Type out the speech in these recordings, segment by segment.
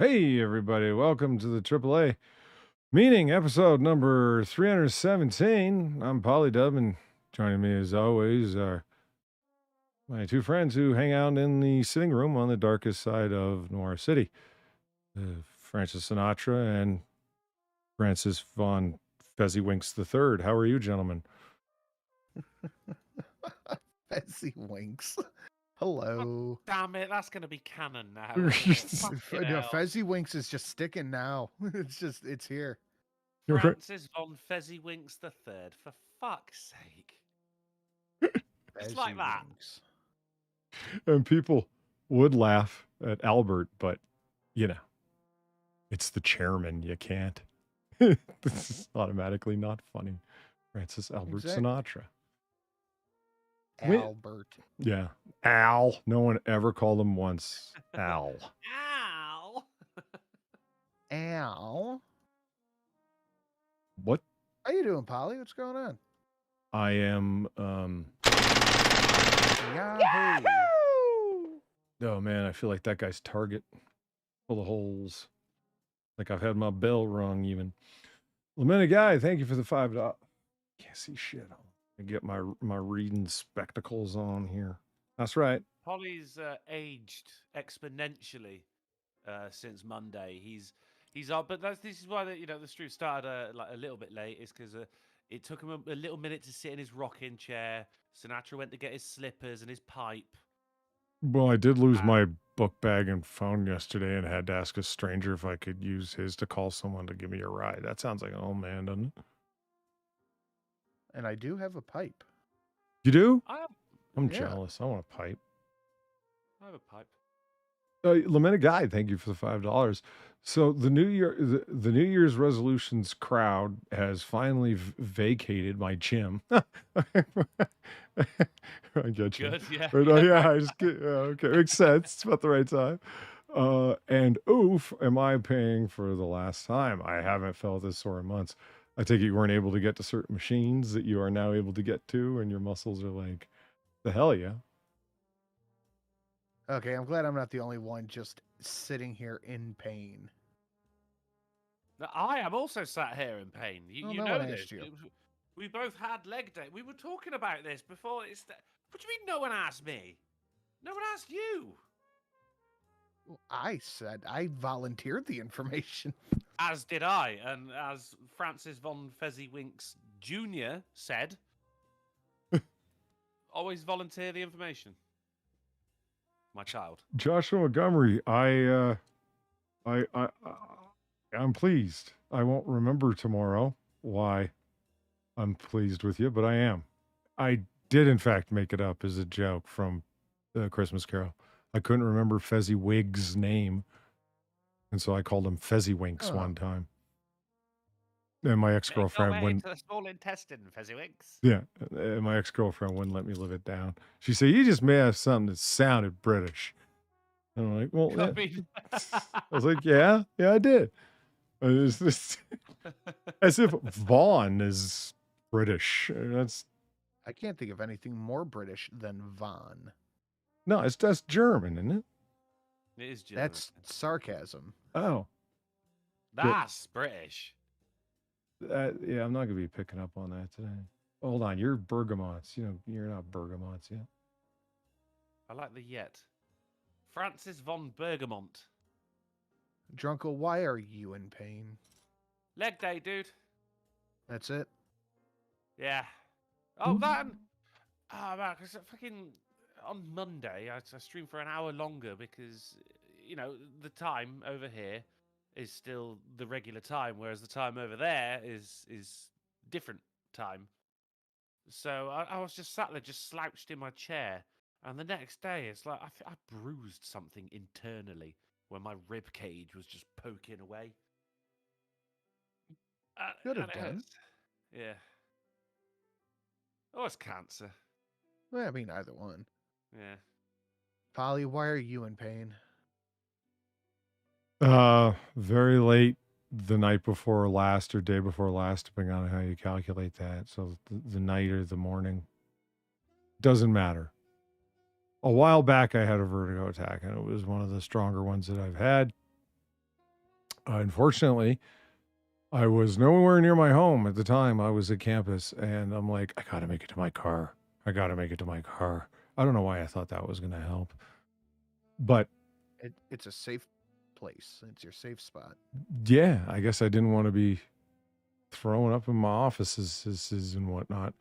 Hey, everybody, welcome to the AAA meeting episode number 317. I'm Polydub, and joining me as always are my two friends who hang out in the sitting room on the darkest side of Noir City, Francis Sinatra and Francis von Fezzywinks III. How are you, gentlemen? Fezzy Winks. Hello. Damn it, that's going to be canon now. No, Fucking Fezzy Winks is just sticking now. It's here. Francis von Fezzywinks III, for fuck's sake. Just like that. Winks. And people would laugh at Albert, but, you know, it's the chairman. You can't. This is automatically not funny. Francis Albert Sinatra. Albert. Yeah. Al. No one ever called him once Al. Ow. Al. What? How you doing, Polly? What's going on? I am, Yahoo! oh man, I feel like that guy's target full of holes. Like I've had my bell rung even. Lamented guy, thank you for the $5. Can't see shit. I get my reading spectacles on here. That's right. Polly's aged exponentially since Monday. He's up, but this is why the stream started like a little bit late. Is because it took him a little minute to sit in his rocking chair. Sinatra went to get his slippers and his pipe. Well, I did lose my book bag and phone yesterday and had to ask a stranger if I could use his to call someone to give me a ride. That sounds like an old man, doesn't it? And I do have a pipe. You do? I'm jealous. I want a pipe. I have a pipe. Lamented guy, thank you for the $5. So the New Year's resolutions crowd has finally vacated my gym. I get you. Good, yeah. But, yeah, I just get, okay, makes sense. It's about the right time. And oof, am I paying for the last time? I haven't felt this sore in months. I take it you weren't able to get to certain machines that you are now able to get to, and your muscles are like, the hell yeah. Okay, I'm glad I'm not the only one just sitting here in pain. I am also sat here in pain. You no know one this. asked you. We both had leg day. We were talking about this before. What do you mean no one asked me? No one asked you. Well, I said I volunteered the information. As did I. And as Francis von Fezzywinks Jr. said, always volunteer the information. My child. Joshua Montgomery, I'm pleased. I won't remember tomorrow why I'm pleased with you, but I am. I did, in fact, make it up as a joke from the Christmas Carol. I couldn't remember Fezzywig's name, and so I called him Fezzywinks one time. And my ex-girlfriend wouldn't. To the small intestine, Fezzywinks. Yeah, my ex-girlfriend wouldn't let me live it down. She said, "You just may have something that sounded British." And I'm like, "Well," I was like, "Yeah, I did." It's just, as if Vaughn is British. I can't think of anything more British than Von. No, that's German, isn't it? It is German. That's sarcasm. Oh, that's British. Yeah, I'm not gonna be picking up on that today. Hold on, you're Bergamots. You're not Bergamots yet. I like the yet. Francis von Bergamont. Drunkle, why are you in pain? Leg day, dude. That's it? Yeah. Oh, that. Oh, man, because fucking on Monday, I streamed for an hour longer because, the time over here is still the regular time, whereas the time over there is different time. So I was just sat there, just slouched in my chair. And the next day, it's like I bruised something internally where my rib cage was just poking away. Could have done. Yeah. Oh, it's cancer. Well, I mean, either one. Yeah. Polly, why are you in pain? Very late the night before last or day before last, depending on how you calculate that. So the night or the morning. Doesn't matter. A while back, I had a vertigo attack, and it was one of the stronger ones that I've had. Unfortunately, I was nowhere near my home at the time. I was at campus, and I'm like, I gotta make it to my car. I gotta make it to my car. I don't know why I thought that was gonna help, but It's a safe place. It's your safe spot. yeah, I guess I didn't want to be throwing up in my offices and whatnot.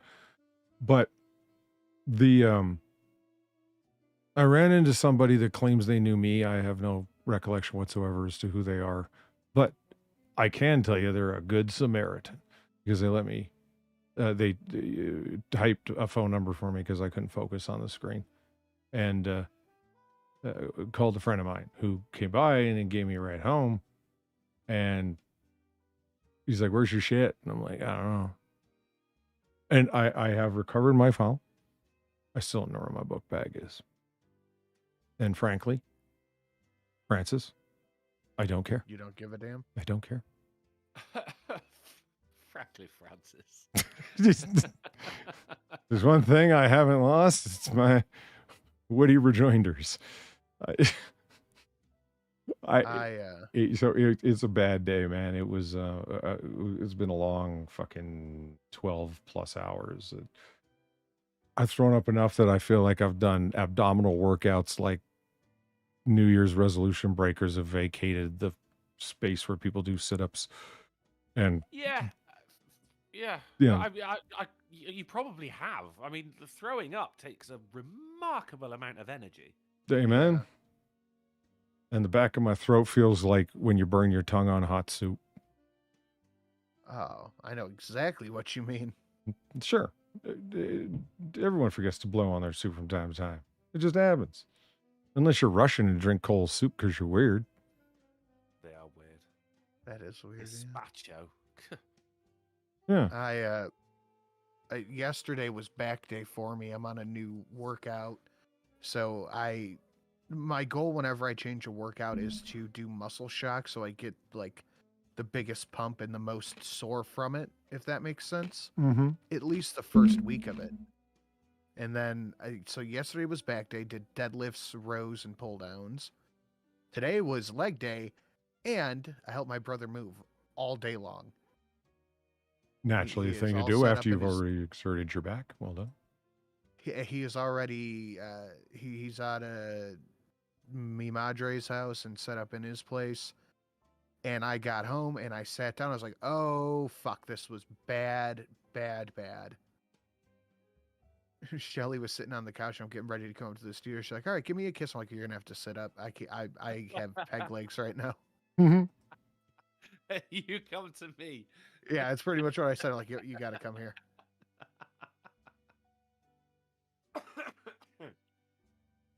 But the I ran into somebody that claims they knew me. I have no recollection whatsoever as to who they are, but I can tell you they're a good Samaritan because they let me. They typed a phone number for me because I couldn't focus on the screen, and called a friend of mine who came by and then gave me a ride home. And he's like, "Where's your shit?" And I'm like, "I don't know." And I have recovered my file. I still don't know where my book bag is. And frankly, Francis, I don't care. You don't give a damn? I don't care. Frankly, Francis. There's one thing I haven't lost. It's my witty rejoinders. It's a bad day, man. It was it's been a long fucking 12 plus hours. I've thrown up enough that I feel like I've done abdominal workouts like New Year's resolution breakers have vacated the space where people do sit-ups. And yeah. Yeah. You probably have. I mean, the throwing up takes a remarkable amount of energy. Amen. Yeah. And the back of my throat feels like when you burn your tongue on hot soup. Oh, I know exactly what you mean. Sure. Everyone forgets to blow on their soup from time to time. It just happens. Unless you're Russian and drink cold soup because you're weird. They are weird. That is weird. Gazpacho. Yeah. Yesterday was back day for me. I'm on a new workout. So my goal whenever I change a workout is to do muscle shock so I get like the biggest pump and the most sore from it, if that makes sense. Mm-hmm. At least the first week of it. And then, so yesterday was back day, did deadlifts, rows, and pull downs. Today was leg day, and I helped my brother move all day long. Naturally, He a thing is to all do set after up in you've his- already exerted your back. Well done. He is already, he's at mi madre's house and set up in his place. And I got home and I sat down. I was like, oh, fuck, this was bad. Shelly was sitting on the couch. And I'm getting ready to come up to the studio. She's like, all right, give me a kiss. I'm like, you're going to have to sit up. I have peg legs right now. Mm-hmm. You come to me. Yeah, it's pretty much what I said. I'm like, you got to come here.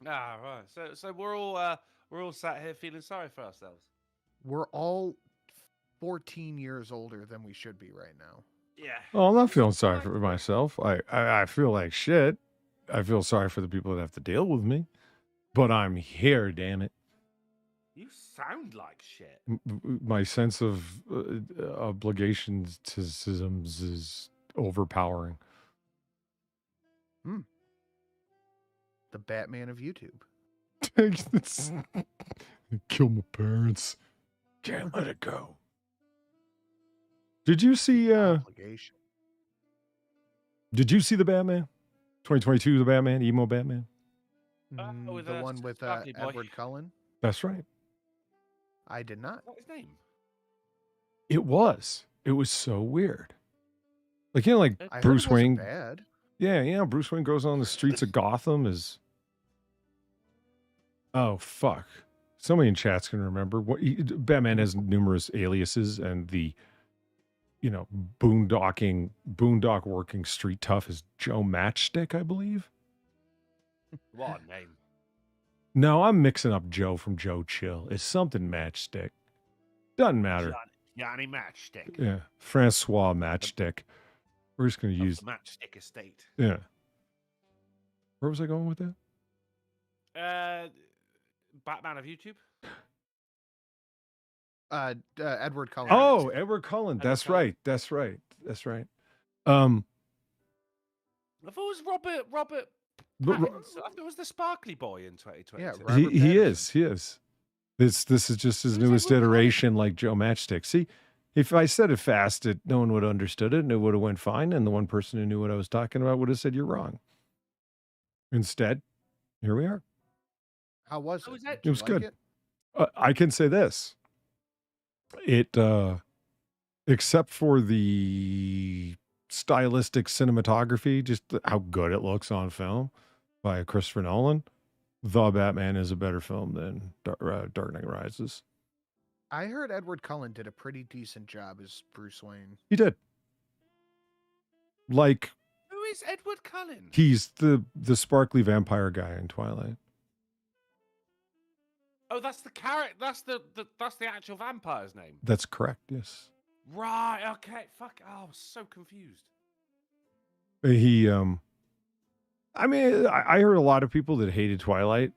Right. So we're all sat here feeling sorry for ourselves. We're all 14 years older than we should be right now. Yeah. Oh, I'm not feeling sorry for myself. I feel like shit. I feel sorry for the people that have to deal with me. But I'm here, damn it. You sound like shit. My sense of obligations to systems is overpowering. The Batman of YouTube. Kill my parents. Can't let it go. Did you see Obligation. Did you see the Batman? 2022 the Batman, emo Batman? With The one with Sparkly boy. Edward Cullen? That's right. I did not. What's his name? It was so weird. Like, you know, like I heard Bruce it wasn't Wayne. bad. Yeah, Bruce Wayne goes on the streets of Gotham is. Oh, fuck. Somebody in chat's can remember. Batman has numerous aliases, and the, boondock working street tough is Joe Matchstick, I believe. What a name. No, I'm mixing up Joe from Joe Chill. It's something Matchstick. Doesn't matter. Johnny Matchstick. Yeah. Francois Matchstick. We're just going to use. The Matchstick Estate. Yeah. Where was I going with that? Batman of YouTube. Edward Cullen. Oh, Edward Cullen. That's right. I thought it was Robert But Pattinson. I thought it was the sparkly boy in 2022. Yeah, he is. This is just his Who's newest Edward Cullen? iteration, like Joe Matchstick. See, if I said it fast, no one would have understood it, and it would have went fine. And the one person who knew what I was talking about would have said you're wrong. Instead, here we are. How was How it? was that? Did you was like good. it? I can say this: it, except for the stylistic cinematography, just how good it looks on film by Christopher Nolan, The Batman is a better film than Dark Knight Rises. I heard Edward Cullen did a pretty decent job as Bruce Wayne. He did. Like, Who is Edward Cullen? he's the sparkly vampire guy in Twilight. Oh, that's the character. That's the actual vampire's name. That's correct. Yes. Right. Okay. Fuck. Oh, I was so confused. He I mean, I heard a lot of people that hated Twilight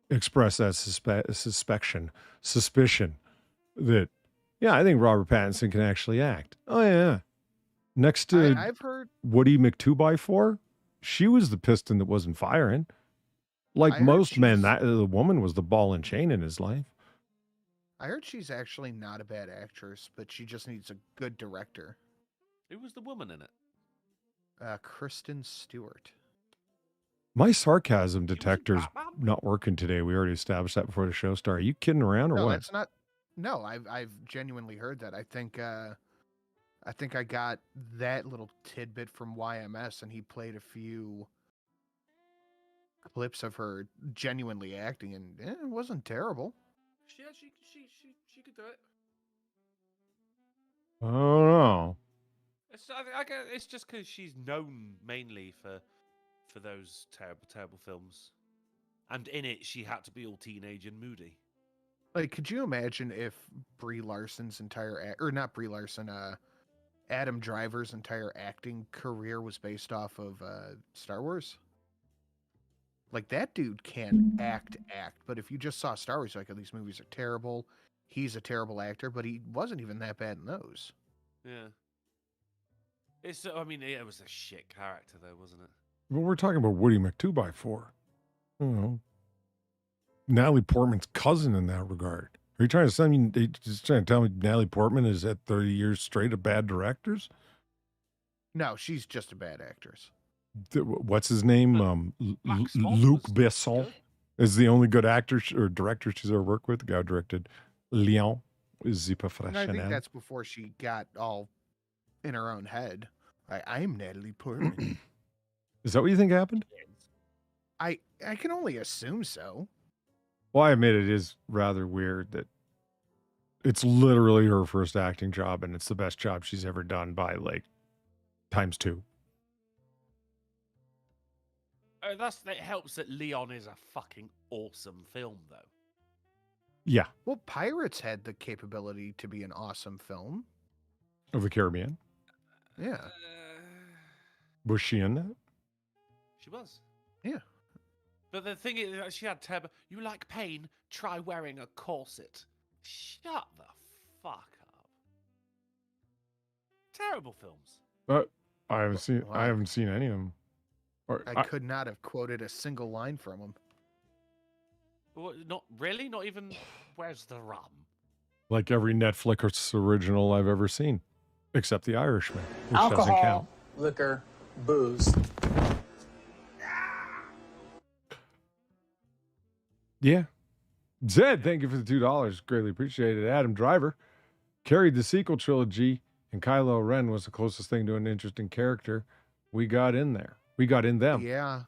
express that suspicion that, yeah, I think Robert Pattinson can actually act. Oh yeah. Next to I've heard Woody McTwo-by-4, she was the piston that wasn't firing. Like I heard most men, she's- that the woman was the ball and chain in his life. I heard she's actually not a bad actress, but she just needs a good director. Who was the woman in it? Kristen Stewart. My sarcasm She was in detector's Batman? not working today. We already established that before the show started. Are you kidding around or No, what? that's not. No, I've genuinely heard that. I think I got that little tidbit from YMS, and he played a few clips of her genuinely acting, and it wasn't terrible. She could do it. I don't know. It's just because she's known mainly for those terrible films, and in it she had to be all teenage and moody. Like, could you imagine if Brie Larson's entire or not Brie Larson, Adam Driver's entire acting career was based off of Star Wars? Like, that dude can act, but if you just saw Star Wars, like, oh, these movies are terrible. He's a terrible actor, but he wasn't even that bad in those. Yeah. I mean, it was a shit character though, wasn't it? But we're talking about Woody McTwo-by-4. You know, Natalie Portman's cousin in that regard. Are you trying to tell me? Just trying to tell me Natalie Portman is at 30 years straight of bad directors? No, she's just a bad actress. What's his name? Black Spot Luc was Besson good. is the only good actor or director she's ever worked with. The guy who directed Léon is the And I think professionnel. that's before she got all in her own head. I'm Natalie Portman. Is that what you think happened? I can only assume so. Well, I admit it is rather weird that it's literally her first acting job and it's the best job she's ever done by like ×2. It helps that Leon is a fucking awesome film though. Yeah, Well, Pirates had the capability to be an awesome film. of the Caribbean. Yeah. Was she in that? She was. Yeah. But the thing is, she had terrible. You like pain? Try wearing a corset. Shut the fuck up. Terrible films. But I haven't seen. Wow. I haven't seen any of them. Or I could not have quoted a single line from him. Not really. Not even. Where's the rum? like every Netflix original I've ever seen, except The Irishman, which doesn't count. Alcohol, liquor, booze. Yeah. Zed, thank you for the $2. Greatly appreciated. Adam Driver carried the sequel trilogy, and Kylo Ren was the closest thing to an interesting character we got in there. We got in them. Yeah.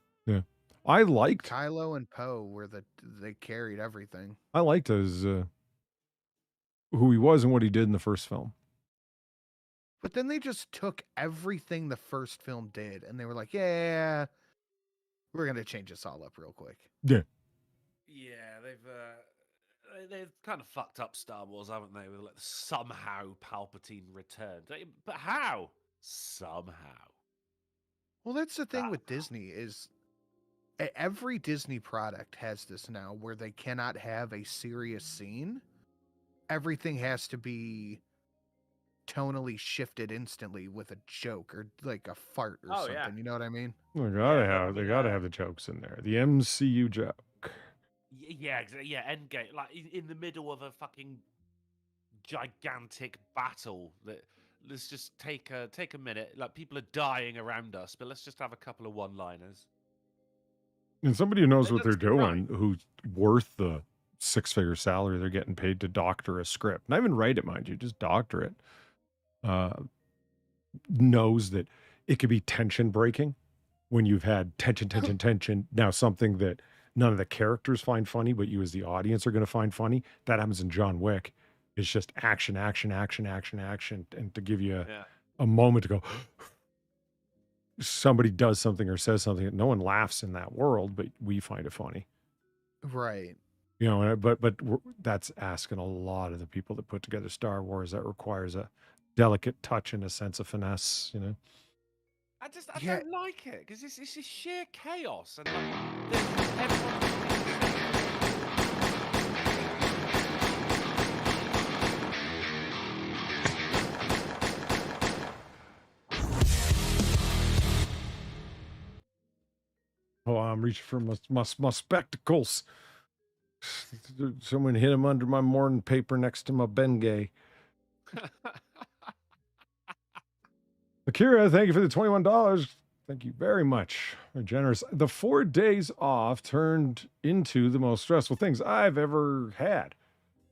I liked Kylo and Poe were they carried everything. I liked his who he was and what he did in the first film. But then they just took everything the first film did and they were like, yeah, we're going to change this all up real quick. Yeah, they've kind of fucked up Star Wars, haven't they? With like somehow Palpatine returned, but how? Somehow. Well, that's the thing with Disney is every Disney product has this now where they cannot have a serious scene. Everything has to be tonally shifted instantly with a joke or like a fart or something. Yeah. You know what I mean? They gotta have the jokes in there. The MCU joke. Yeah, yeah, Endgame, like in the middle of a fucking gigantic battle. That let's just take a minute. Like people are dying around us, but let's just have a couple of one-liners. And somebody who knows what That's they're right. doing, who's worth the six-figure salary they're getting paid to doctor a script, not even write it, mind you, just doctor it, knows that it could be tension breaking when you've had tension. Now something that none of the characters find funny, but you as the audience are going to find funny. That happens in John Wick. It's just action, and to give you a moment to go. Somebody does something or says something that no one laughs in that world, but we find it funny. Right. You know, but that's asking a lot of the people that put together Star Wars. That requires a delicate touch and a sense of finesse, you know. I don't like it because it's just sheer chaos and like everyone. Oh, I'm reaching for my spectacles. Someone hit him under my morning paper next to my Bengay. Akira, thank you for the $21. Thank you very much. Very generous. The 4 days off turned into the most stressful things I've ever had.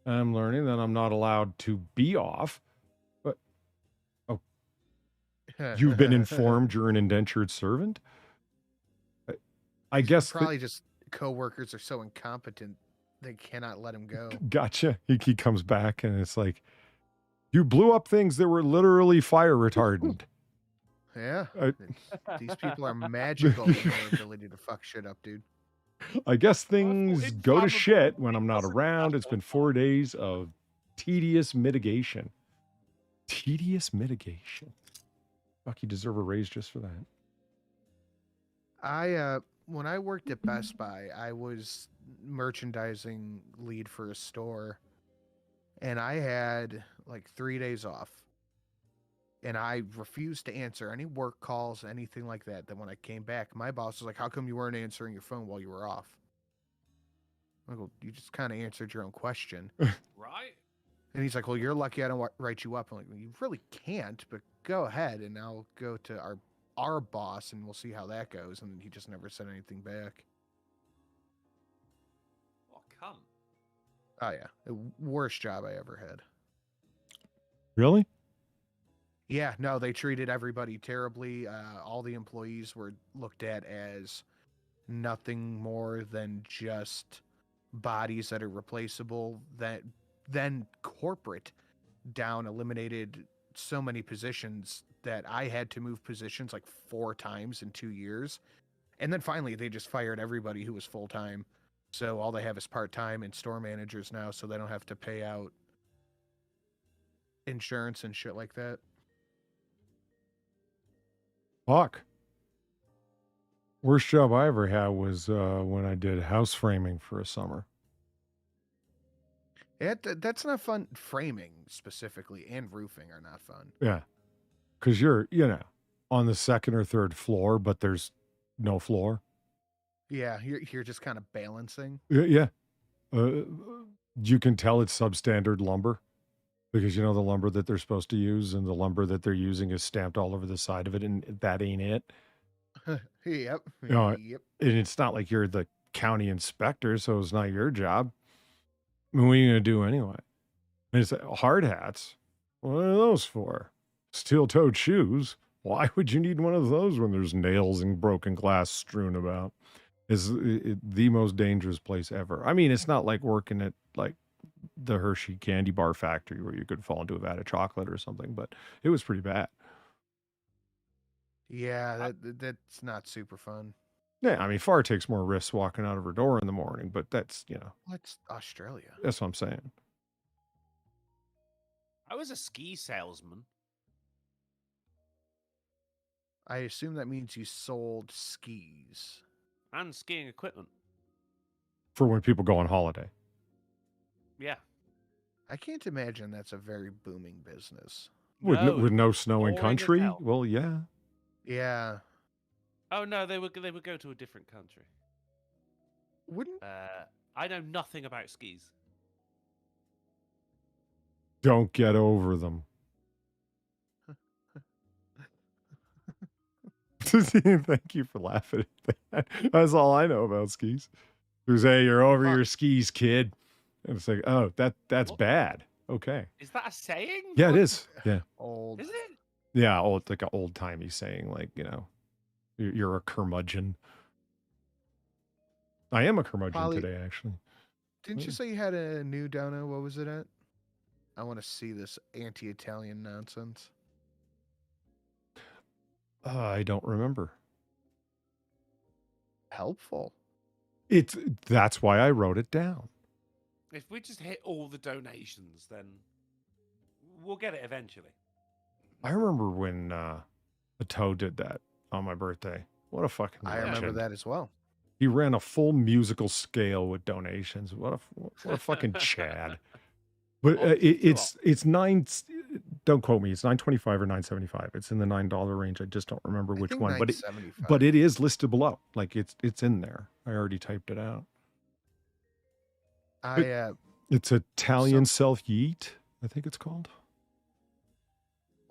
I'm learning that I'm not allowed to be off. But you've been informed you're an indentured servant? I guess probably just coworkers are so incompetent they cannot let him go. Gotcha. He comes back and it's like, you blew up things that were literally fire retardant. Yeah. These people are magical with their ability to fuck shit up, dude. I guess things go to shit when I'm not around. It's been 4 days of tedious mitigation. Tedious mitigation. Fuck, you deserve a raise just for that. When I worked at Best Buy, I was merchandising lead for a store, and I had like 3 days off, and I refused to answer any work calls, anything like that. Then when I came back, my boss was like, "How come you weren't answering your phone while you were off?" I go, "You just kind of answered your own question." Right? And he's like, "Well, you're lucky I don't write you up." I'm like, well, "You really can't, but go ahead, and I'll go to our boss, and we'll see how that goes." And he just never said anything back. Oh, come. Oh yeah, the worst job I ever had. Really? Yeah, no, they treated everybody terribly. All the employees were looked at as nothing more than just bodies that are replaceable. Then corporate down eliminated so many positions that I had to move positions like 4 times in 2 years. And then finally they just fired everybody who was full time. So all they have is part-time and store managers now, so they don't have to pay out insurance and shit like that. Fuck. Worst job I ever had was when I did house framing for a summer. That's not fun. Framing specifically and roofing are not fun. Yeah. Because you're, on the second or third floor, but there's no floor. Yeah, you're just kind of balancing. Yeah. You can tell it's substandard lumber because the lumber that they're supposed to use and the lumber that they're using is stamped all over the side of it, and that ain't it. Yep. Yep. And it's not like you're the county inspector, so it's not your job. I mean, what are you going to do anyway? And it's hard hats. What are those for? Steel-toed shoes. Why would you need one of those when there's nails and broken glass strewn about? It's the most dangerous place ever. I mean, it's not like working at like the Hershey candy bar factory where you could fall into a vat of chocolate or something, but it was pretty bad. Yeah, that's not super fun. Yeah, I mean, Far takes more risks walking out of her door in the morning, but that's, What's Australia? That's what I'm saying. I was a ski salesman. I assume that means you sold skis. And skiing equipment. For when people go on holiday. Yeah. I can't imagine that's a very booming business. With no snow in country? Well, yeah. Yeah. Oh no, they would go to a different country. Wouldn't I know nothing about skis. Don't get over them. Thank you for laughing at that. That's all I know about skis. It was, hey, you're over your skis, kid. And it's like, oh, that's What? bad. Okay. Is that a saying? Yeah, it What- is. Yeah. Old. Is it? Yeah, old, like an old timey saying, like, you know, you're a curmudgeon. I am a curmudgeon Polly- today, actually. Didn't you say you had a new dono? What was it at? I want to see this anti-Italian nonsense. I don't remember. Helpful. That's why I wrote it down. If we just hit all the donations, then we'll get it eventually. I remember when the Toe did that on my birthday. What a fucking I remember legend. that as well. He ran a full musical scale with donations. What a fucking Chad. But it's nine. Don't quote me. It's $9.25 or $9.75. It's in the $9 range. I just don't remember I which think one. $9.75. But it is listed below. Like it's in there. I already typed it out. It's Italian Self-Yeet, I think it's called.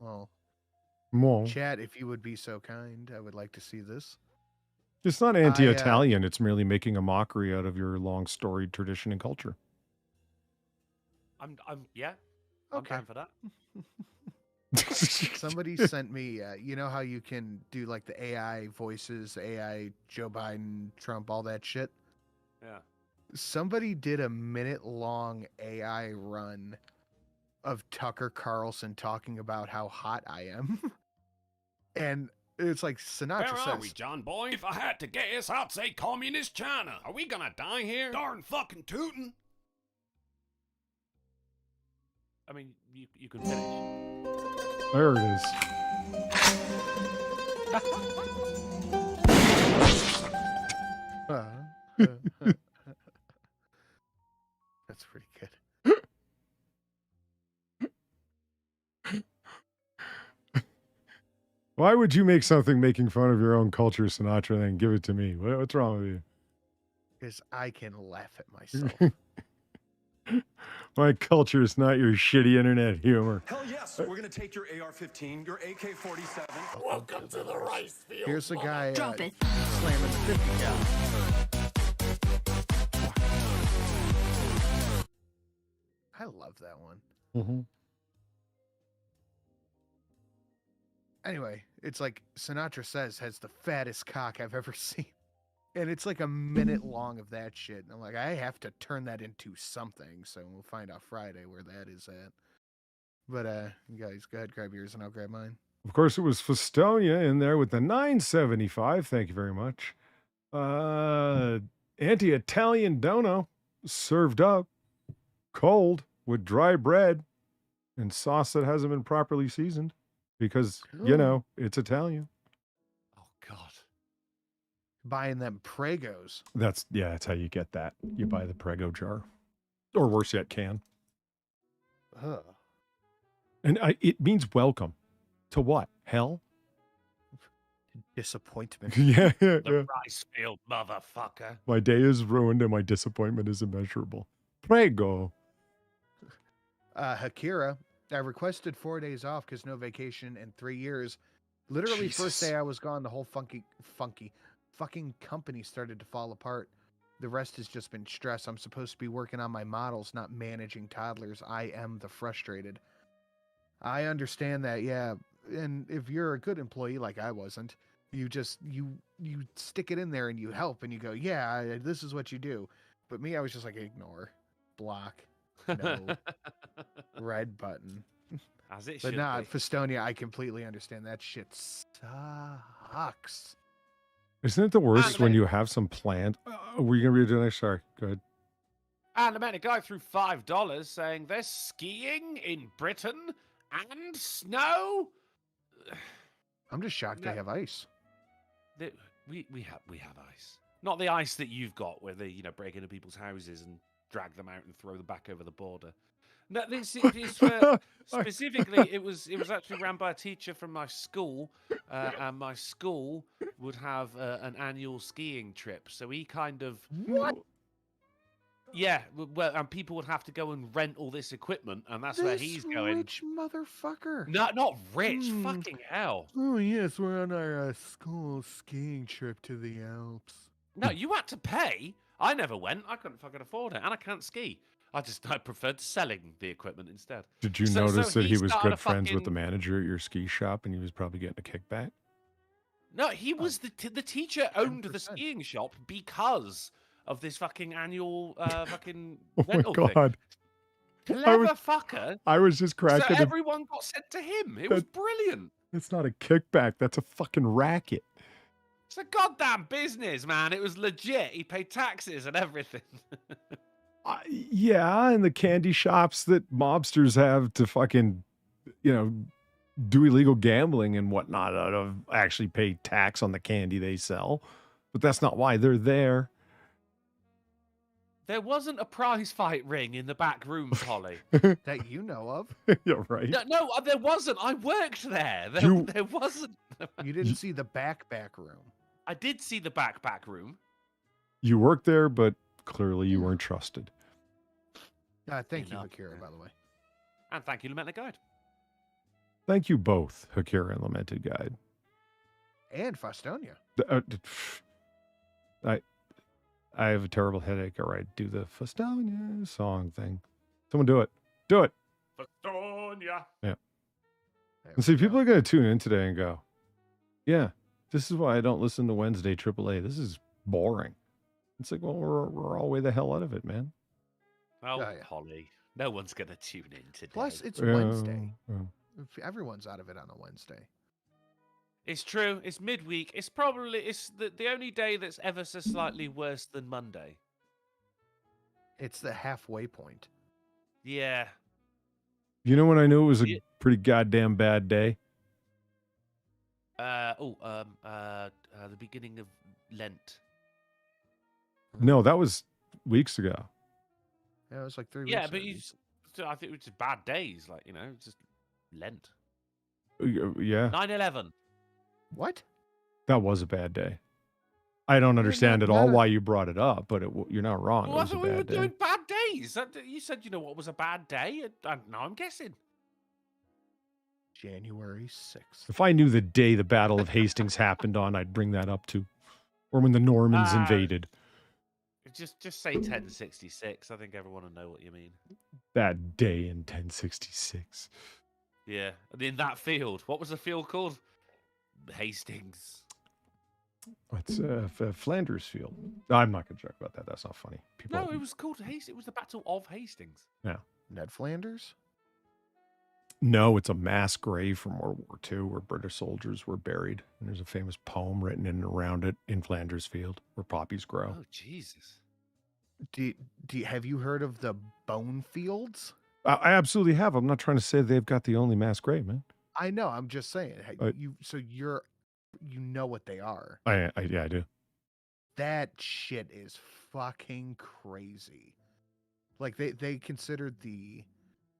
Well, Well, chat, if you would be so kind, I would like to see this. it's not anti-Italian. It's merely making a mockery out of your long storied tradition and culture. I'm I'm Okay. down for that. Somebody sent me, you know how you can do like the AI voices, AI Joe Biden, Trump, all that shit? Yeah. Somebody did a minute-long AI run of Tucker Carlson talking about how hot I am. And it's like Sinatra Where says, are we, John boy? If I had to guess, I'd say communist China. Are we gonna die here? Darn fucking tootin'. I mean, you can finish. There it is. That's pretty good. Why would you make something making fun of your own culture, Sinatra, and then give it to me? What's wrong with you? Because I can laugh at myself. My culture is not your shitty internet humor. Hell yes, we're gonna take your AR-15, your AK-47. Welcome to the rice field. Here's the guy Drop it. slamming the 50 cal. I love that one. Mm-hmm. Anyway, it's like Sinatra says has the fattest cock I've ever seen. And it's like a minute long of that shit. And I'm like, I have to turn that into something. So we'll find out Friday where that is at. But you guys, go ahead, grab yours and I'll grab mine. Of course, it was Festonia in there with the $9.75. Thank you very much. Anti-Italian dono served up cold with dry bread and sauce that hasn't been properly seasoned because, you know, it's Italian. Oh God. Buying them Pregos. That's how you get that. You buy the Prego jar. Or worse yet, can. Ugh. And it means welcome. To what? Hell? Disappointment. Yeah. The rice field, motherfucker. My day is ruined and my disappointment is immeasurable. Prego. Hakira, I requested 4 days off because no vacation in 3 years. Literally, first Jesus. day I was gone, the whole fucking company started to fall apart. The rest has just been stress. I'm supposed to be working on my models, not managing toddlers. I am the frustrated. I understand that, yeah. And if you're a good employee like I wasn't, you just you stick it in there and you help and you go, yeah, this is what you do. But me, I was just like, ignore, block, no, red button. As it But should nah, be. Festonia, I completely understand. That shit sucks. Isn't it the worst And when then- you have some planned? Were you going to read it next? Sorry. Go ahead. And I met a guy threw $5 saying there's skiing in Britain and snow. I'm just shocked No. they have ice. We have ice. Not the ice that you've got, where they break into people's houses and drag them out and throw them back over the border. No, this is specifically. It was actually ran by a teacher from my school, and my school would have an annual skiing trip. So he kind of What? Yeah, well, and people would have to go and rent all this equipment, and that's where This he's going. rich motherfucker. Not rich, fucking hell. Oh yes, we're on our school skiing trip to the Alps. No, you had to pay. I never went. I couldn't fucking afford it, and I can't ski. I preferred selling the equipment instead. Did you So notice that he was started good a friends with the fucking- manager at your ski shop, and he was probably getting a kickback? No, he was the teacher owned the 10%. skiing shop because of this fucking annual fucking Oh my rental thing. god! Clever fucker. I was just So cracking. everyone got sent to him. It was brilliant. It's not a kickback. That's a fucking racket. It's a goddamn business, man. It was legit. He paid taxes and everything. Yeah, and the candy shops that mobsters have to fucking, do illegal gambling and whatnot out of actually pay tax on the candy they sell. But that's not why they're there. There wasn't a prize fight ring in the back room, Polly. That you know of. Yeah, right. No, there wasn't. I worked there. There wasn't. You didn't see the back room. I did see the back room. You worked there, but clearly you weren't trusted. Thank you, Enough, Akira, man. by the way. And thank you, Lament the Guide. Thank you both, Hakira and Lamented Guide. And Fostonia. I have a terrible headache. All right, do the Festonia song thing. Someone do it. Do it. Festonia. There And see, we go. people are going to tune in today and go, yeah, this is why I don't listen to Wednesday AAA. This is boring. It's like, well, we're all way the hell out of it, man. Oh, Yeah. Polly. No one's going to tune in today. Plus, it's Yeah, Wednesday. yeah. Everyone's out of it on a Wednesday. It's true. It's midweek. It's the only day that's ever so slightly worse than Monday. It's the halfway point. Yeah. You know when I knew it was a Yeah. pretty goddamn bad day? The beginning of Lent. No, that was weeks ago. Yeah, it was like 3 weeks. Yeah, ago. but I think it was just bad days, like, just Lent. Yeah, 9/11. What? that was a bad day. I don't understand at all why you brought it up, but you're not wrong. Well, It I was a thought we were bad day. doing bad days. You said, what was a bad day? Now I'm guessing. January 6th. If I knew the day the Battle of Hastings happened on, I'd bring that up too. Or when the Normans invaded. Just say 1066. I think everyone will know what you mean. That day in 1066. Yeah, and in that field, what was the field called? Hastings. It's Flanders Field. I'm not going to joke about that. That's not funny. People. No, it was called Hastings. It was the Battle of Hastings. Ned Flanders? No, it's a mass grave from World War II where British soldiers were buried. And there's a famous poem written in and around it in Flanders Field where poppies grow. Oh, Jesus. Have you heard of the bone fields? I absolutely have. I'm not trying to say they've got the only mass grave, man. I know. I'm just saying. I- You know what they are. Yeah, I do. That shit is fucking crazy. Like they considered the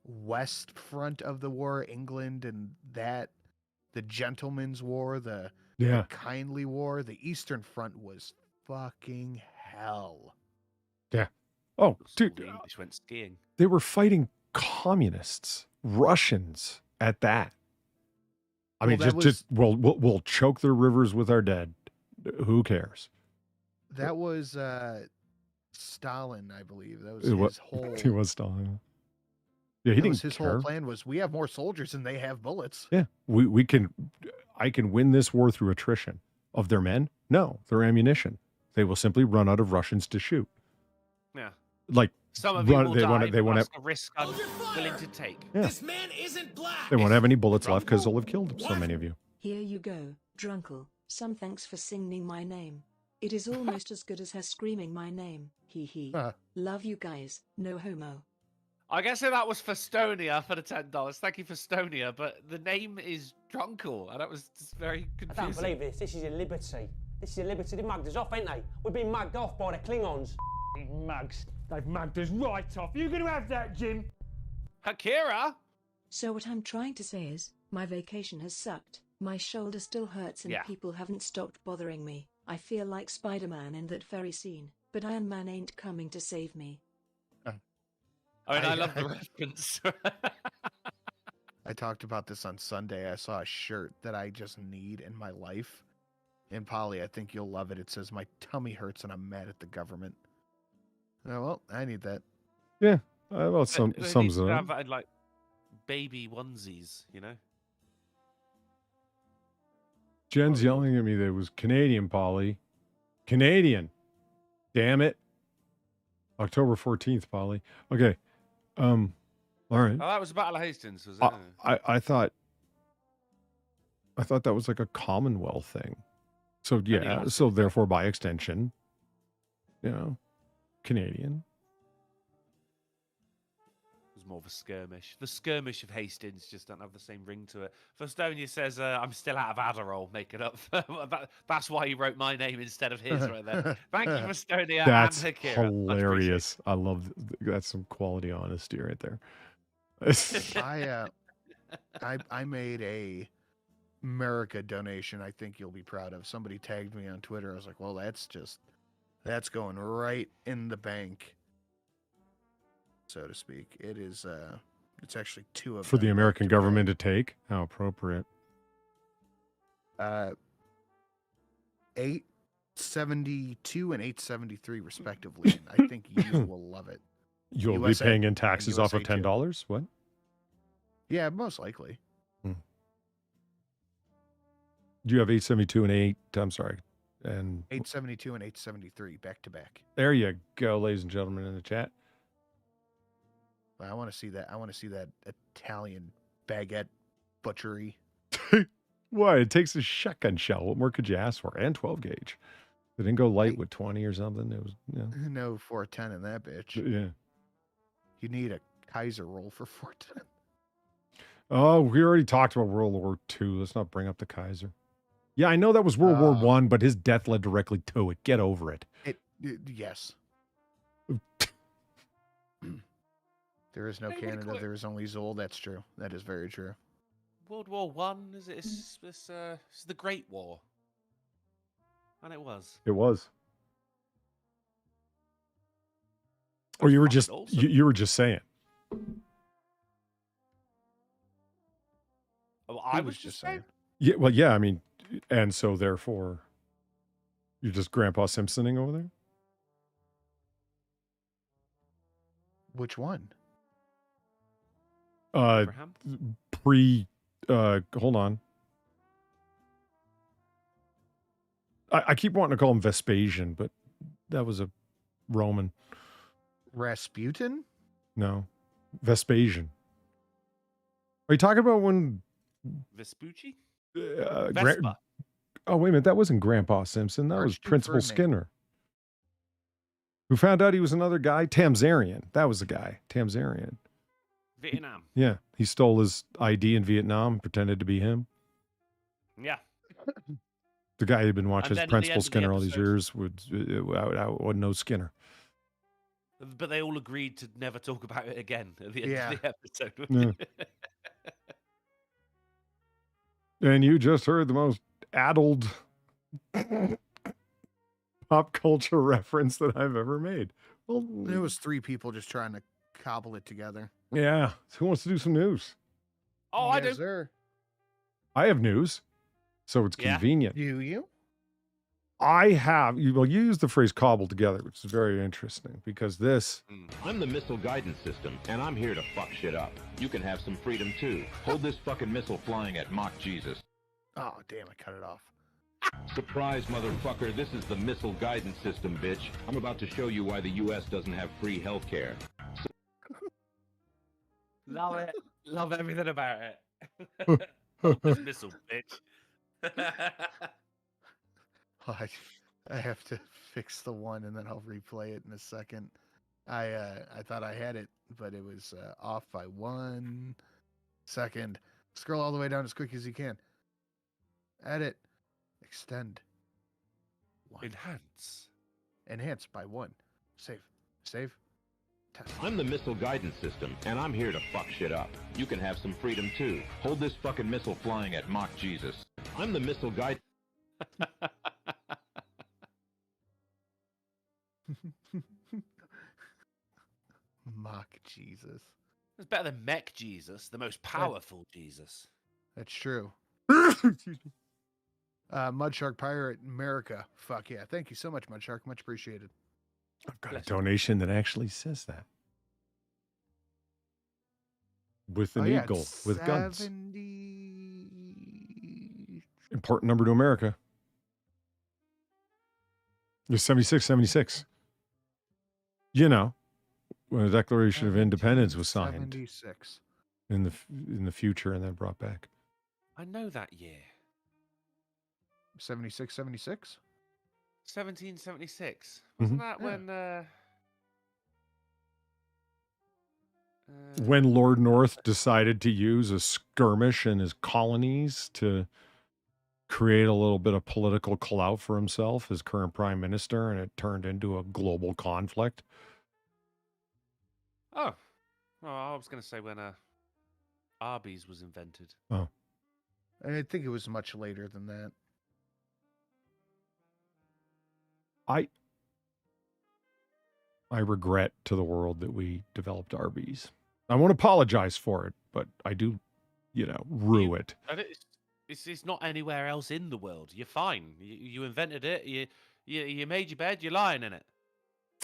west front of the war, England, and the Gentleman's War, the Yeah. Kindly War. The Eastern Front was fucking hell. Oh, So dude, the English went skiing. they were fighting communists, Russians at that. I mean, Well, that we'll choke their rivers with our dead. Who cares? That was Stalin, I believe. That was It wa- his whole. He was Stalin. Yeah, he that didn't was his care. whole plan. Was we have more soldiers and they have bullets. Yeah, I can win this war through attrition of their men. No, their ammunition. They will simply run out of Russians to shoot. Yeah. Like Some of you will they die. want. They won't have. That's a risk I'm willing to take. Yeah. This man isn't black. They won't have any bullets left because they'll have killed so many of you. Here you go, Drunkle. Some thanks for singing my name. It is almost as good as her screaming my name. Hee hee. Love you guys. No homo. I guess that was Festonia for the $10. Thank you, Festonia. But the name is Drunkle, and that was just very I confusing. don't believe this. This is your liberty. This is your liberty. They mugged us off, ain't they? We've been mugged off by the Klingons. Mugs. They've mugged us right off. You gonna have that, Jim? Akira? So what I'm trying to say is, my vacation has sucked. My shoulder still hurts and Yeah. people haven't stopped bothering me. I feel like Spider-Man in that very scene, but Iron Man ain't coming to save me. I mean, I love the reference. I talked about this on Sunday. I saw a shirt that I just need in my life. And Polly, I think you'll love it. It says, "My tummy hurts and I'm mad at the government." Oh, well, I need that. Yeah, well, sums They it need to up. have that in, like, baby onesies, you know? Jen's yelling at me that it was Canadian, Polly. Canadian. Damn it. October 14th, Polly. Okay. All right. Oh, that was Battle of Hastings, was it? I thought that was like a Commonwealth thing. So yeah, so therefore by extension, you know, Canadian. It was more of a skirmish. The skirmish of Hastings just don't have the same ring to it. Fostonia says, I'm still out of Adderall, make it up. That's why he wrote my name instead of his right there. Thank you, Fostonia. That's and Hakira. hilarious. I love that's some quality honesty right there. I made a Merica donation I think you'll be proud of. Somebody tagged me on Twitter. I was like, well, that's going right in the bank, so to speak. It is it's actually two of for them the American government to take. How appropriate. 872 and 873 respectively. And I think you will love it. You'll be paying in taxes off of $10. What? Yeah, most likely. Do you have 872 and 8? I'm sorry. And 872 and 873 back to back. There you go, ladies and gentlemen in the chat. I want to see that. I want to see that Italian baguette butchery. What? It takes a shotgun shell. What more could you ask for? And 12 gauge. They didn't go light with 20 or something. It was, No 410 in that bitch. Yeah. You need a Kaiser roll for 410. Oh, we already talked about World War II. Let's not bring up the Kaiser. Yeah, I know that was World War One, but his death led directly to it. Get over it. Yes. There is no Canada. There is only Zool. That's true. That is very true. World War One, is it? It's the Great War. And it was. It was. Or you were just you were just saying. Oh, I was just saying. Yeah, well, yeah, I mean, and so therefore, you're just Grandpa Simpsoning over there? Which one? Abraham? Hold on. I keep wanting to call him Vespasian, but that was a Roman. Rasputin? No. Vespasian. Are you talking about when... Vespucci? Vespa. Oh, wait a minute. That wasn't Grandpa Simpson. That was Principal Skinner. Who found out he was another guy? Tamzarian. That was the guy. Tamzarian. Vietnam. Yeah. He stole his ID in Vietnam, pretended to be him. Yeah. The guy who'd been watching his Principal Skinner all these years wouldn't know Skinner. But they all agreed to never talk about it again at the end of the episode. Yeah. And you just heard the most addled pop culture reference that I've ever made. Well, it was three people just trying to cobble it together. Yeah. Who wants to do some news? Oh, I do. Sir. I have news. So it's convenient. Do you? I have, you used the phrase cobbled together, which is very interesting because this. I'm the missile guidance system, and I'm here to fuck shit up. You can have some freedom too. Hold this fucking missile flying at Mock Jesus. Oh, damn, I cut it off. Surprise, motherfucker. This is the missile guidance system, bitch. I'm about to show you why the U.S. doesn't have free healthcare. Love it. Love everything about it. This missile, bitch. I have to fix the one and then I'll replay it in a second. I thought I had it, but it was off by 1 second. Scroll all the way down as quick as you can. Edit. Extend. 1. Enhance by 1. Save. Test. I'm the missile guidance system, and I'm here to fuck shit up. You can have some freedom too. Hold this fucking missile flying at Mock Jesus. I'm the missile guide. Mock Jesus. It's better than Mech Jesus, the most powerful Jesus. That's true. Mudshark Pirate Merica. Fuck yeah. Thank you so much, Mudshark. Much appreciated. I've got a donation that actually says that. With an eagle, with guns. 70... Important number to America. There's 76. You know, when the Declaration of Independence was signed 76. in the future and then brought back. I know that year. 76, 76? 1776. Wasn't that when Lord North decided to use a skirmish in his colonies to create a little bit of political clout for himself as current prime minister, and it turned into a global conflict? Oh, I was going to say when Arby's was invented. Oh. I think it was much later than that. I regret to the world that we developed Arby's. I won't apologize for it, but I do, rue it. It's not anywhere else in the world. You're fine. You invented it. You made your bed. You're lying in it.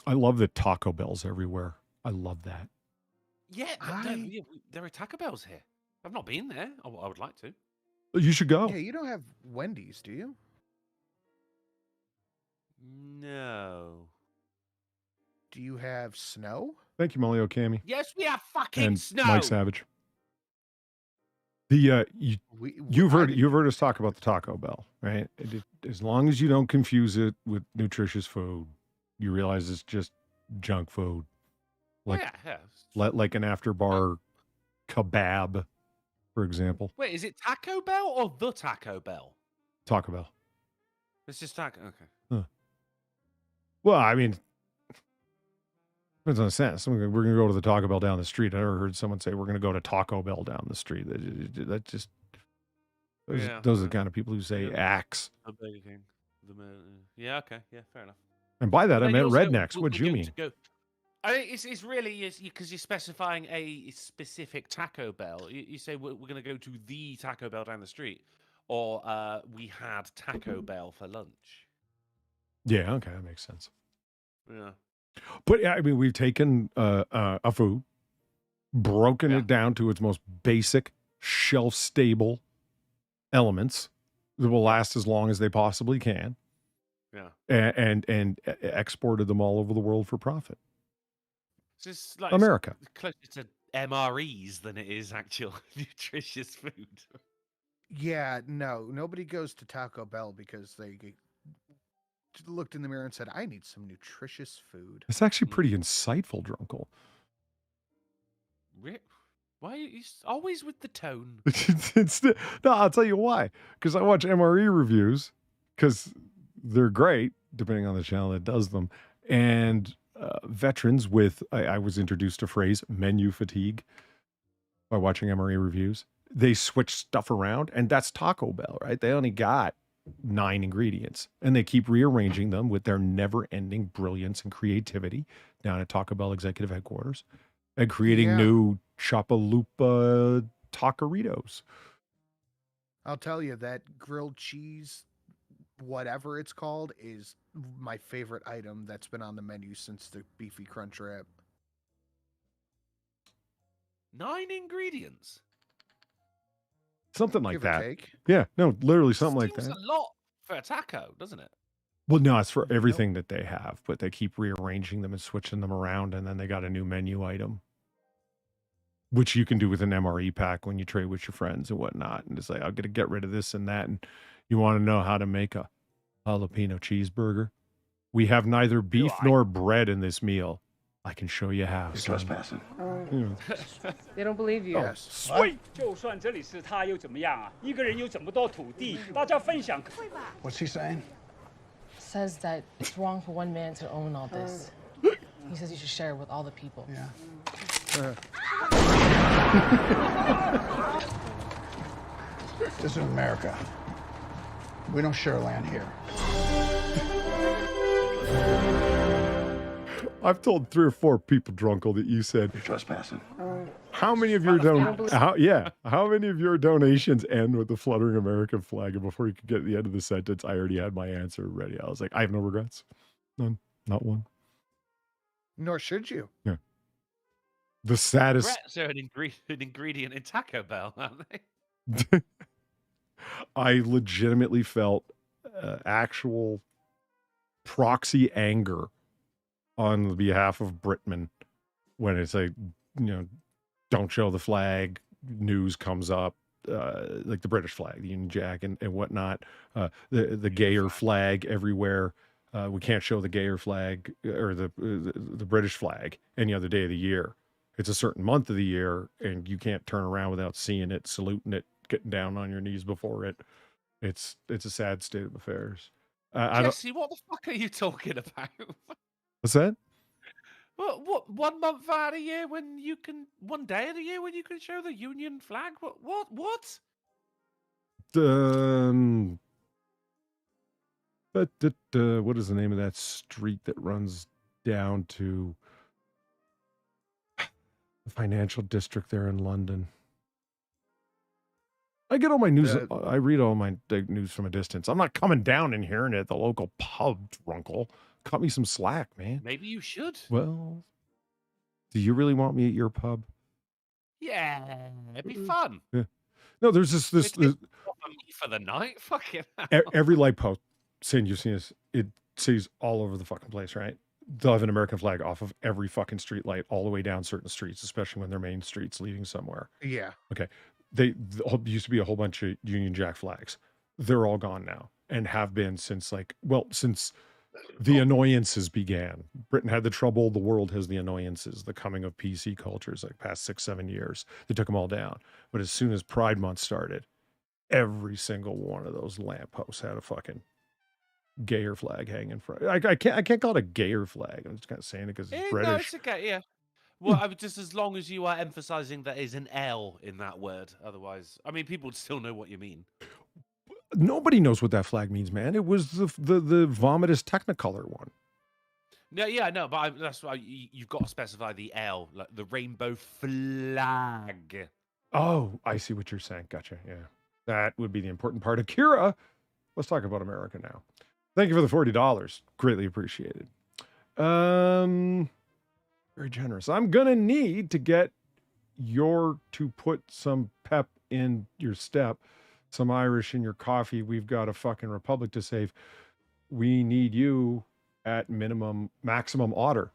I love that Taco Bell's everywhere. I love that. Yeah, there are Taco Bells here. I've not been there. I would like to. You should go. Yeah, you don't have Wendy's, do you? No. Do you have Snow? Thank you, Molly Okami. Yes, we have fucking and Snow. Mike Savage. You've heard us talk about the Taco Bell, right? As long as you don't confuse it with nutritious food, you realize it's just junk food. Like an after bar kebab, for example. Wait, is it Taco Bell or the Taco Bell? Taco Bell. It's just Taco. Okay. Huh. Well, I mean, depends on the sense. We're going to go to the Taco Bell down the street. I never heard someone say we're going to go to Taco Bell down the street. That just those are the kind of people who say axe. Yeah. Okay. Yeah. Fair enough. And by that I meant rednecks. What do you mean? I think it's really because you're specifying a specific Taco Bell. You say we're going to go to the Taco Bell down the street, or we had Taco Bell for lunch. Yeah, okay, that makes sense. Yeah. But yeah, I mean, we've taken a food, broken it down to its most basic, shelf-stable elements that will last as long as they possibly can. Yeah. And exported them all over the world for profit. It's just like America. It's closer to MREs than it is actual nutritious food. Yeah, no, nobody goes to Taco Bell because they looked in the mirror and said, I need some nutritious food. It's actually pretty insightful, Drunkle. Why are you always with the tone? No, I'll tell you why. Because I watch MRE reviews, because they're great, depending on the channel that does them. And veterans with, I was introduced to phrase menu fatigue by watching MRE reviews. They switch stuff around, and that's Taco Bell, right? They only got 9 ingredients, and they keep rearranging them with their never-ending brilliance and creativity down at Taco Bell executive headquarters, and creating new Chapalupa Tacoritos. I'll tell you, that grilled cheese, whatever it's called, is my favorite item that's been on the menu since the Beefy Crunch Wrap. 9 ingredients? Something like Give or that. take. Yeah, no, literally something like that. Seems a lot for a taco, doesn't it? Well, no, it's for everything that they have, but they keep rearranging them and switching them around, and then they got a new menu item, which you can do with an MRE pack when you trade with your friends and whatnot. And it's like, I'm going to get rid of this and that. And you want to know how to make a jalapeno cheeseburger? We have neither beef nor bread in this meal. I can show you how. You're trespassing. They don't believe you. Yes. Sweet. 就算这里是他又怎么样啊？一个人有这么多土地，大家分享。 What's he saying? Says that it's wrong for one man to own all this. He says you should share it with all the people. Yeah. This is America. We don't share land here. I've told 3 or 4 people, Drunkle, that you said You're trespassing. how many of your how many of your donations end with the fluttering American flag? And before you could get to the end of the sentence, I already had my answer ready. I was like, I have no regrets. None. Not one. Nor should you. Yeah. The saddest. Regrets are an ingredient in Taco Bell, aren't they? I legitimately felt actual proxy anger on the behalf of Britman when it's like, don't show the flag, news comes up, like the British flag, the Union Jack and whatnot, the gayer flag everywhere. We can't show the gayer flag or the British flag any other day of the year. It's a certain month of the year, and you can't turn around without seeing it, saluting it, getting down on your knees before it. It's a sad state of affairs. Jesse, what the fuck are you talking about? What's that? What 1 month out of the year when you can, 1 day of the year when you can show the Union flag? What? What is the name of that street that runs down to the financial district there in London? I get all my news. I read all my news from a distance. I'm not coming down and hearing it at the local pub, Drunkle. Cut me some slack, man. Maybe you should. Well, do you really want me at your pub? Yeah, it'd be fun. Yeah. No, there's this for the night. Fucking every light post, saying you've seen this, it says all over the fucking place, right? They'll have an American flag off of every fucking street light all the way down certain streets, especially when they're main streets leading somewhere. Yeah. Okay. They used to be a whole bunch of Union Jack flags. They're all gone now and have been since since the annoyances began. Britain had the trouble. The world has the annoyances, the coming of PC cultures, like past 6-7 years. They took them all down. But as soon as Pride Month started, every single one of those lampposts had a fucking gayer flag hanging from it. I can't call it a gayer flag. I'm just kind of saying it because it's British. No, it's okay, yeah. Well, I would just as long as you are emphasizing that is an L in that word. Otherwise, I mean, people would still know what you mean. Nobody knows what that flag means, man. It was the vomitous Technicolor one. No, yeah, no, but that's why you've got to specify the L, like the rainbow flag. Oh, I see what you're saying. Gotcha. Yeah, that would be the important part. Akira, let's talk about America now. Thank you for the $40. Greatly appreciated. Very generous. I'm gonna need to get to put some pep in your step, some Irish in your coffee. We've got a fucking republic to save. We need you at maximum Otter.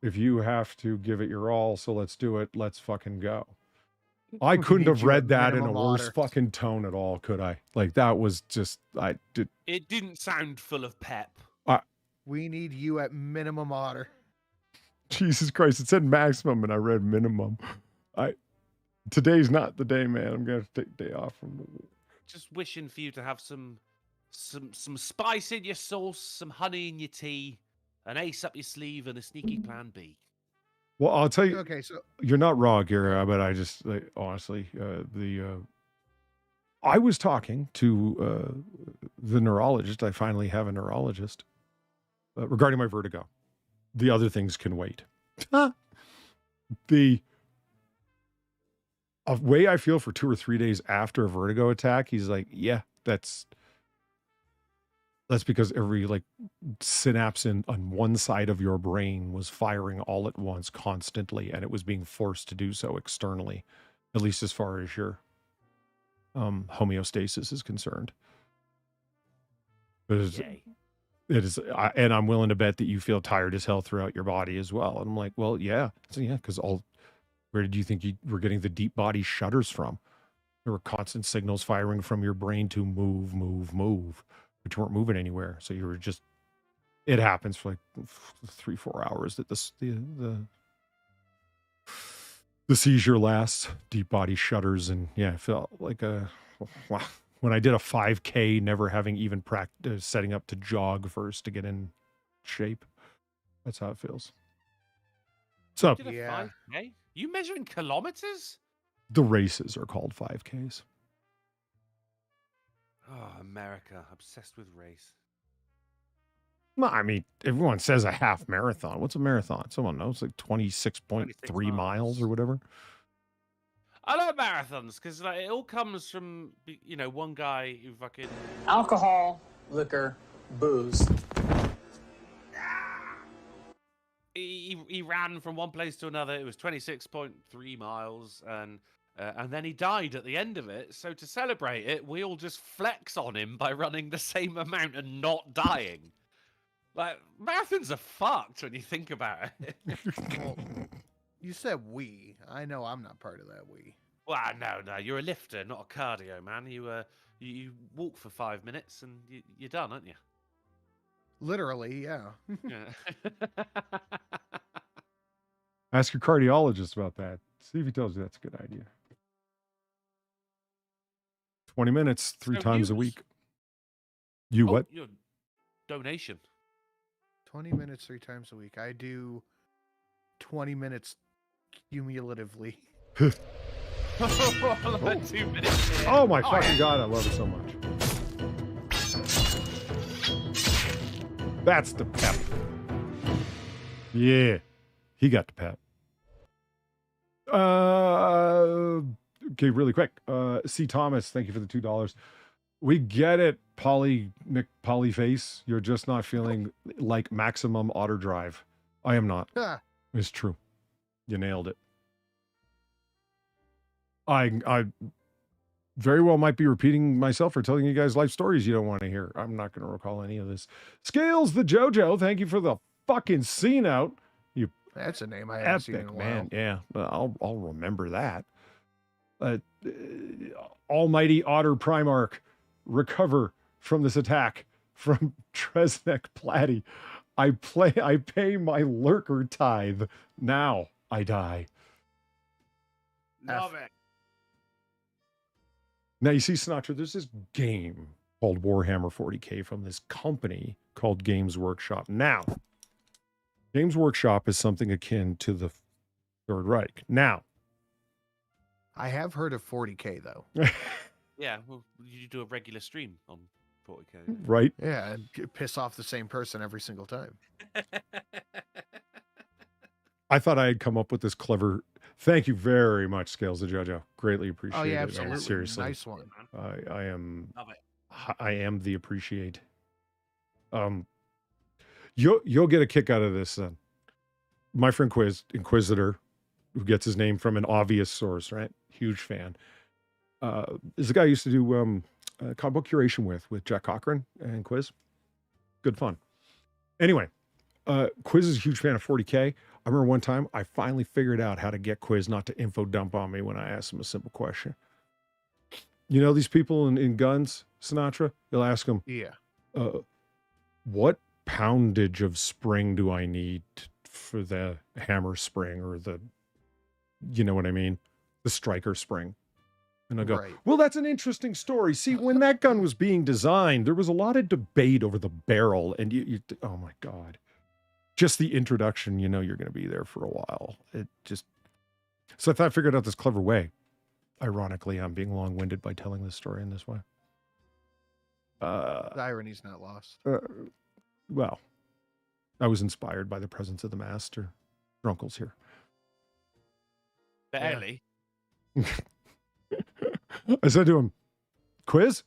If you have to give it your all, so let's do it. Let's fucking go. I couldn't have read that in a worse fucking tone at all, could I? Like, that was just, It didn't sound full of pep. We need you at minimum Otter. Jesus Christ, it said maximum and I read minimum. Today's not the day, man. I'm gonna have to take a day off from the... Just wishing for you to have some spice in your sauce, some honey in your tea, an ace up your sleeve, and a sneaky plan B. Well, I'll tell you. Okay, so you're not wrong, Gara, but I just honestly, I was talking to the neurologist. I finally have a neurologist regarding my vertigo. The other things can wait. The way I feel for 2 or 3 days after a vertigo attack, he's like, yeah, that's because every synapse on one side of your brain was firing all at once constantly, and it was being forced to do so externally, at least as far as your homeostasis is concerned. It is, and I'm willing to bet that you feel tired as hell throughout your body as well. And I'm like, well, yeah. So yeah, because where did you think you were getting the deep body shudders from? There were constant signals firing from your brain to move, but you weren't moving anywhere. So you were just, it happens for 3-4 hours that the seizure lasts, deep body shudders. And yeah, it felt like wow. When I did a 5K, never having even practiced setting up to jog first to get in shape. That's how it feels. So, you did a 5K? You measuring kilometers? The races are called 5Ks. Oh, America, obsessed with race. Well, I mean, everyone says a half marathon. What's a marathon? Someone knows, like 26.3 miles or whatever. I like marathons because like, it all comes from, you know, one guy who fucking... Alcohol, liquor, booze. He ran from one place to another. It was 26.3 miles, and then he died at the end of it. So to celebrate it, we all just flex on him by running the same amount and not dying. Like, marathons are fucked when you think about it. Well, you said we. I know I'm not part of that we. Well, no, you're a lifter, not a cardio man. You walk for 5 minutes and you're done, aren't you? Literally, yeah. Yeah. Ask your cardiologist about that. See if he tells you that's a good idea. 20 minutes, 3 times a week. You what? Your donation. 20 minutes 3 times a week. I do 20 minutes cumulatively. 2 minutes. Oh my fucking God, I love it so much. That's the pep. Yeah, he got the pep. Okay, really quick. C. Thomas, thank you for the $2. We get it, Polyface. You're just not feeling like maximum Otter drive. I am not. It's true. You nailed it. I very well might be repeating myself or telling you guys life stories you don't want to hear. I'm not going to recall any of this. Scales the JoJo, thank you for the fucking scene out. You That's a name I haven't seen in a while. man. Yeah, I'll remember that. Almighty Otter Primark, recover from this attack from Tresnek Platty. I pay my lurker tithe. Now I die. Love it. Now, you see, Sinatra, there's this game called Warhammer 40K from this company called Games Workshop. Now, Games Workshop is something akin to the Third Reich. Now, I have heard of 40K, though. Yeah, well, you do a regular stream on 40K. Right? Yeah, and piss off the same person every single time. I thought I had come up with this clever... Thank you very much, Scales the JoJo. Greatly appreciate it. Oh, yeah, absolutely. Seriously. Nice one. I am... Love it. I am the appreciate. You'll get a kick out of this then. My friend Inquisitor, who gets his name from an obvious source, right? Huge fan. Is the guy I used to do comic book curation with Jack Cochran and Quiz. Good fun. Anyway, Quiz is a huge fan of 40K. I remember one time I finally figured out how to get Quiz not to info dump on me when I asked him a simple question. You know these people in guns, Sinatra? You'll ask them, yeah. What poundage of spring do I need for the hammer spring or the, you know what I mean? The striker spring. And I go, right. Well, that's an interesting story. See, when that gun was being designed, there was a lot of debate over the barrel. And you oh my God. Just the introduction, you know, you're going to be there for a while. So I thought I figured out this clever way. Ironically, I'm being long-winded by telling this story in this way. The irony's not lost. Well, I was inspired by the presence of the master. Drunkle's here. Barely. I said to him, Quiz,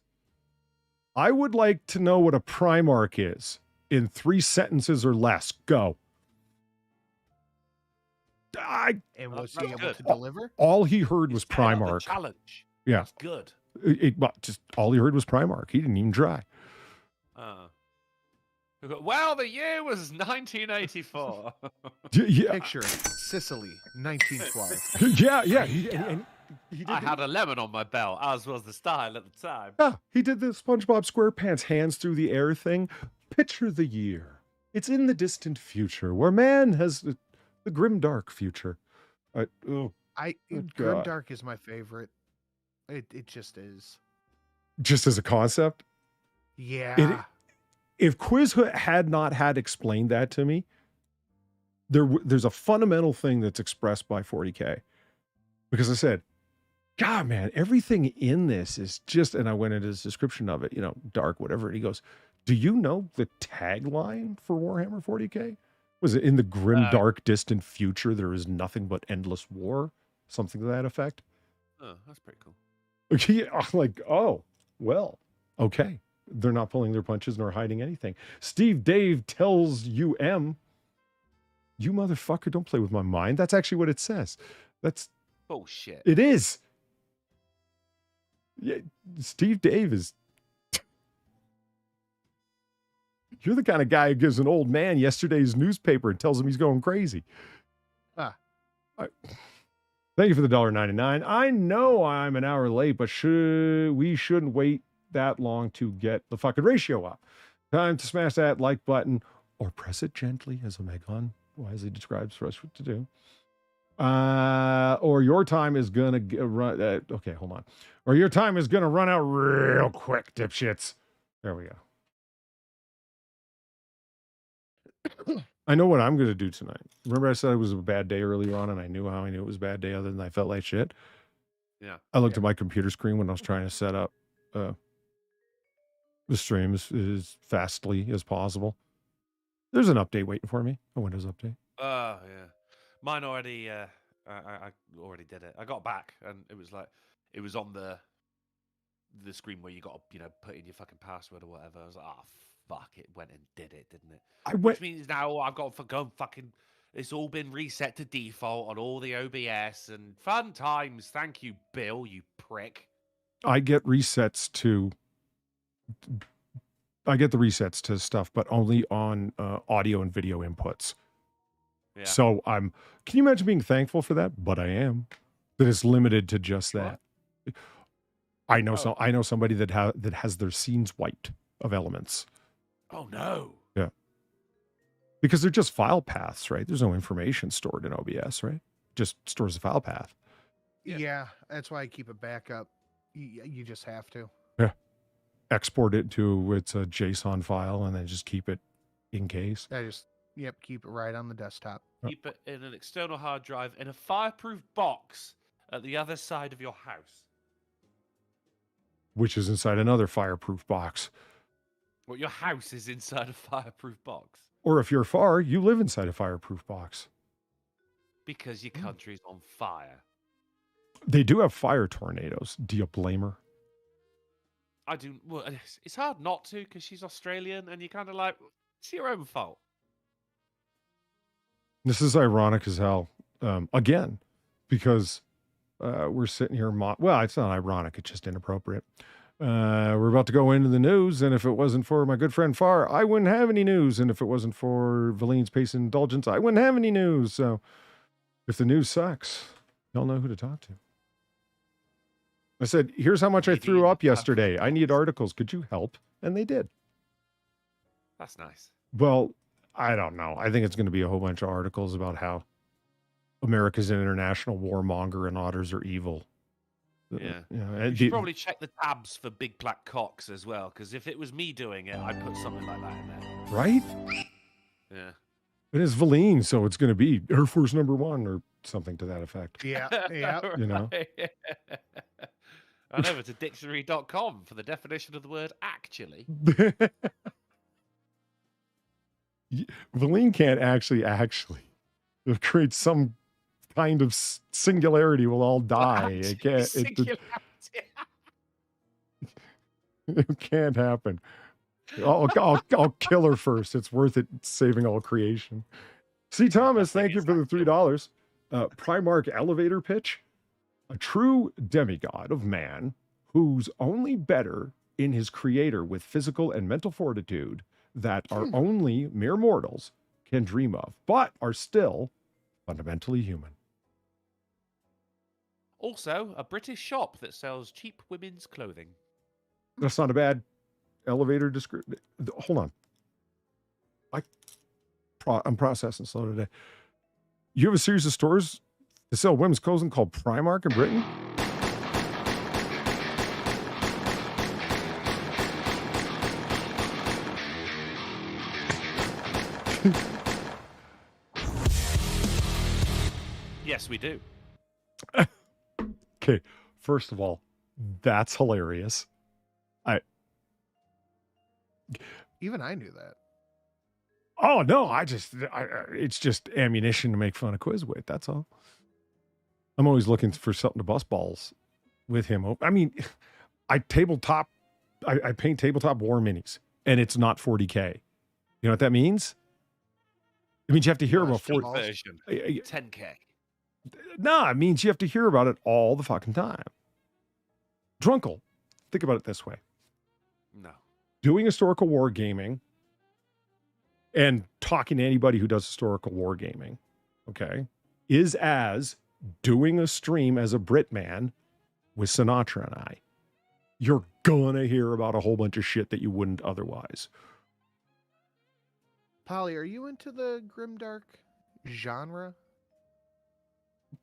I would like to know what a Primark is in 3 sentences or less. Go. And was he able to deliver? All he heard was Primark. Challenge. Yeah. That's good. Just all he heard was Primark. He didn't even try. Well, the year was 1984. Yeah. Picture it. Sicily, 1912. Yeah. I had a lemon on my belt, as was the style at the time. Yeah, he did the SpongeBob SquarePants hands through the air thing. Picture the year. It's in the distant future where man has the grim dark future. Grimdark is my favorite. It just is. Just as a concept? Yeah. If Quiz had not had explained that to me, there's a fundamental thing that's expressed by 40K. Because I said, God, man, everything in this is just, and I went into his description of it, you know, dark, whatever. And he goes, Do you know the tagline for Warhammer 40K? Was it in the grim, dark, distant future, there is nothing but endless war? Something to that effect? Oh, that's pretty cool. Okay, I'm like, oh, well, okay. They're not pulling their punches nor hiding anything. Steve Dave tells you motherfucker, don't play with my mind. That's actually what it says. That's bullshit. It is. Yeah, Steve Dave is. You're the kind of guy who gives an old man yesterday's newspaper and tells him he's going crazy. Thank you for the $1.99. I know I'm an hour late, but we shouldn't wait that long to get the fucking ratio up. Time to smash that like button or press it gently, as Omegon wisely describes for us what to do. Or your time is gonna run. Okay, hold on. Or your time is gonna run out real quick, dipshits. There we go. I know what I'm going to do tonight. Remember I said it was a bad day earlier on, and I knew how I knew it was a bad day other than I felt like shit? Yeah. I looked at my computer screen when I was trying to set up the stream as fastly as possible. There's an update waiting for me, a Windows update. Oh, yeah. Mine already, I already did it. I got back, and it was like, it was on the screen where you got to, put in your fucking password or whatever. I was like, oh, fuck, it went and did it, didn't it? Which means now I've got to go and fucking, it's all been reset to default on all the OBS and fun times. Thank you, Bill, you prick. I get the resets to stuff, but only on audio and video inputs. Yeah. So can you imagine being thankful for that? But I am. That it's limited to just that. I know somebody that has their scenes wiped of elements. Oh no. Yeah. Because they're just file paths, right? There's no information stored in OBS, right? Just stores the file path. Yeah, that's why I keep a backup. You just have to. Yeah. Export it to its a JSON file and then just keep it in case. Keep it right on the desktop. Keep it in an external hard drive in a fireproof box at the other side of your house. Which is inside another fireproof box. Well, your house is inside a fireproof box. Or if you're far, you live inside a fireproof box. Because your country's on fire. They do have fire tornadoes. Do you blame her? I do. Well, it's hard not to because she's Australian and you're kind of like, it's your own fault. This is ironic as hell. Again, because we're sitting here. Well, it's not ironic. It's just inappropriate. We're about to go into the news, and if it wasn't for my good friend Far, I wouldn't have any news. And if it wasn't for Valine's Pace and Indulgence, I wouldn't have any news. So if the news sucks, y'all know who to talk to. I said, here's how much I threw up yesterday. I need articles. Could you help? And they did. That's nice. Well, I don't know. I think it's going to be a whole bunch of articles about how America's an international warmonger and otters are evil. Yeah. You should probably check the tabs for big black cocks as well, because if it was me doing it, I'd put something like that in there. Right? Yeah. It is Valine, so it's going to be Air Force number 1 or something to that effect. Yeah. Yeah. You know? And over to dictionary.com for the definition of the word actually. Valine can't actually create some kind of singularity. We'll all die. It can't. It can't happen. I'll kill her first. It's worth it saving all creation. C. Thomas, thank you for the $3. Primark elevator pitch. A true demigod of man who's only better in his creator with physical and mental fortitude that are only mere mortals can dream of, but are still fundamentally human. Also, a British shop that sells cheap women's clothing. That's not a bad elevator description. Hold on. I'm processing slow today. You have a series of stores that sell women's clothing called Primark in Britain? Yes, we do. Okay, first of all, that's hilarious. Even I knew that. Oh no, it's just ammunition to make fun of Quiz with. That's all. I'm always looking for something to bust balls with him. I mean, I paint tabletop war minis, and it's not 40K. You know what that means? It means you have to hear about 40 version. 10K. No, it means you have to hear about it all the fucking time. Drunkle, think about it this way. No. Doing historical war gaming and talking to anybody who does historical war gaming, okay, is as doing a stream as a Brit man with Sinatra and I. You're gonna hear about a whole bunch of shit that you wouldn't otherwise. Polly, are you into the grimdark genre?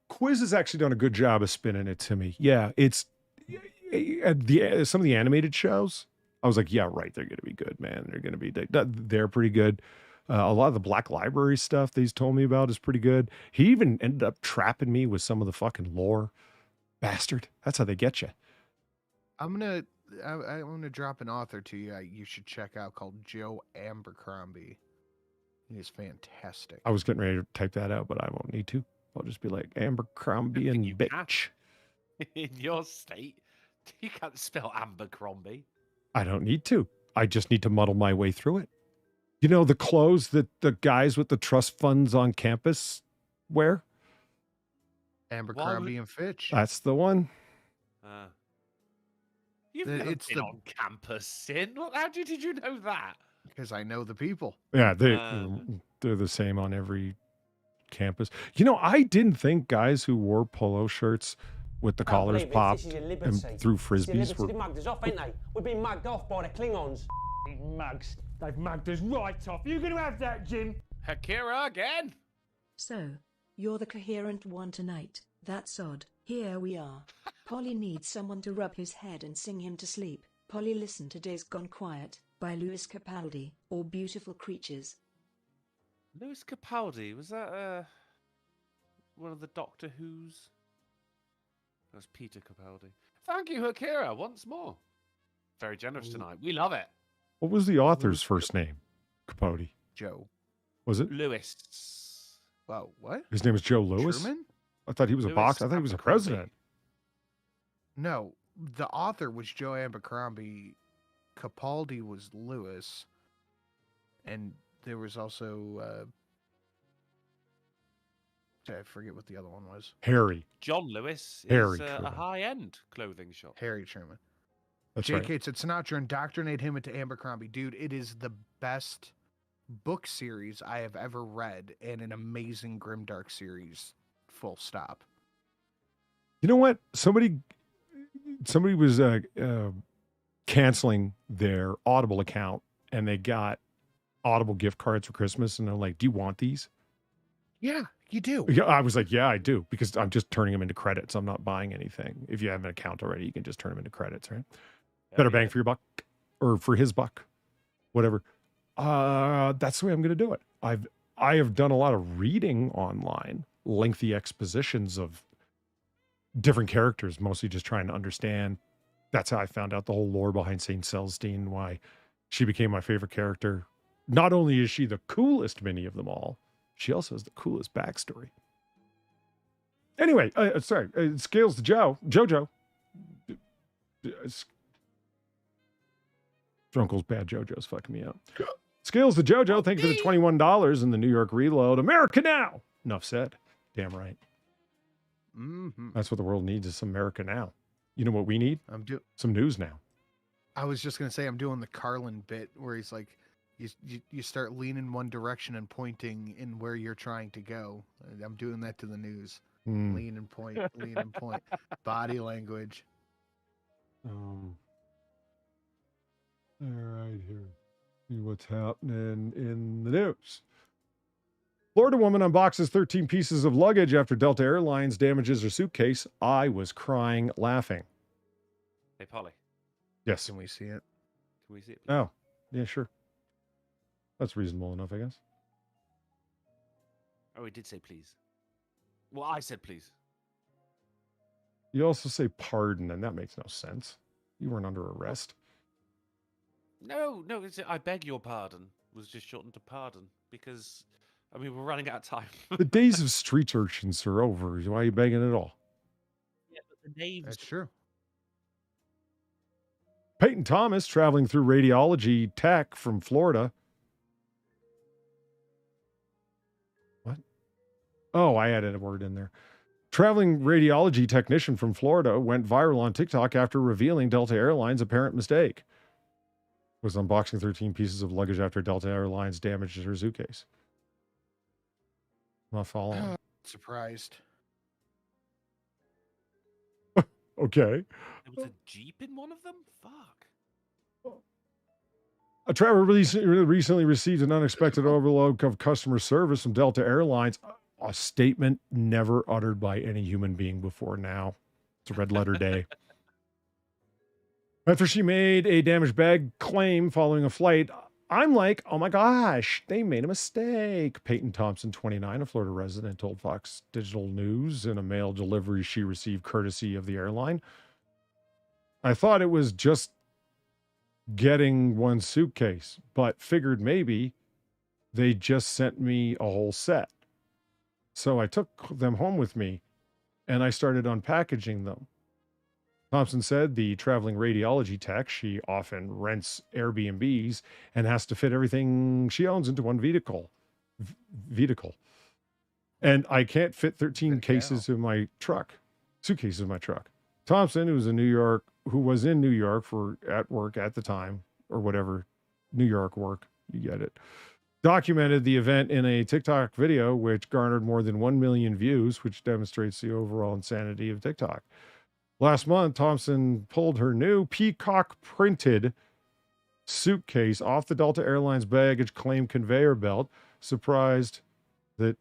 Quiz has actually done a good job of spinning it to me. Yeah, it's some of the animated shows. I was like, yeah, right. They're going to be good, man. They're going to be, they're pretty good. A lot of the Black Library stuff that he's told me about is pretty good. He even ended up trapping me with some of the fucking lore. Bastard. That's how they get you. I'm going to drop an author to you. You should check out called Joe Abercrombie. He is fantastic. I was getting ready to type that out, but I won't need to. I'll just be like Abercrombie and bitch. In your state, you can't spell Abercrombie. I don't need to. I just need to muddle my way through it. You know, the clothes that the guys with the trust funds on campus wear? Abercrombie and Fitch. That's the one. You've never been on campus, Sin. How did you know that? Because I know the people. Yeah, they're the same on every campus. You know, I didn't think guys who wore polo shirts with the collars popped and threw frisbees were... They've mugged us off, ain't they? We've been mugged off by the Klingons. Mugs. They've mugged us right off. You going to have that, Jim? Hakira again? So, you're the coherent one tonight. That's odd. Here we are. Polly needs someone to rub his head and sing him to sleep. Polly, listen to Days Gone Quiet by Lewis Capaldi, or Beautiful Creatures. Lewis Capaldi, was that one of the Doctor Who's? That was Peter Capaldi. Thank you, Hakira, once more. Very generous tonight. We love it. What was the author's first name? Capote. Joe. Was it? Lewis. Wow, what? His name was Joe Lewis? Sherman? I thought he was a boxer. I thought he was a president. No, the author was Joe Abercrombie. Capaldi was Lewis. And there was also... I forget what the other one was. Harry. John Lewis Harry is a high-end clothing shop. Harry Truman. That's J.K. right. said Sinatra indoctrinate him into Abercrombie. Dude, it is the best book series I have ever read and an amazing grimdark series. Full stop. You know what? Somebody was canceling their Audible account and they got Audible gift cards for Christmas and they're like, do you want these? Yeah, you do. Yeah, I was like, yeah, I do, because I'm just turning them into credits. I'm not buying anything. If you have an account already, you can just turn them into credits, right? Better bang for your buck, or for his buck, whatever. That's the way I'm going to do it. I have done a lot of reading online, lengthy expositions of different characters, mostly just trying to understand. That's how I found out the whole lore behind Saint Celestine, why she became my favorite character. Not only is she the coolest mini of them all, she also has the coolest backstory. Anyway, sorry, Scales to Jojo. Drunkle's bad Jojo's fucking me up. Scales to Jojo, thank you for the $21 in the New York Reload. America Now! Enough said. Damn right. Mm-hmm. That's what the world needs, is some America Now. You know what we need? Some news now. I was just going to say, I'm doing the Carlin bit where he's like, you start leaning one direction and pointing in where you're trying to go. I'm doing that to the news. Lean and point, lean and point. Body language. All right, here. See what's happening in the news. Florida woman unboxes 13 pieces of luggage after Delta Airlines damages her suitcase. I was crying laughing. Hey, Polly. Yes. Can we see it? Can we see it? Oh, yeah, sure. That's reasonable enough, I guess. Oh, he did say please. Well, I said please. You also say pardon, and that makes no sense. You weren't under arrest. No, I beg your pardon was just shortened to pardon because, I mean, we're running out of time. The days of street urchins are over. Why are you begging at all? Yeah, but the names. That's true. Peyton Thomas traveling through radiology tech from Florida. What? Oh, I added a word in there. Traveling radiology technician from Florida went viral on TikTok after revealing Delta Airlines' apparent mistake. Was unboxing 13 pieces of luggage after Delta Airlines damaged her suitcase. Not following. Surprised. Okay. There was a Jeep in one of them? Fuck. A traveler recently received an unexpected overload of customer service from Delta Airlines. A statement never uttered by any human being before now. It's a red letter day. After she made a damaged bag claim following a flight, I'm like, oh my gosh, they made a mistake. Peyton Thompson, 29, a Florida resident, told Fox Digital News in a mail delivery she received courtesy of the airline. I thought it was just getting one suitcase, but figured maybe they just sent me a whole set. So I took them home with me and I started unpackaging them. Thompson said the traveling radiology tech, she often rents Airbnbs and has to fit everything she owns into one vehicle. And I can't fit 13 cases in my truck, suitcases in my truck. Thompson, who was in New York at work at the time, or whatever, New York work, you get it, documented the event in a TikTok video, which garnered more than 1 million views, which demonstrates the overall insanity of TikTok. Last month, Thompson pulled her new peacock printed suitcase off the Delta Airlines baggage claim conveyor belt, surprised that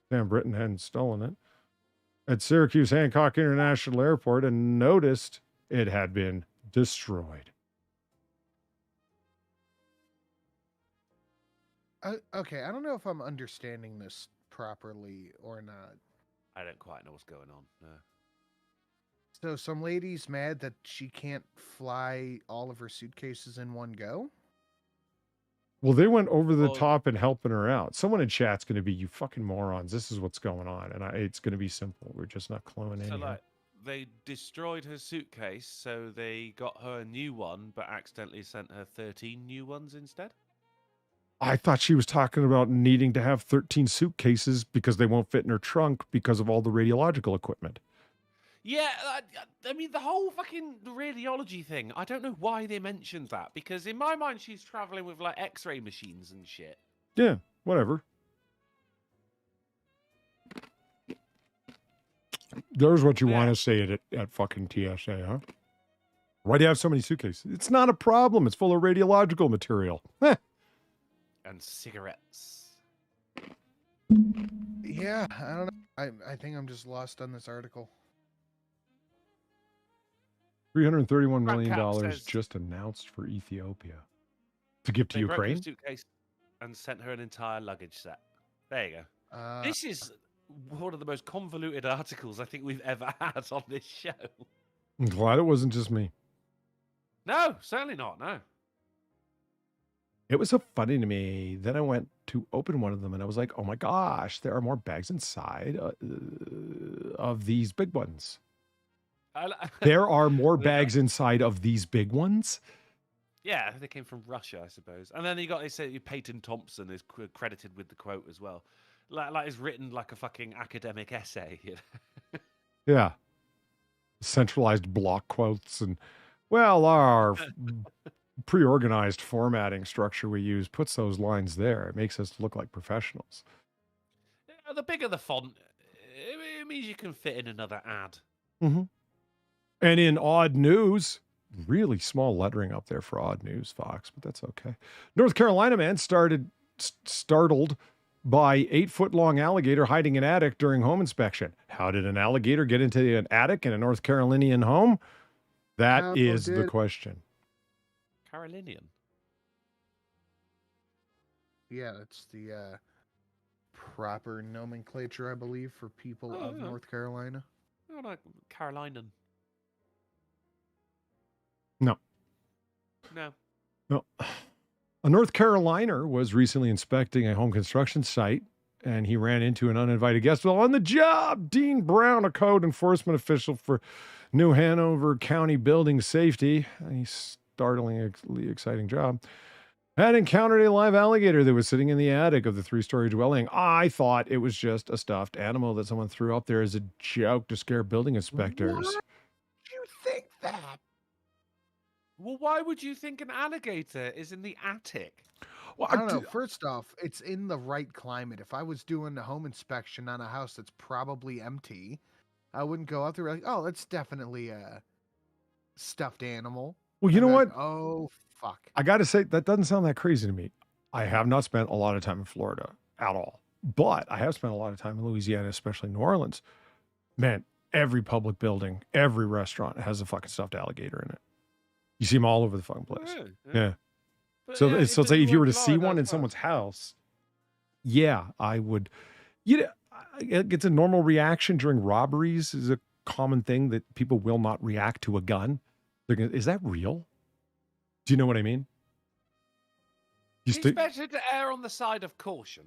Sam Britton hadn't stolen it, at Syracuse Hancock International Airport, and noticed it had been destroyed. Okay, I don't know if I'm understanding this properly or not. I don't quite know what's going on. No. So some lady's mad that she can't fly all of her suitcases in one go? Well, they went over the top and helping her out. Someone in chat's going to be, you fucking morons, this is what's going on. And it's going to be simple. We're just not cluing in. So, like, they destroyed her suitcase, so they got her a new one, but accidentally sent her 13 new ones instead? I thought she was talking about needing to have 13 suitcases because they won't fit in her trunk because of all the radiological equipment. Yeah, I mean, the whole fucking radiology thing, I don't know why they mentioned that, because in my mind, she's traveling with, like, x-ray machines and shit. Yeah, whatever. There's what you want to say at fucking TSA, huh? Why do you have so many suitcases? It's not a problem. It's full of radiological material. Eh. And cigarettes. Yeah, I don't know. I think I'm just lost on this article. $331 million just announced for Ethiopia to give to Ukraine. Broke her suitcase and sent her an entire luggage set. There you go. This is one of the most convoluted articles I think we've ever had on this show. I'm glad it wasn't just me. No, certainly not. No. It was so funny to me. Then I went to open one of them and I was like, oh my gosh, there are more bags inside of these big ones. There are more bags inside of these big ones. Yeah, they came from Russia, I suppose. And then they say Peyton Thompson is credited with the quote as well. Like it's written like a fucking academic essay. You know? Yeah. Centralized block quotes. And, well, our pre-organized formatting structure we use puts those lines there. It makes us look like professionals. Yeah, the bigger the font, it means you can fit in another ad. Mm-hmm. And in odd news, really small lettering up there for odd news, Fox, but that's okay. North Carolina man startled by 8-foot-long alligator hiding in attic during home inspection. How did an alligator get into an attic in a North Carolinian home? That is the question. Carolinian? Yeah, that's the proper nomenclature, I believe, for people of North Carolina. Oh, no, Carolinian. No. No. Well, a North Caroliner was recently inspecting a home construction site, and he ran into an uninvited guest while on the job. Dean Brown, a code enforcement official for New Hanover County Building Safety, a startlingly exciting job, had encountered a live alligator that was sitting in the attic of the 3-story dwelling. I thought it was just a stuffed animal that someone threw up there as a joke to scare building inspectors. What? You think that? Well, why would you think an alligator is in the attic? Well, I don't know. First off, it's in the right climate. If I was doing a home inspection on a house that's probably empty, I wouldn't go out there like, oh, that's definitely a stuffed animal. Well, you know what? Oh, fuck. I got to say, that doesn't sound that crazy to me. I have not spent a lot of time in Florida at all, but I have spent a lot of time in Louisiana, especially New Orleans. Man, every public building, every restaurant has a fucking stuffed alligator in it. You see them all over the fucking place. Yeah. So it's like if you were to see one in someone's house, yeah, I would. You know, it's a normal reaction during robberies. Is a common thing that people will not react to a gun. Is that real? Do you know what I mean? It's better to err on the side of caution.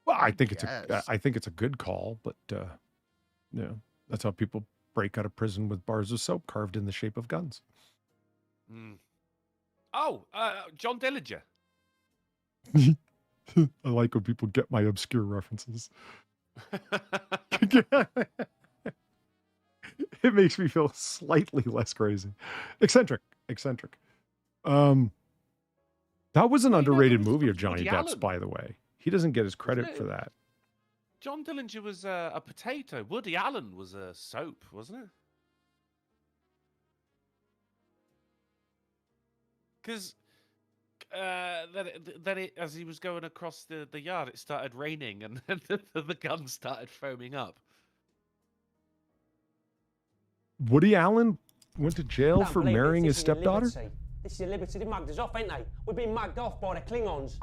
Well, I think it's a good call, but that's how people break out of prison with bars of soap carved in the shape of guns. Mm. Oh, John Dillinger. I like when people get my obscure references. It makes me feel slightly less crazy. Eccentric. That was an underrated movie of Johnny Depp's, by the way. He doesn't get his credit for that. John Dillinger was a potato. Woody Allen was a soap, wasn't it? Because as he was going across the yard, it started raining, and the gun started foaming up. Woody Allen went to jail for marrying his stepdaughter? This is your liberty. They mugged us off, ain't they? We've been mugged off by the Klingons.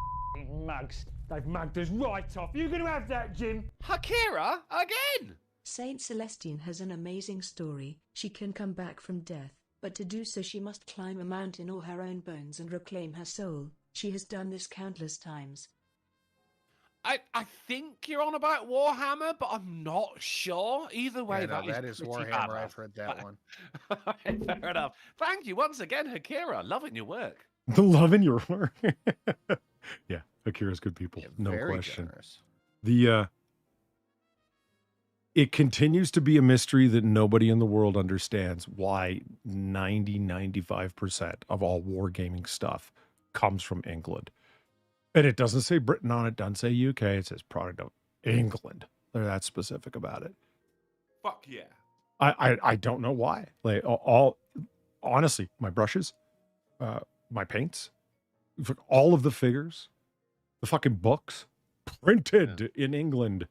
Mugs. They've mugged us right off. You going to have that, Jim? Hakira again! Saint Celestine has an amazing story. She can come back from death, but to do so she must climb a mountain or her own bones and reclaim her soul. She has done this countless times. I think you're on about Warhammer, but I'm not sure. Either way, that is Warhammer. Bad. I've heard that one. Fair enough. Thank you once again, Hakira. Loving your work. Loving your work. Yeah, Akira's good people. Yeah, no very question. Generous. It continues to be a mystery that nobody in the world understands why 95% of all wargaming stuff comes from England. And it doesn't say Britain on it, doesn't say UK, it says product of England. They're that specific about it. Fuck yeah. I don't know why. Like honestly, my brushes, my paints, all of the figures, the fucking books, printed in England.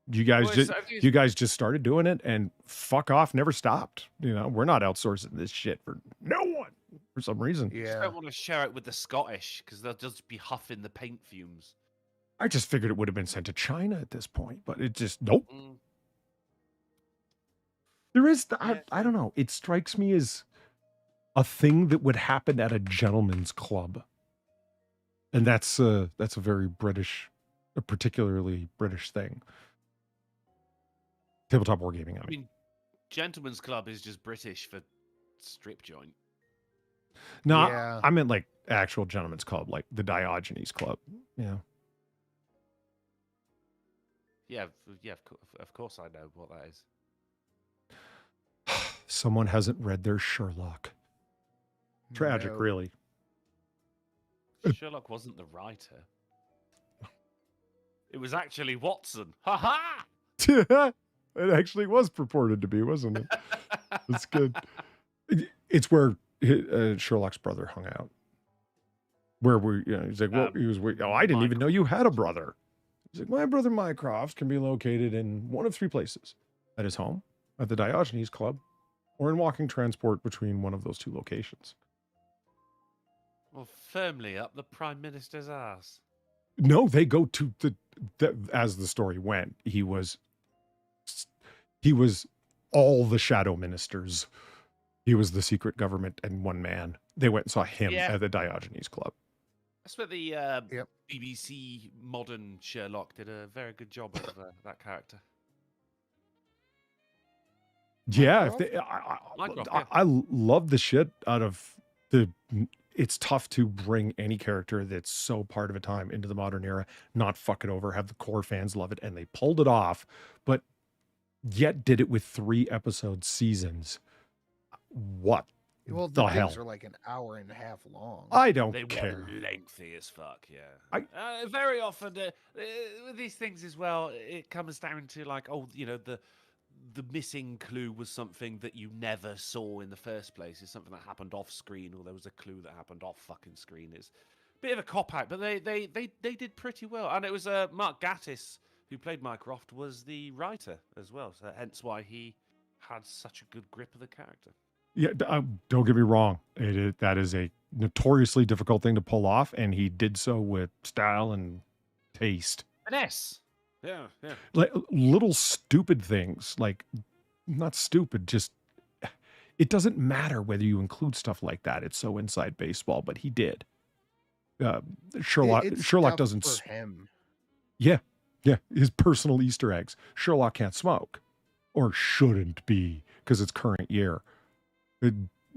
You guys just started doing it and fuck off, never stopped. You know, we're not outsourcing this shit for no one for some reason. Yeah. I don't want to share it with the Scottish because they'll just be huffing the paint fumes. I just figured it would have been sent to China at this point, but it just nope. There is I don't know. It strikes me as a thing that would happen at a gentleman's club. And that's a very British, a particularly British thing. Tabletop wargaming. I mean, gentleman's club is just British for strip joint. No, Yeah. I meant like actual gentleman's club, like the Diogenes Club. Yeah. Yeah, of course I know what that is. Someone hasn't read their Sherlock. Tragic, No. really. Sherlock wasn't the writer. It was actually Watson. Ha ha! It actually was purported to be, wasn't it? It's good. It's where Sherlock's brother hung out. Where he's like, well, I didn't even know you had a brother. He's like, my brother Mycroft can be located in one of three places: at his home, at the Diogenes Club, or in walking transport between one of those two locations. Well, firmly up the Prime Minister's ass. No, they go to as the story went, he was all the shadow ministers. He was the secret government and one man. They went and saw him Yeah. at the Diogenes Club. That's where the BBC modern Sherlock did a very good job of that character. Yeah, Mycroft, I love the shit out of the. It's tough to bring any character that's so part of a time into the modern era, not fuck it over, have the core fans love it, and they pulled it off, but yet did it with 3-episode seasons. What Well, the the hell? things are like an hour and a half long. I don't They care. were lengthy as fuck, yeah. Very often, with these things as well, it comes down to like, the missing clue was something that you never saw in the first place. It's something that happened off screen, or there was a clue that happened off fucking screen. It's a bit of a cop out, but they did pretty well. And it was Mark Gatiss who played Mycroft was the writer as well, so hence why he had such a good grip of the character. Yeah, don't get me wrong. That is a notoriously difficult thing to pull off, and he did so with style and taste. Finesse. Yeah. Like little stupid things, like not stupid, just it doesn't matter whether you include stuff like that. It's so inside baseball, but he did. Sherlock tough doesn't. for him. Yeah, his personal Easter eggs. Sherlock can't smoke, or shouldn't be, because it's current year.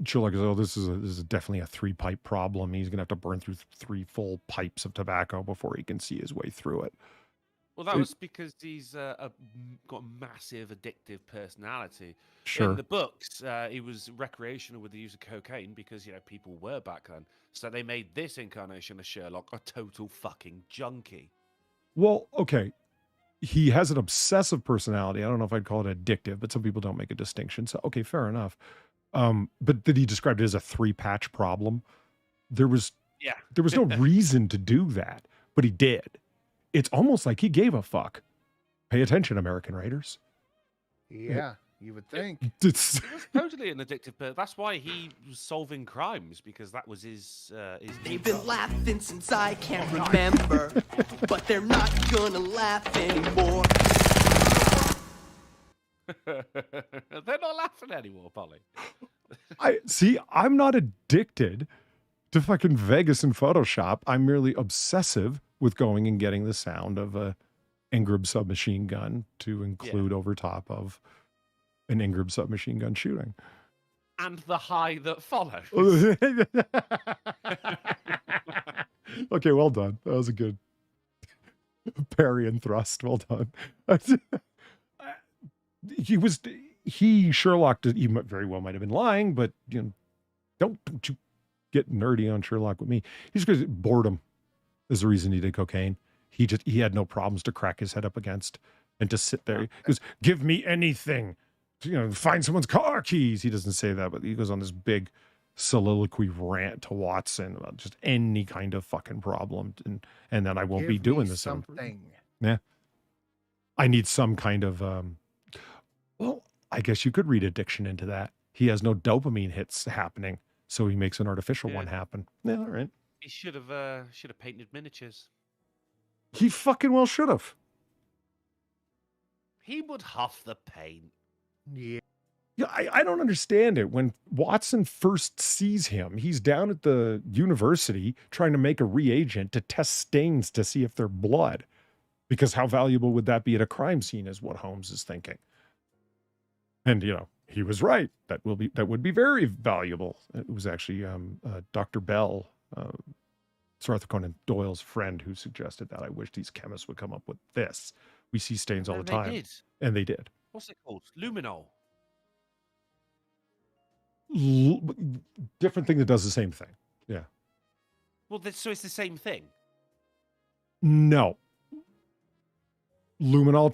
Sherlock goes, this is definitely a 3-pipe problem. He's gonna have to burn through 3 full pipes of tobacco before he can see his way through it. Well, that was because he's got a massive addictive personality. Sure. In the books, he was recreational with the use of cocaine because, people were back then. So they made this incarnation of Sherlock a total fucking junkie. Well, okay. He has an obsessive personality. I don't know if I'd call it addictive, but some people don't make a distinction. So, okay, fair enough. But that he described it as a 3-patch problem. There was no reason to do that, but he did. It's almost like he gave a fuck. Pay attention, American writers. Yeah, you would think. It was totally an addictive person. That's why he was solving crimes, because that was his They've been laughing since I can't remember, but they're not gonna laugh anymore. They're not laughing anymore, Polly. I'm not addicted to fucking Vegas and Photoshop. I'm merely obsessive with going and getting the sound of a Ingram submachine gun to include over top of an Ingram submachine gun shooting. And the high that follows. Okay, well done. That was a good parry and thrust. Well done. Sherlock, he very well might have been lying, but don't you get nerdy on Sherlock with me. He's because boredom is the reason he did cocaine. He had no problems to crack his head up against and to sit there. He goes, give me anything. Find someone's car keys. He doesn't say that, but he goes on this big soliloquy rant to Watson about just any kind of fucking problem, and then I won't be doing this. Something. Yeah. I need some kind of well, I guess you could read addiction into that. He has no dopamine hits happening, so he makes an artificial one happen. Yeah, all right. He should have painted miniatures. He fucking well should have. He would huff the paint. Yeah. Yeah, I don't understand it. When Watson first sees him, he's down at the university trying to make a reagent to test stains to see if they're blood. Because how valuable would that be at a crime scene is what Holmes is thinking. And, he was right. That would be very valuable. It was actually Dr. Bell, Sir Arthur Conan Doyle's friend, who suggested that. I wish these chemists would come up with this. We see stains all the time. They did. And they did. What's it called? Luminol. Different thing that does the same thing. Yeah. Well, so it's the same thing. No. Luminol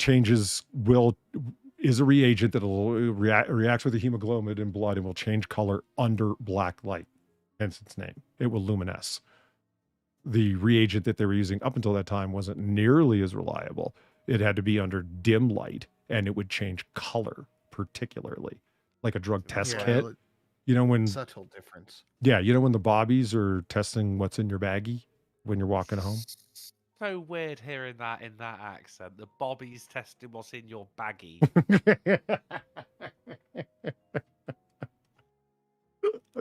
is a reagent that reacts with the hemoglobin in blood and will change color under black light. Hence its name. It will luminesce. The reagent that they were using up until that time wasn't nearly as reliable. It had to be under dim light, and it would change color, particularly, like a drug test kit. When subtle difference. Yeah, when the bobbies are testing what's in your baggie when you're walking home. So weird hearing that in that accent. The bobbies testing what's in your baggie.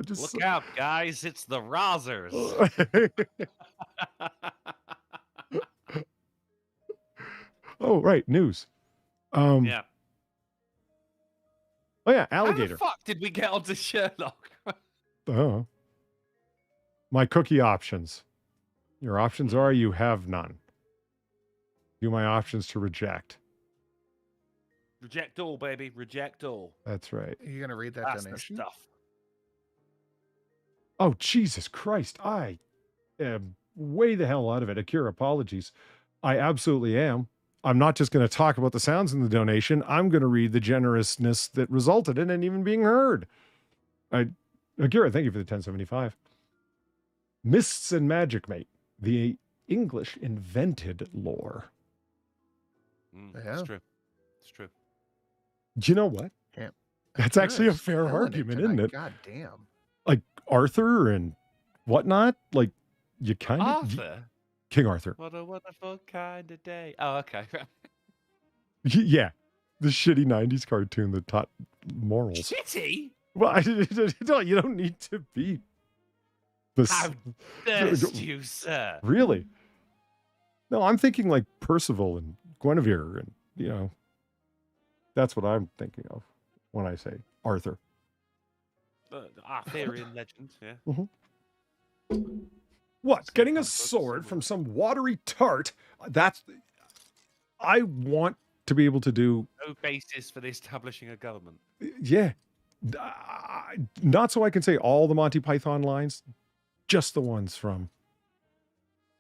just Look out, guys! It's the Razers. Oh, right, news. Yeah. Oh yeah, How the alligator. fuck did we get onto Sherlock? Oh. My cookie options. Your options are you have none. Do my options to reject. Reject all, baby. Reject all. That's right. Are you gonna read that That's donation? the stuff. Oh, Jesus Christ. I am way the hell out of it. Akira, apologies. I absolutely am. I'm not just going to talk about the sounds in the donation. I'm going to read the generousness that resulted in it even being heard. Akira, thank you for the 1075. Mists and Magic, mate. The English invented lore. Yeah. It's true. It's true. Do you know what? Yeah. That's Akira actually a is fair killing argument, tonight. isn't it? God damn. Like Arthur and whatnot. Like you kind of Arthur? King Arthur. What a wonderful kind of day. Oh, okay. Yeah. The shitty 90s cartoon that taught morals. Shitty? Well, you don't need to be. How durst you, sir? Really? No, I'm thinking like Percival and Guinevere, and you know, that's what I'm thinking of when I say Arthur. Arthurian legend, yeah. What? Getting a sword from some watery tart? That's. I want to be able to do. No basis for the establishing a government. Yeah. Not so I can say all the Monty Python lines, just the ones from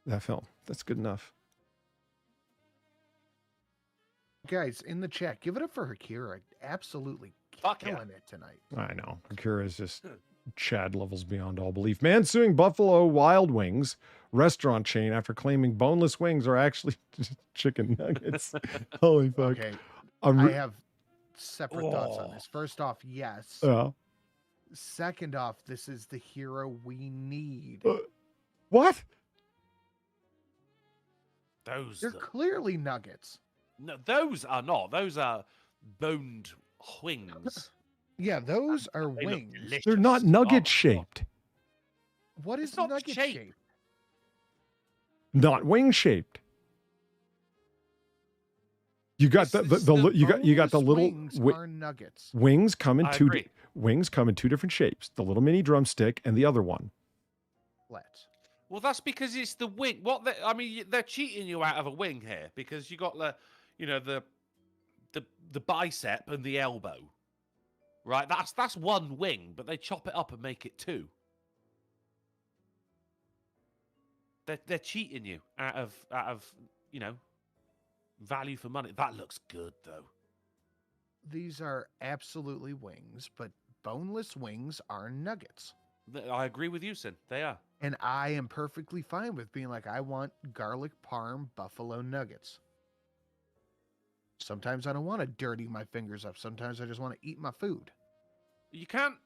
that film. That's good enough. Guys, in the chat, give it up for Akira. Absolutely killing it tonight. I know. Akira is just Chad levels beyond all belief. Man suing Buffalo Wild Wings restaurant chain after claiming boneless wings are actually chicken nuggets. Holy fuck. Okay. I have separate thoughts on this. First off, yes. Second off, this is the hero we need. What? They're clearly nuggets. No, those are not. Those are boned wings. Yeah, those are They look wings. delicious. They're not nugget shaped. What is not nugget shape. shape? Not wing shaped. You got the you got the little Wings are nuggets. wings come in I two agree. wings come in two different shapes. The little mini drumstick and the other one. Let's. Well, that's because it's the wing. I mean, they're cheating you out of a wing here because you got the bicep and the elbow, right? That's one wing, but they chop it up and make it two. They're cheating you out of value for money. That looks good though. These are absolutely wings, but boneless wings are nuggets. I agree with you, Sin. They are. And I am perfectly fine with being like, I want garlic parm buffalo nuggets. Sometimes I don't want to dirty my fingers up. Sometimes I just want to eat my food. You can't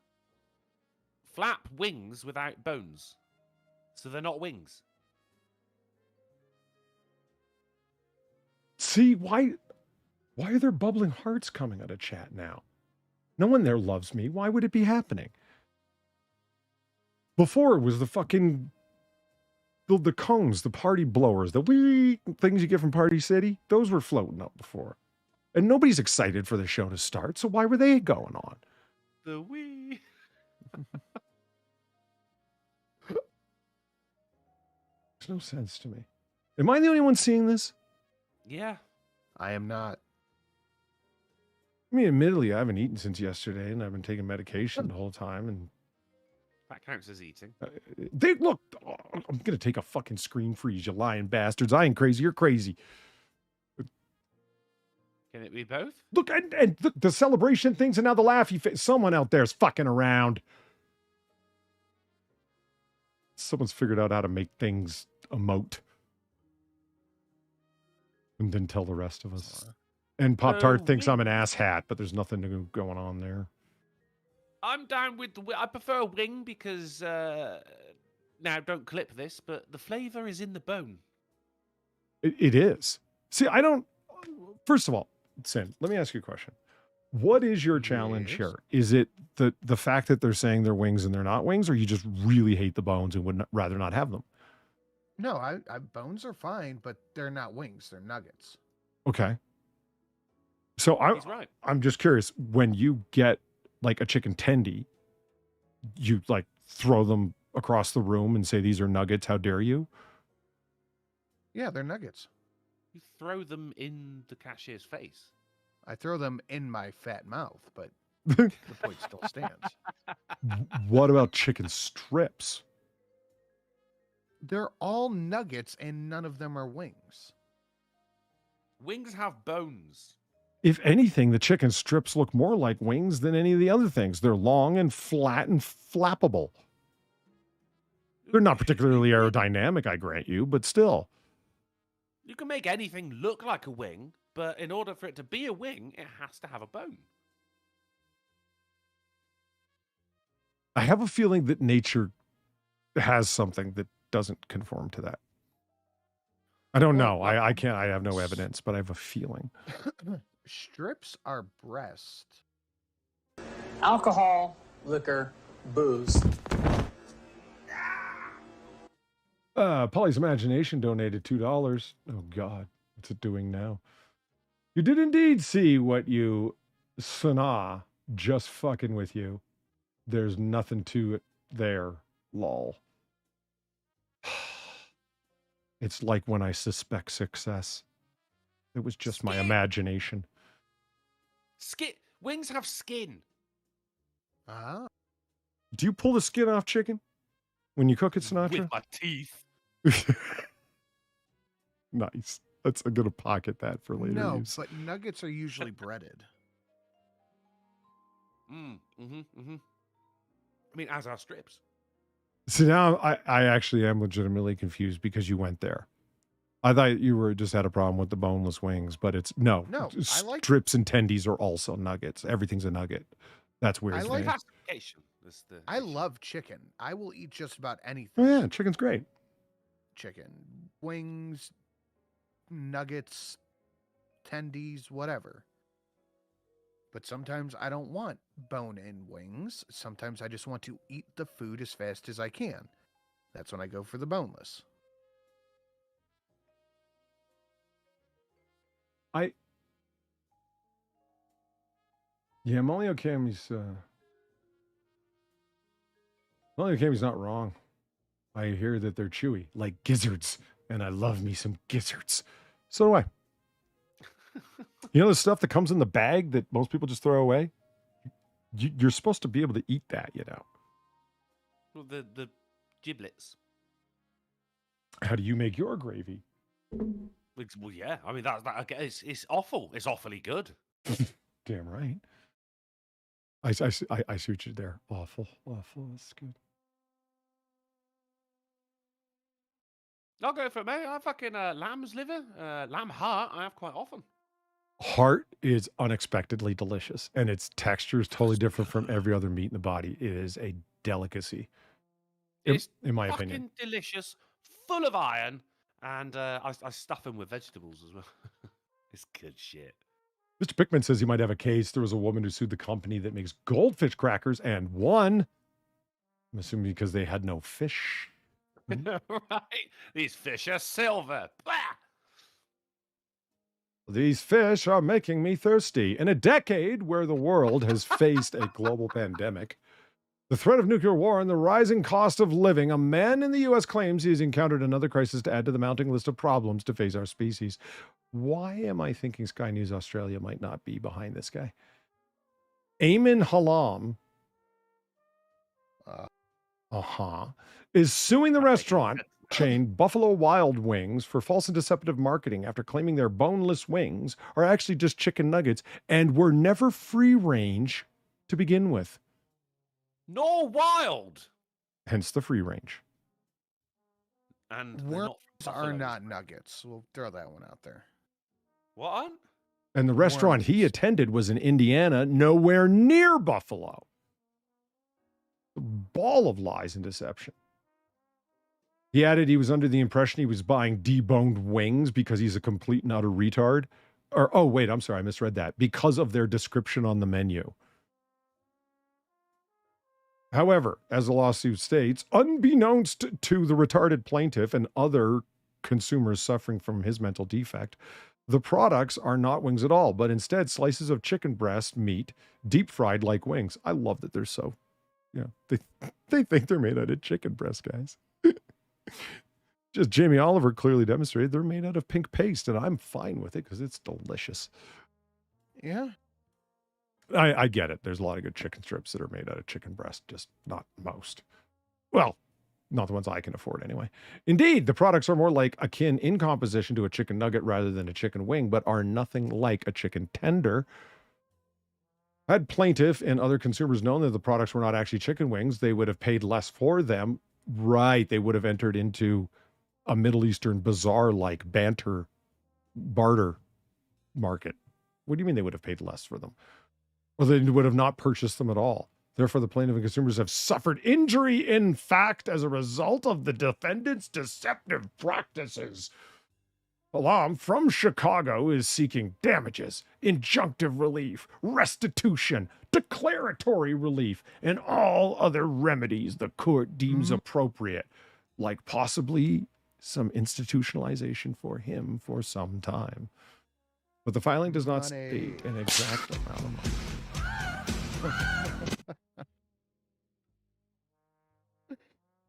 flap wings without bones, so they're not wings. See, why are there bubbling hearts coming out of chat now? No one there loves me. Why would it be happening? Before it was the fucking the cones, the party blowers, the wee things you get from Party City. Those were floating up before. And nobody's excited for the show to start, so why were they going on? The wee. Makes no sense to me. Am I the only one seeing this? Yeah. I am not. I mean, admittedly, I haven't eaten since yesterday, and I've been taking medication the whole time, and That counts as eating. they look. Oh, I'm gonna take a fucking screen freeze, you lying bastards. I ain't crazy. You're crazy. Can it be both? Look, and look, the celebration things, and now the laughy face. Someone out there's fucking around. Someone's figured out how to make things emote, and then tell the rest of us. And Pop Tart thinks I'm an ass hat, but there's nothing going on there. I'm down with the. I prefer a wing because now don't clip this, but the flavor is in the bone. It is. See, I don't. First of all, Sin, let me ask you a question. What is your challenge Yes. here? Is it the fact that they're saying they're wings and they're not wings, or you just really hate the bones and would rather not have them? No, I bones are fine, but they're not wings. They're nuggets. Okay. So He's right. I'm just curious, when you get like a chicken tendy, you like throw them across the room and say, these are nuggets. How dare you? Yeah, they're nuggets. You throw them in the cashier's face. I throw them in my fat mouth, but the point still stands. What about chicken strips? They're all nuggets and none of them are wings. Wings have bones. If anything, the chicken strips look more like wings than any of the other things. They're long and flat and flappable. They're not particularly aerodynamic, I grant you, but still. You can make anything look like a wing, but in order for it to be a wing, it has to have a bone. I have a feeling that nature has something that doesn't conform to that. I don't know. I can't. I have no evidence, but I have a feeling. Strips are breast. Alcohol, liquor, booze. Polly's Imagination donated $2. Oh, God. What's it doing now? You did indeed see what you Sana just fucking with you. There's nothing to it there. Lol. It's like when I suspect success. It was just my imagination. Skin. Wings have skin. Ah. Do you pull the skin off chicken when you cook it, Sinatra? With my teeth. Nice. I'm going to pocket that for later No, use. but nuggets are usually breaded. I mean, as are strips. So now I actually am legitimately confused because you went there. I thought you just had a problem with the boneless wings, but it's no. No, I like strips and tendies are also nuggets. Everything's a nugget. That's weird. I like classification. I love chicken. I will eat just about anything. Oh yeah, chicken's great. Chicken, wings, nuggets, tendies, whatever. But sometimes I don't want bone-in wings. Sometimes I just want to eat the food as fast as I can. That's when I go for the boneless. Yeah, Molly Okami's not wrong. I hear that they're chewy, like gizzards, and I love me some gizzards. So do I. You know the stuff that comes in the bag that most people just throw away? You're supposed to be able to eat that, you know. Well, the giblets. How do you make your gravy? Well, yeah. I mean, it's awful. It's awfully good. Damn right. I see what you did there. Awful. That's good. I'll go for it, mate. I fucking lamb's liver, lamb heart. I have quite often. Heart is unexpectedly delicious, and its texture is totally different from every other meat in the body. It is a delicacy, It's in my fucking opinion. delicious, full of iron, and I stuff them with vegetables as well. It's good shit. Mr. Pickman says he might have a case. There was a woman who sued the company that makes goldfish crackers and won. I'm assuming because they had no fish. Right? These fish are silver. Blah! These fish are making me thirsty. In a decade where the world has faced a global pandemic, the threat of nuclear war, and the rising cost of living, a man in the U.S. claims he has encountered another crisis to add to the mounting list of problems to face our species. Why am I thinking Sky News Australia might not be behind this guy? Eamon Halam is suing the restaurant chain Buffalo Wild Wings for false and deceptive marketing after claiming their boneless wings are actually just chicken nuggets and were never free range to begin with. Nor wild. Hence the free range. And worms are not nuggets. We'll throw that one out there. What? And the restaurant he attended was in Indiana, nowhere near Buffalo. A ball of lies and deception. He added he was under the impression he was buying deboned wings because he's a complete and utter retard. or, oh, wait, I'm sorry, I misread that. Because of their description on the menu. However, as the lawsuit states, unbeknownst to the retarded plaintiff and other consumers suffering from his mental defect, the products are not wings at all, but instead slices of chicken breast meat, deep fried like wings. I love that they're so, they think they're made out of chicken breast, guys. Just Jamie Oliver clearly demonstrated they're made out of pink paste, and I'm fine with it because it's delicious. Yeah. I get it. There's a lot of good chicken strips that are made out of chicken breast, just not most. Well, not the ones I can afford anyway. Indeed, the products are more like akin in composition to a chicken nugget rather than a chicken wing, but are nothing like a chicken tender. Had plaintiff and other consumers known that the products were not actually chicken wings, they would have paid less for them. Right. They would have entered into a Middle Eastern bazaar-like barter market. What do you mean they would have paid less for them? Well, they would have not purchased them at all. Therefore, the plaintiff and consumers have suffered injury in fact as a result of the defendant's deceptive practices. Alam from Chicago is seeking damages, injunctive relief, restitution, declaratory relief, and all other remedies the court deems appropriate, like possibly some institutionalization for him for some time. But the filing does not state an exact amount of money.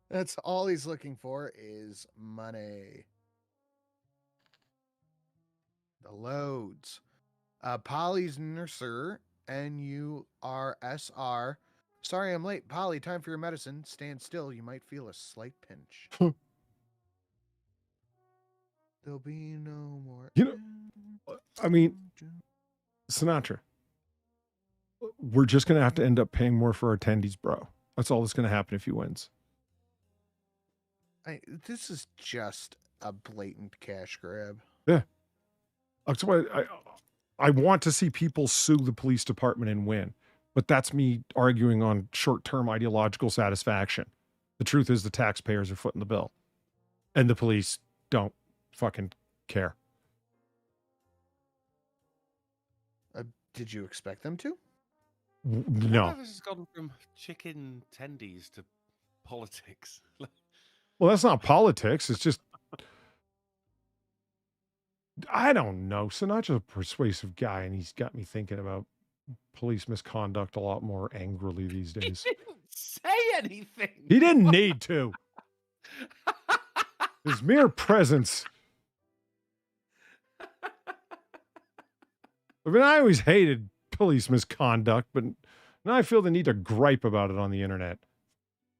That's all he's looking for is money. The loads. Polly's nurser, NURSR. Sorry I'm late. Polly, time for your medicine. Stand still. You might feel a slight pinch. There'll be no more. I mean, Sinatra, we're just going to have to end up paying more for our attendees, bro. That's all that's going to happen if he wins. This is just a blatant cash grab. Yeah. That's why I want to see people sue the police department and win. But that's me arguing on short-term ideological satisfaction. The truth is the taxpayers are footing the bill. And the police don't fucking care. Did you expect them to? No. This has gone from chicken tendies to politics. Well, that's not politics. It's just, I don't know. Sinatra's a persuasive guy, and he's got me thinking about police misconduct a lot more angrily these days. He didn't say anything. He didn't need to. His mere presence. I mean, I always hated police misconduct, but now I feel the need to gripe about it on the internet.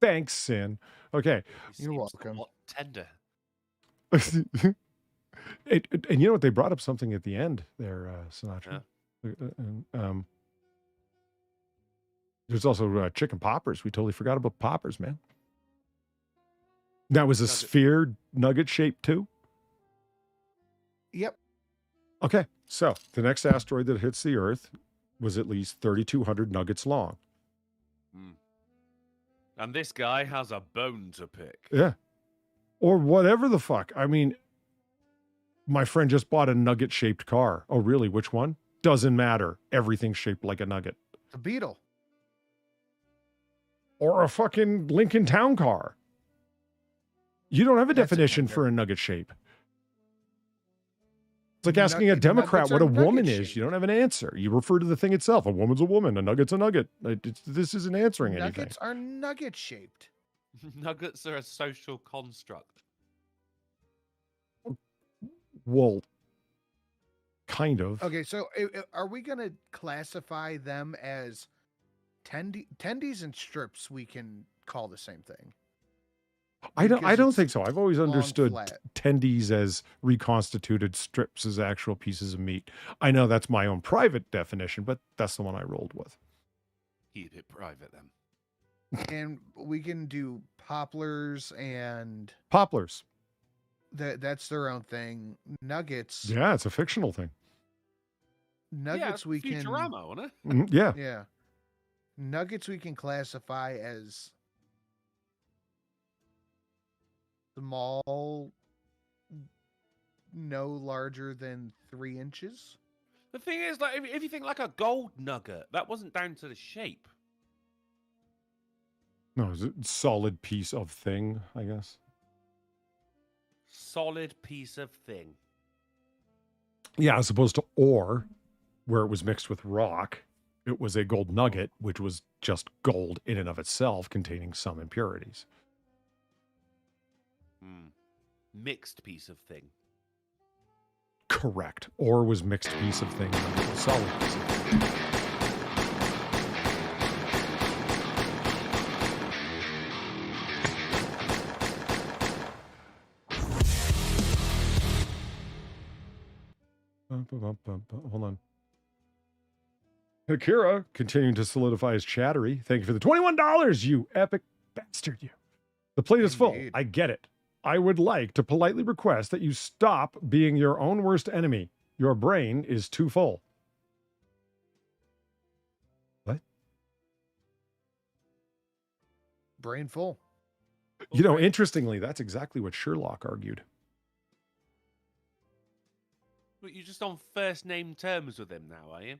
Thanks, Sin. Okay. You're welcome. Tender. And you know what? They brought up something at the end there, Sinatra. There's also chicken poppers. We totally forgot about poppers, man. That was a sphere nugget shape too? Yep. Okay. So the next asteroid that hits the Earth was at least 3,200 nuggets long. And this guy has a bone to pick. Yeah. Or whatever the fuck. I mean, my friend just bought a nugget-shaped car. Oh, really? Which one? Doesn't matter. Everything's shaped like a nugget. The Beetle. Or a fucking Lincoln Town car. You don't have a definition for a nugget shape. It's like asking a Democrat what a woman is. You don't have an answer. You refer to the thing itself. A woman's a woman. A nugget's a nugget. This isn't answering anything. Nuggets are nugget shaped. Nuggets are a social construct. Well, kind of. Okay, so are we going to classify them as tendies and strips? We can call the same thing. I don't think so. I've always understood flat. tendies as reconstituted, strips as actual pieces of meat. I know that's my own private definition, but that's the one I rolled with. Keep it private then. And we can do poplars and Poplars. That's their own thing. Nuggets. Yeah, it's a fictional thing. Nuggets we can. Futurama, wasn't it? Yeah. Yeah. Nuggets we can classify as small, no larger than 3 inches. The thing is, like, if you think like a gold nugget, that wasn't down to the shape. No, it's a solid piece of thing, I guess. Solid piece of thing. Yeah, as opposed to ore, where it was mixed with rock, it was a gold nugget, which was just gold in and of itself, containing some impurities. Mixed piece of thing. Correct. Ore was mixed piece of thing, nugget was solid piece of thing. Hold on. Akira, continuing to solidify his chattery. Thank you for the $21, you epic bastard, you. The plate is full. I get it. I would like to politely request that you stop being your own worst enemy. Your brain is too full. What? Brain full. You know, interestingly, that's exactly what Sherlock argued. But you're just on first name terms with him now, are you?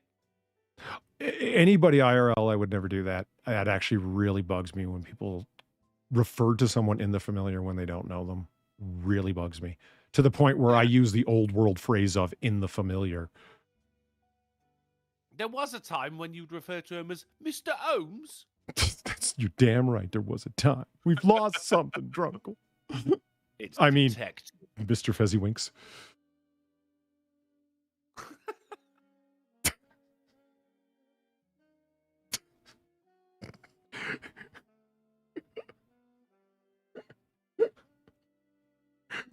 Anybody IRL, I would never do that. That actually really bugs me when people refer to someone in the familiar when they don't know them. Really bugs me. To the point where I use the old world phrase of in the familiar. There was a time when you'd refer to him as Mr. Ohms. You're damn right. There was a time. We've lost something, Drunkle. It's I mean, detected. Mr. Fezzywinks.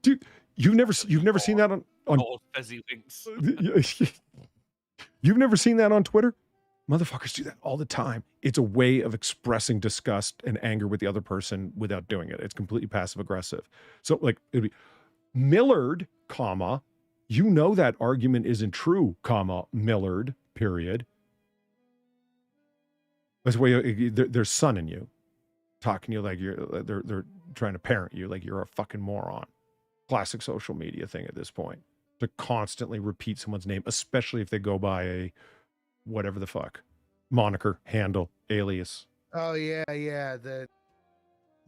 Dude, you've never seen that on Old Fezzy Winks. You've never seen that on Twitter? Motherfuckers do that all the time. It's a way of expressing disgust and anger with the other person without doing it. It's completely passive aggressive. So like it'd be Millard, comma, you know that argument isn't true, comma, Millard, period. That's why they're sonning you, talking to you like they're trying to parent you like you're a fucking moron. Classic social media thing at this point, to constantly repeat someone's name, especially if they go by a whatever the fuck moniker, handle, alias. Oh yeah, yeah.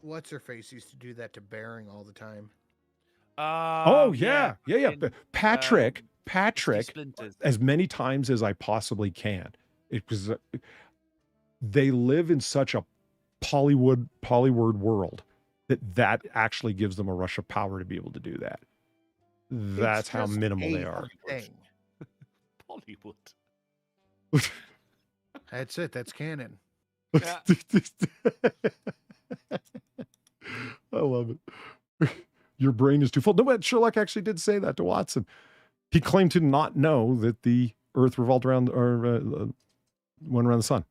What's her face used to do that to Bearing all the time. Oh yeah. Patrick, Splinters. as many times as I possibly can. It was they live in such a polyword world that actually gives them a rush of power to be able to do that. That's how minimal they are. Bollywood. That's it. That's canon. Yeah. I love it. Your brain is too full. No, but Sherlock actually did say that to Watson. He claimed to not know that the Earth revolved around or went around the sun.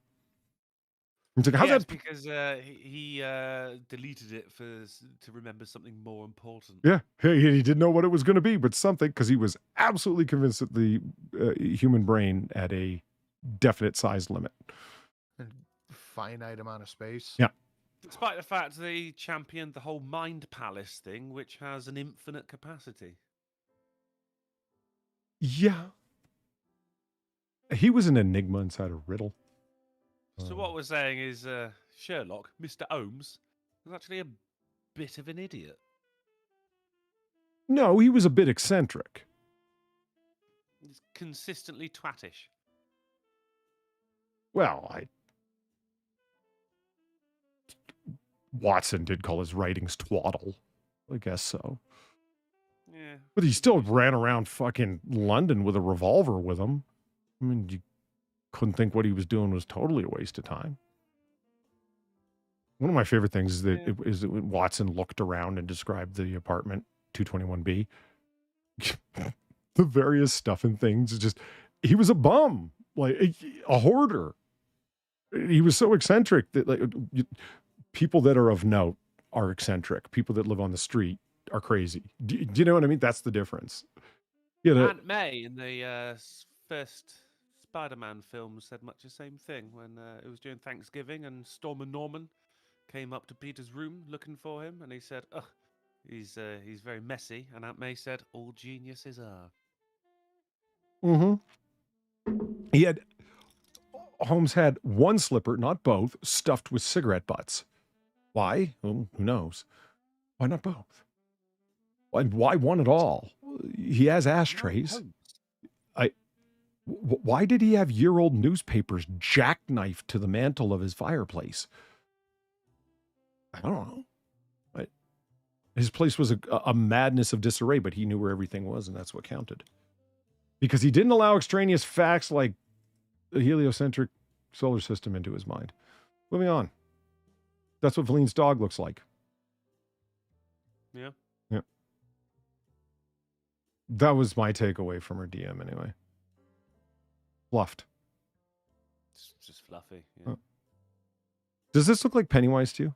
It's like, how's that? Because he deleted it to remember something more important. Yeah, he didn't know what it was going to be, but something, because he was absolutely convinced that the human brain had a definite size limit. A finite amount of space. Yeah. Despite the fact that he championed the whole mind palace thing, which has an infinite capacity. Yeah. He was an enigma inside a riddle. So what we're saying is Sherlock, Mr. Ohms, was actually a bit of an idiot. No, he was a bit eccentric. He's consistently twattish. Well, Watson did call his writings twaddle. I guess so. Yeah. But he still ran around fucking London with a revolver with him. I mean, you couldn't think what he was doing was totally a waste of time. One of my favorite things is that when Watson looked around and described the apartment, 221B. The various stuff and things. Just, he was a bum, like a hoarder. He was so eccentric that like people that are of note are eccentric. People that live on the street are crazy. Do you know what I mean? That's the difference. Aunt May in the first Spider-Man film said much the same thing when it was during Thanksgiving, and Storm and Norman came up to Peter's room looking for him, and he said, "Ugh, he's very messy." And Aunt May said, "All geniuses are." Mm-hmm. Holmes had one slipper, not both, stuffed with cigarette butts. Why? Well, who knows? Why not both? Why one at all? He has ashtrays. Why did he have year-old newspapers jackknifed to the mantle of his fireplace? I don't know. His place was a madness of disarray, but he knew where everything was, and that's what counted. Because he didn't allow extraneous facts like the heliocentric solar system into his mind. Moving on. That's what Valine's dog looks like. Yeah. Yeah. That was my takeaway from her DM anyway. Fluffed. It's just fluffy. Yeah. Does this look like Pennywise to you?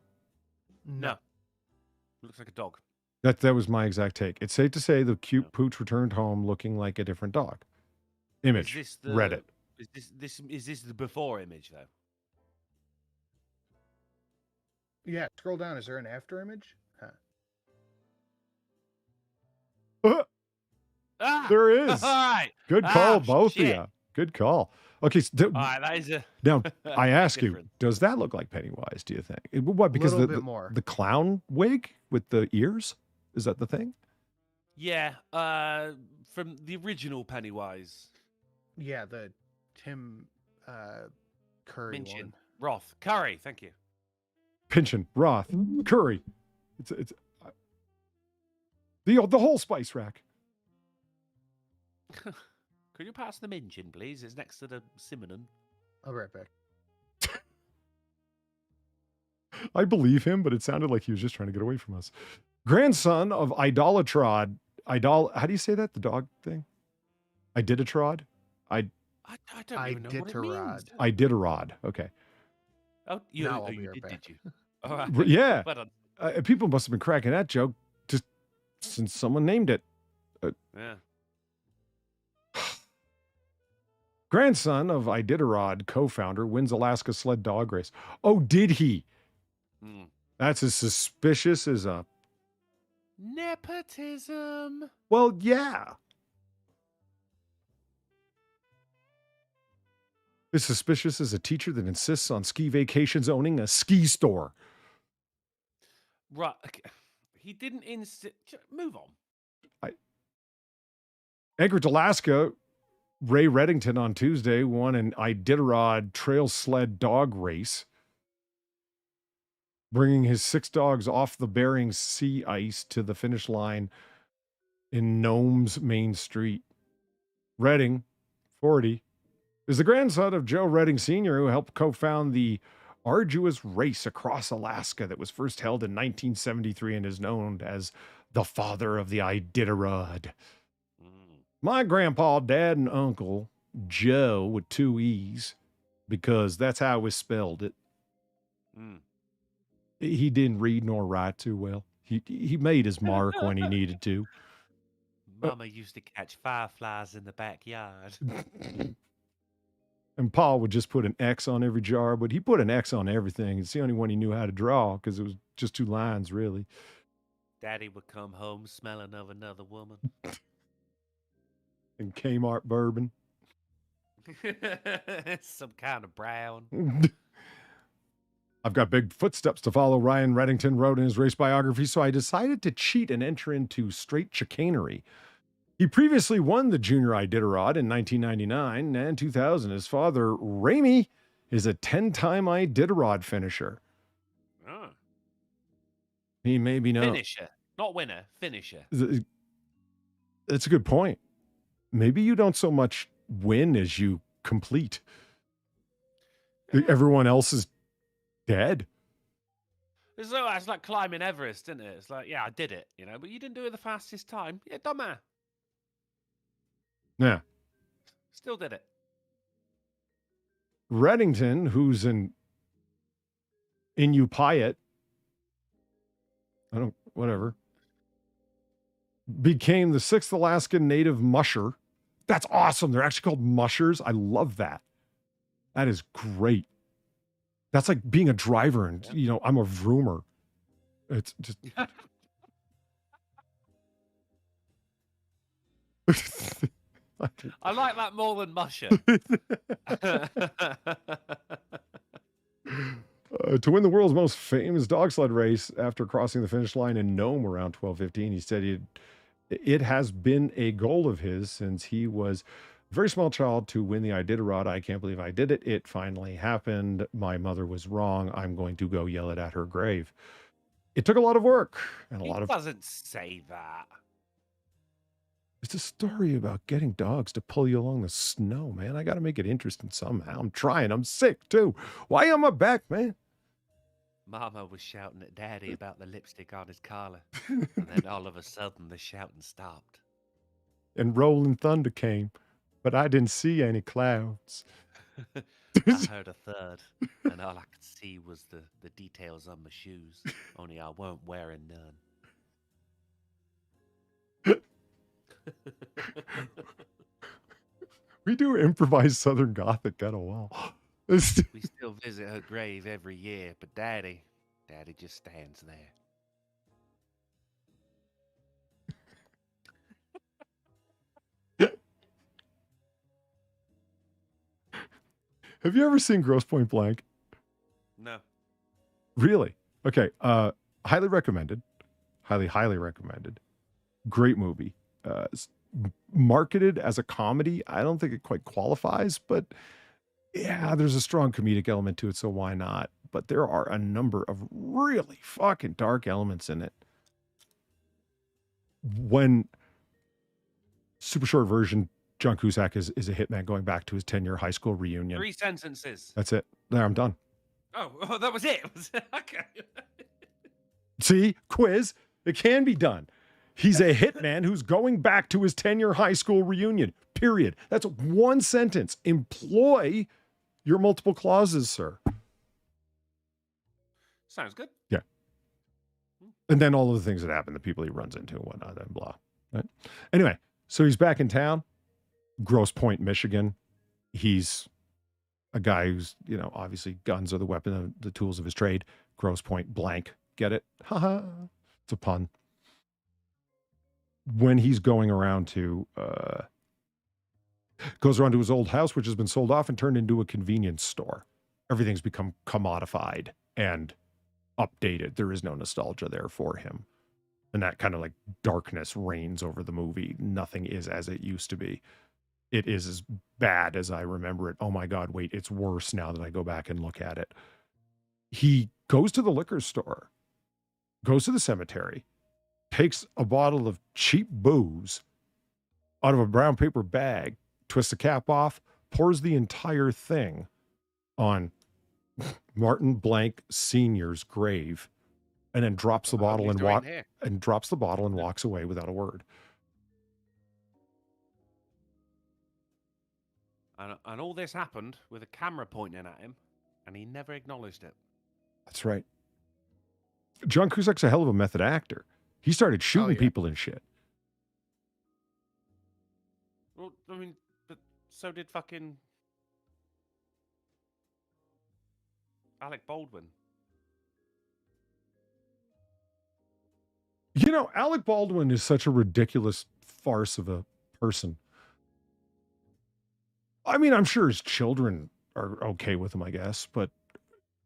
No. It looks like a dog. That was my exact take. It's safe to say the cute pooch returned home looking like a different dog. Image. Reddit. Is this the before image though? Yeah, scroll down. Is there an after image? Huh. There is. All right. Good call, both of you. Good call. Okay. So all right, that is a now I ask you, different. does that look like Pennywise? Do you think? What? Because Little bit more. the clown wig with the ears, is that the thing? Yeah. From the original Pennywise. Yeah, the Tim Curry Minchin. one. Roth. Curry. Thank you. Pinchin, Roth, Curry. It's the whole spice rack. Could you pass the Minchin, please? It's next to the Simonon. I'll be right back. I believe him, but it sounded like he was just trying to get away from us. Grandson of Idolatrod. How do you say that? The dog thing? Iditarod? I don't even know what it means. Iditarod. Okay. Oh, you did, did you? All right. Yeah. Well done. People must have been cracking that joke just since someone named it. Yeah. Grandson of Iditarod, co-founder, wins Alaska sled dog race. Oh, did he? That's as suspicious as a... Nepotism. Well, yeah. As suspicious as a teacher that insists on ski vacations owning a ski store. Right. He didn't move on. Anchorage, Alaska, Ray Reddington on Tuesday won an Iditarod trail sled dog race, bringing his 6 dogs off the Bering Sea ice to the finish line in Nome's Main Street. Redding, 40, is the grandson of Joe Redding Sr., who helped co-found the arduous race across Alaska that was first held in 1973 and is known as the father of the Iditarod. My grandpa, dad, and uncle, Joe with 2 E's, because that's how we spelled it. He didn't read nor write too well. He made his mark when he needed to. Mama used to catch fireflies in the backyard. And Paul would just put an X on every jar, but he put an X on everything. It's the only one he knew how to draw because it was just 2 lines, really. Daddy would come home smelling of another woman. And Kmart bourbon. Some kind of brown. I've got big footsteps to follow, Ryan Reddington wrote in his race biography, so I decided to cheat and enter into straight chicanery. He previously won the Junior Iditarod in 1999 and 2000. His father, Ramey, is a 10-time Iditarod finisher. Oh. He may be known... Finisher. Not winner. Finisher. That's a good point. Maybe you don't so much win as you complete. Everyone else is dead. It's like climbing Everest, isn't it? It's like, yeah, I did it, but you didn't do it the fastest time. Yeah, don't matter. Yeah. Still did it. Reddington, who's an Inupiat, whatever, became the 6th Alaskan native musher. That's awesome. They're actually called mushers. I love that. That is great. That's like being a driver and, I'm a vroomer. It's just... I like that more than musher. To win the world's most famous dog sled race after crossing the finish line in Nome around 12:15, he said it has been a goal of his since he was a very small child to win the Iditarod. I can't believe I did it. It finally happened. My mother was wrong. I'm going to go yell it at her grave. It took a lot of work and a lot of... He doesn't say that. It's a story about getting dogs to pull you along the snow, man. I got to make it interesting somehow. I'm trying. I'm sick, too. Why on my back, man? Mama was shouting at Daddy about the lipstick on his collar. And then all of a sudden, the shouting stopped. And rolling thunder came, but I didn't see any clouds. I heard a third, and all I could see was the details on my shoes. Only I weren't wearing none. We do improvised Southern Gothic kind of well. We still visit her grave every year, but Daddy just stands there. Have you ever seen Grosse Point Blank? No. Really? Okay. Highly recommended. Highly recommended. Great movie. Marketed as a comedy. I don't think it quite qualifies, but yeah, there's a strong comedic element to it, so why not? But there are a number of really fucking dark elements in it. When super short version, John Cusack is a hitman going back to his 10-year high school reunion. 3 sentences. That's it. There, I'm done. Oh, that was it. Okay. See? Quiz. It can be done. He's a hitman who's going back to his 10-year high school reunion. Period. That's one sentence. Employ your multiple clauses, sir. Sounds good. Yeah. And then all of the things that happen, the people he runs into and whatnot, and blah. Right? Anyway, so he's back in town, Grosse Point, Michigan. He's a guy who's, obviously guns are the weapon, the tools of his trade. Grosse Point Blank. Get it? Haha. It's a pun. When he's going around to, goes around to his old house, which has been sold off and turned into a convenience store. Everything's become commodified and updated. There is no nostalgia there for him. And that kind of like darkness reigns over the movie. Nothing is as it used to be. It is as bad as I remember it. Oh my God, wait, it's worse now that I go back and look at it. He goes to the liquor store, goes to the cemetery, takes a bottle of cheap booze out of a brown paper bag, twists the cap off, pours the entire thing on Martin Blank Sr.'s grave, and then drops the bottle and walks away without a word. And all this happened with a camera pointing at him, and he never acknowledged it. That's right. John Cusack's a hell of a method actor. He started shooting people and shit. Well, I mean, but so did fucking Alec Baldwin. Alec Baldwin is such a ridiculous farce of a person. I mean, I'm sure his children are okay with him, I guess, but,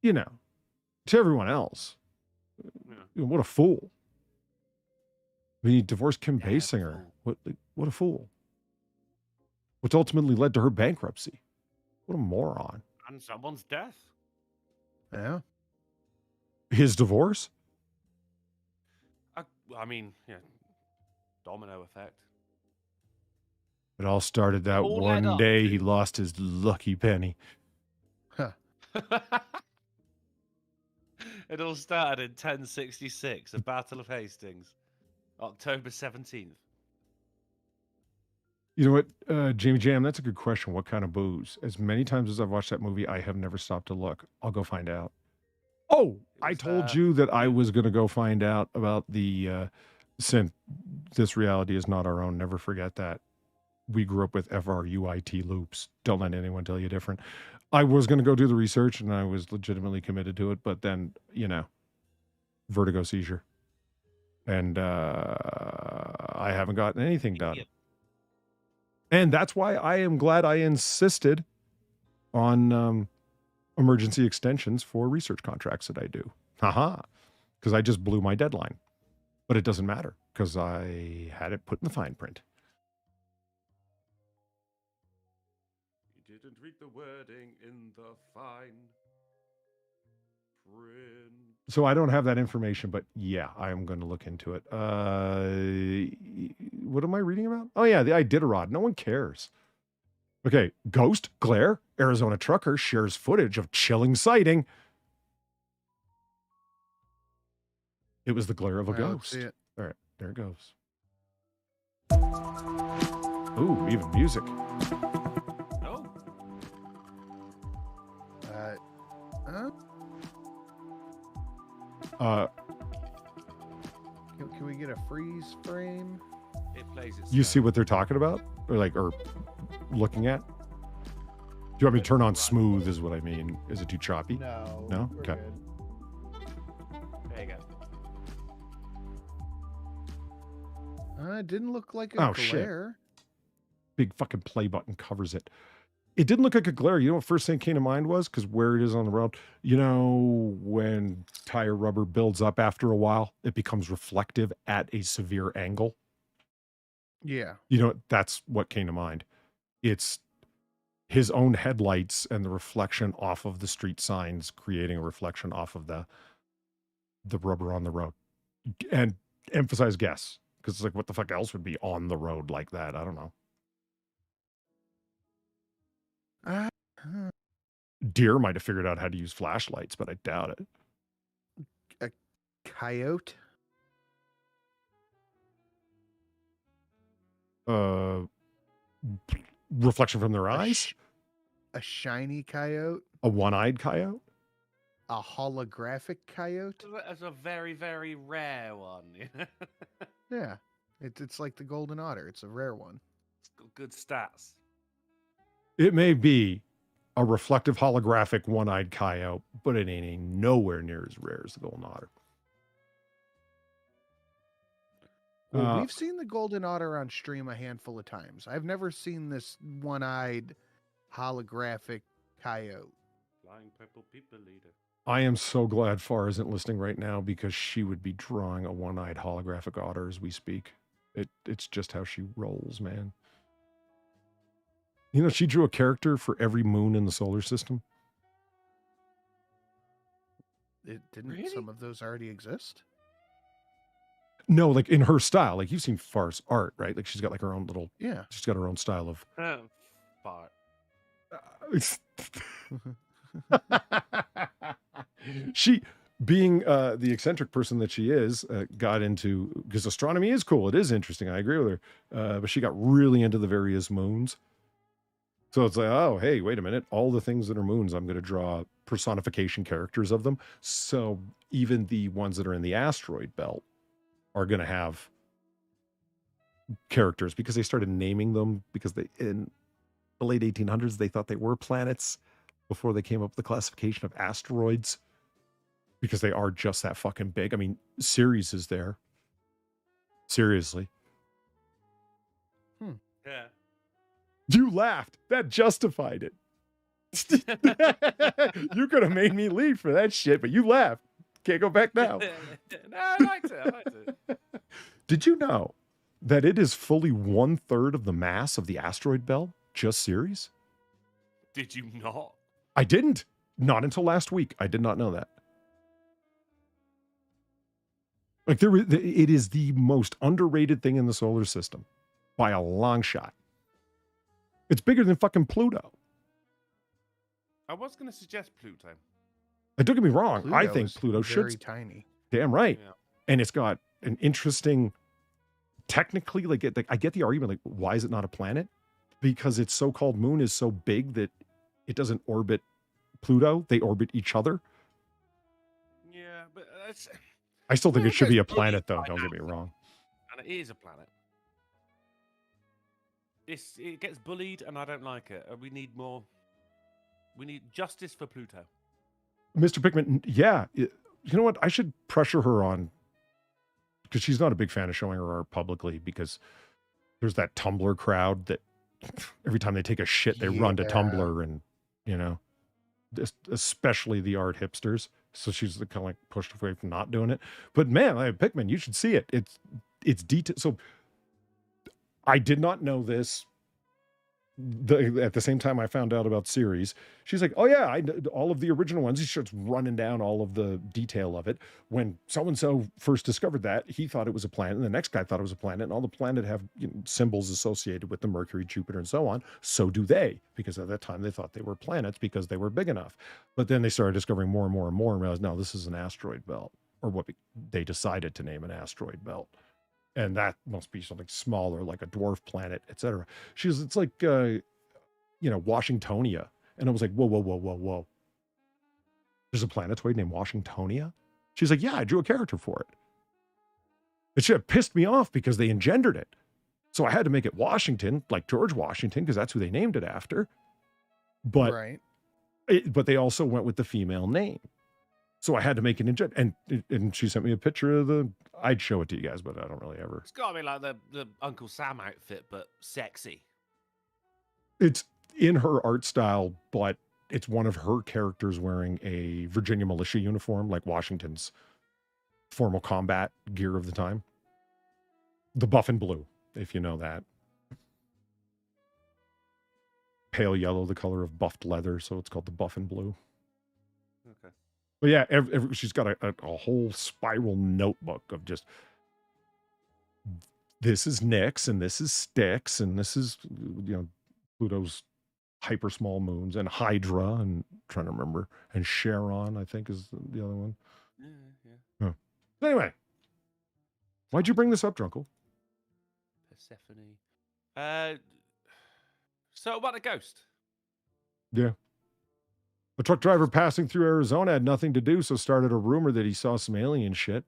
to everyone else, what a fool. I mean, he divorced Kim Basinger. What a fool. Which ultimately led to her bankruptcy. What a moron. And someone's death. Yeah. His divorce? I mean, domino effect. It all started that one day he lost his lucky penny. Huh. It all started in 1066, the Battle of Hastings, October 17th. You know what, Jamie Jam, that's a good question. What kind of booze? As many times as I've watched that movie, I have never stopped to look. I'll go find out. Oh, I told you that I was going to go find out about the synth. This reality is not our own. Never forget that. We grew up with FRUIT loops. Don't let anyone tell you different. I was going to go do the research, and I was legitimately committed to it, but then, vertigo seizure. And I haven't gotten anything done. And that's why I am glad I insisted on emergency extensions for research contracts that I do. Haha. Because I just blew my deadline. But it doesn't matter because I had it put in the fine print. You didn't read the wording in the fine print. So I don't have that information, but yeah, I am going to look into it. What am I reading about? Oh yeah, the Iditarod. No one cares. Okay, ghost, glare, Arizona trucker shares footage of chilling sighting. It was the glare of a ghost. All right, there it goes. Ooh, even music. Oh. Can we get a freeze frame? It plays its You see what they're talking about? Or looking at? Do you want me to turn on smooth is what I mean? Is it too choppy? No. No? We're Okay. good. There you go. It didn't look like a glare. Big fucking play button covers it. It didn't look like a glare. You know what first thing came to mind was? Because where it is on the road, you know, when tire rubber builds up after a while, it becomes reflective at a severe angle. Yeah. You know, that's what came to mind. It's his own headlights and the reflection off of the street signs, creating a reflection off of the rubber on the road. And emphasize guess, because it's like, what the fuck else would be on the road like that? I don't know. Deer might have figured out how to use flashlights, but I doubt it. A coyote? Reflection from their eyes? A shiny coyote? A one-eyed coyote? A holographic coyote? That's a very, very rare one. Yeah. It's like the golden otter. It's a rare one. It's got good stats. It may be a reflective holographic one-eyed coyote, but it ain't nowhere near as rare as the golden otter. Well, we've seen the golden otter on stream a handful of times. I've never seen this one-eyed holographic coyote. Flying purple people leader. I am so glad Far isn't listening right now because she would be drawing a one-eyed holographic otter as we speak. It's just how she rolls, man. You know, she drew a character for every moon in the solar system. Didn't some of those already exist? No, like in her style. Like you've seen Far's art, right? Like she's got like her own little. Yeah. She's got her own style of. Fart. She, being the eccentric person that she is, got into, because astronomy is cool. It is interesting. I agree with her. But she got really into the various moons. So it's like, oh, hey, wait a minute. All the things that are moons, I'm going to draw personification characters of them. So even the ones that are in the asteroid belt are going to have characters because they started naming them because they, in the late 1800s, they thought they were planets before they came up with the classification of asteroids because they are just that fucking big. I mean, Ceres is there. Seriously. Yeah. You laughed. That justified it. You could have made me leave for that shit, but you laughed. Can't go back now. No, I liked it. Did you know that it is fully 1/3 of the mass of the asteroid belt, just Ceres? Did you not? I didn't. Not until last week. I did not know that. Like it is the most underrated thing in the solar system by a long shot. It's bigger than fucking Pluto. I was going to suggest Pluto. And don't get me wrong. Pluto I think is Pluto very should. tiny. Damn right. Yeah. And it's got an interesting, technically, like I get the argument, like, why is it not a planet? Because its so-called moon is so big that it doesn't orbit Pluto. They orbit each other. Yeah, but I still think Well, it should it be a gets planet, though. bullied Don't by get me wrong. and it is a planet. It gets bullied, and I don't like it. We need more. We need justice for Pluto. Mr. Pickman, yeah. You know what? I should pressure her on, because she's not a big fan of showing her art publicly, because there's that Tumblr crowd that every time they take a shit, they run to Yeah. Tumblr and, especially the art hipsters. So she's kind of like pushed away from not doing it. But man, Pikmin, you should see it. It's detailed. So I did not know this. At the same time I found out about series, she's like, oh yeah, all of the original ones. He starts running down all of the detail of it. When so-and-so first discovered that, he thought it was a planet, and the next guy thought it was a planet, and all the planet have symbols associated with them, Mercury, Jupiter, and so on. So do they, because at that time they thought they were planets because they were big enough. But then they started discovering more and more and more and realized, no, this is an asteroid belt, or what they decided to name an asteroid belt. And that must be something smaller, like a dwarf planet, etc. It's like, Washingtonia. And I was like, whoa. There's a planetoid named Washingtonia? She's like, yeah, I drew a character for it. It should have pissed me off because they engendered it. So I had to make it Washington, like George Washington, because that's who they named it after. But, right. But they also went with the female name. So I had to make it and she sent me a picture of I'd show it to you guys, but I don't really ever. It's got to be like the Uncle Sam outfit, but sexy. It's in her art style, but it's one of her characters wearing a Virginia militia uniform, like Washington's formal combat gear of the time. The buff and blue, if you know that. Pale yellow, the color of buffed leather, so it's called the buff and blue. Okay. But yeah, she's got a whole spiral notebook of just, this is Nyx, and this is Styx, and this is, Pluto's hyper small moons, and Hydra, and I'm trying to remember, and Charon, I think, is the other one. Yeah. Oh. Anyway, why'd you bring this up, Drunkle? Persephone. So about a ghost? Yeah. A truck driver passing through Arizona had nothing to do, so started a rumor that he saw some alien shit.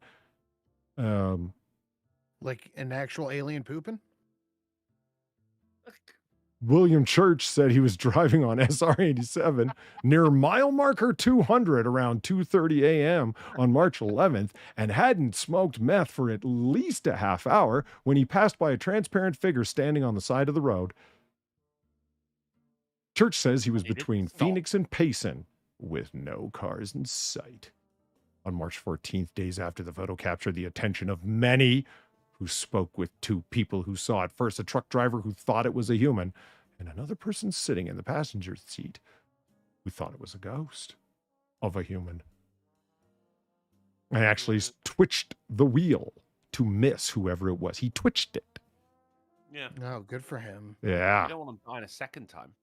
Like an actual alien pooping? William Church said he was driving on SR-87 near mile marker 200 around 2:30 a.m. on March 11th and hadn't smoked meth for at least a half hour when he passed by a transparent figure standing on the side of the road. Church says he was between Phoenix and Payson with no cars in sight. On March 14th, days after the photo captured the attention of many who spoke with two people who saw it. First, a truck driver who thought it was a human, and another person sitting in the passenger seat who thought it was a ghost of a human. I actually twitched the wheel to miss whoever it was. He twitched it. Yeah. Oh, good for him. Yeah. You don't want him dying a second time.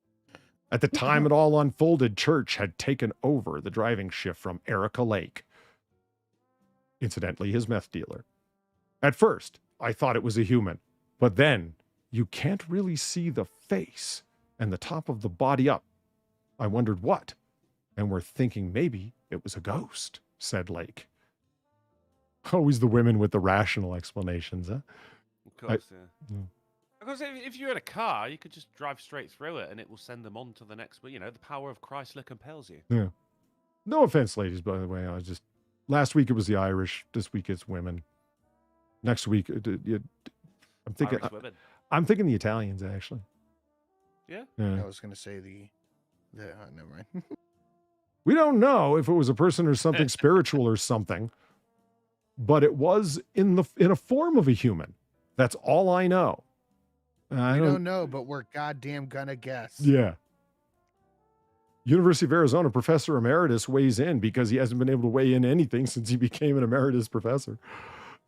At the time it all unfolded, Church had taken over the driving shift from Erica Lake, incidentally his meth dealer. At first, I thought it was a human, but then you can't really see the face and the top of the body up. I wondered what, and we're thinking maybe it was a ghost, said Lake. Always the women with the rational explanations, huh? Of course, yeah. Because if you're in a car, you could just drive straight through it and it will send them on to the next, the power of Chrysler compels you. Yeah. No offense, ladies, by the way. Last week it was the Irish. This week it's women. Next week, I'm thinking the Italians, actually. Yeah? I was going to say never mind. We don't know if it was a person or something spiritual or something, but it was in a form of a human. That's all I know. I don't know, but we're goddamn gonna guess. Yeah. University of Arizona professor emeritus weighs in because he hasn't been able to weigh in anything since he became an emeritus professor.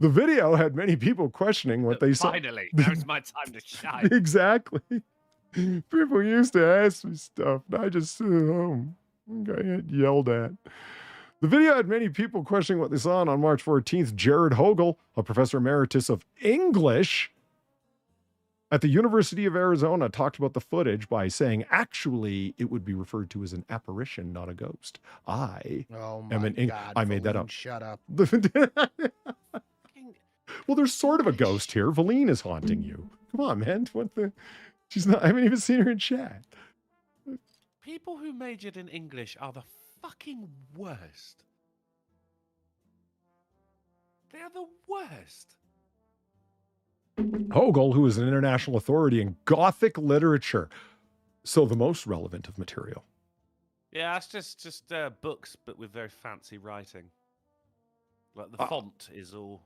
The video had many people questioning what they saw. Finally, now's my time to shine. Exactly. People used to ask me stuff, and I just sit at home and get yelled at. The video had many people questioning what they saw, and on March 14th, Jared Hogel, a professor emeritus of English at the University of Arizona, talked about the footage by saying, actually, it would be referred to as an apparition, not a ghost. I made that up. Shut up. Well, there's sort of a ghost here. Valine is haunting you. Come on, man. She's not, I haven't even seen her in chat. People who majored in English are the fucking worst. They are the worst. Hogel, who is an international authority in Gothic literature. So the most relevant of material. Yeah, it's just books, but with very fancy writing. Like the font is all,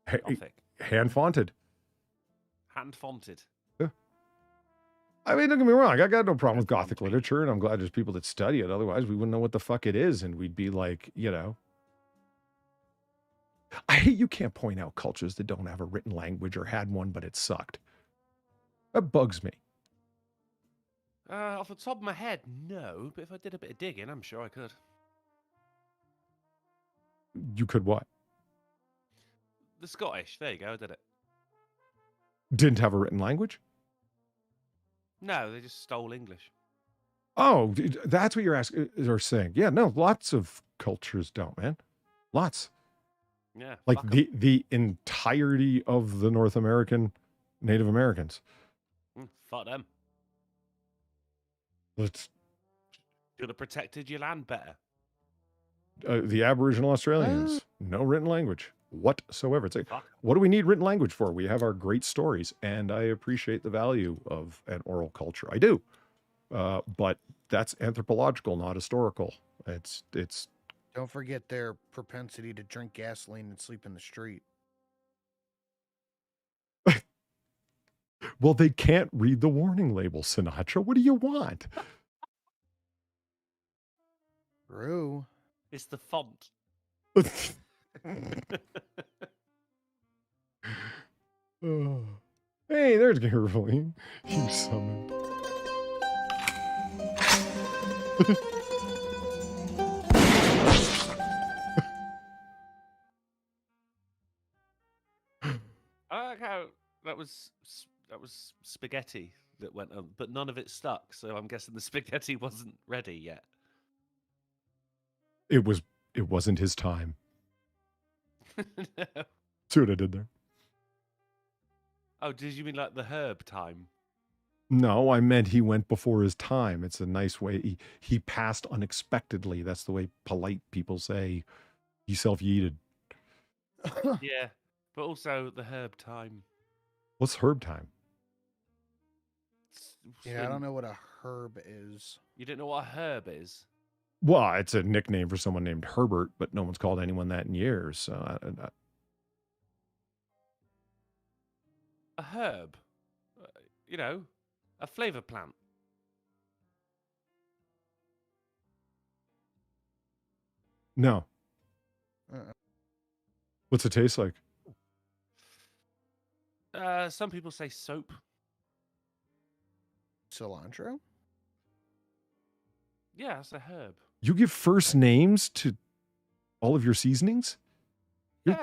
Gothic. Hand fonted. Hand fonted. Yeah. I mean, don't get me wrong. I got no problem with Gothic literature, and I'm glad there's people that study it. Otherwise, we wouldn't know what the fuck it is, and we'd be like, I hate you can't point out cultures that don't have a written language or had one, but it sucked. That bugs me. Off the top of my head, no. But if I did a bit of digging, I'm sure I could. You could what? The Scottish. There you go. I did it. Didn't have a written language? No, they just stole English. Oh, that's what you're asking or saying. Yeah, no, lots of cultures don't, man. Lots. Yeah. Like the entirety of the North American Native Americans. Fuck them. Let's should have protected your land better. The Aboriginal Australians, no written language whatsoever. It's like, what do we need written language for? We have our great stories, and I appreciate the value of an oral culture. I do, but that's anthropological, not historical. It's. Don't forget their propensity to drink gasoline and sleep in the street. Well, they can't read the warning label, Sinatra. What do you want? True. It's the font. Oh. Hey, there's Caroline. You summoned. I like how that was spaghetti that went on, but none of it stuck. So I'm guessing the spaghetti wasn't ready yet. It wasn't his time. No. See what I did there? Oh, did you mean like the herb time? No, I meant he went before his time. It's a nice way. He passed unexpectedly. That's the way polite people say he self-yeeted. Yeah, but also the herb time. What's herb time? Yeah, I don't know what a herb is. You don't know what a herb is? Well, it's a nickname for someone named Herbert, but no one's called anyone that in years. So A herb? A flavor plant. No. What's it taste like? Some people say soap. Cilantro? Yeah, it's a herb. You give first names to all of your seasonings? You're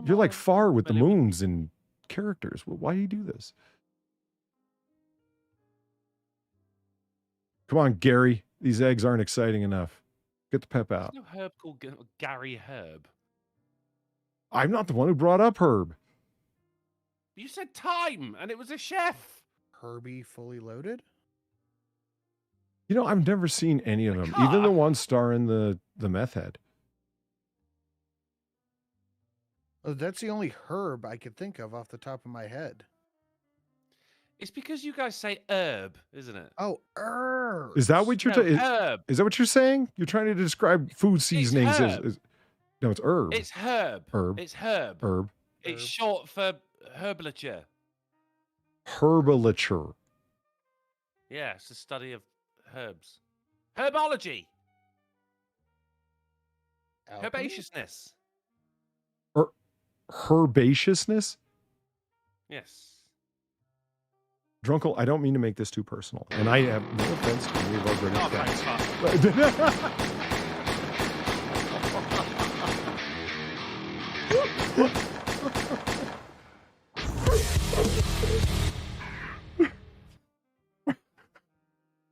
like far with the moons and characters. Well, why do you do this? Come on, Gary. These eggs aren't exciting enough. Get the pep out. There's no herb called Gary Herb. I'm not the one who brought up Herb. You said time, and it was a chef. Herbie Fully Loaded? You know, I've never seen any of them, even the one starring the meth head. Oh, that's the only herb I could think of off the top of my head. It's because you guys say herb, isn't it? Oh, herb. Is that what you're herb. Is that what you're saying? You're trying to describe food seasonings as no, it's herb. It's herb. Herb. It's herb. Herb. It's short for herbalature. Herbalature. Yeah, it's the study of herbs. Herbology. Herbaceousness. Herbaceousness? Yes. Drunkle, I don't mean to make this too personal, and I have no offense to any of our British friends.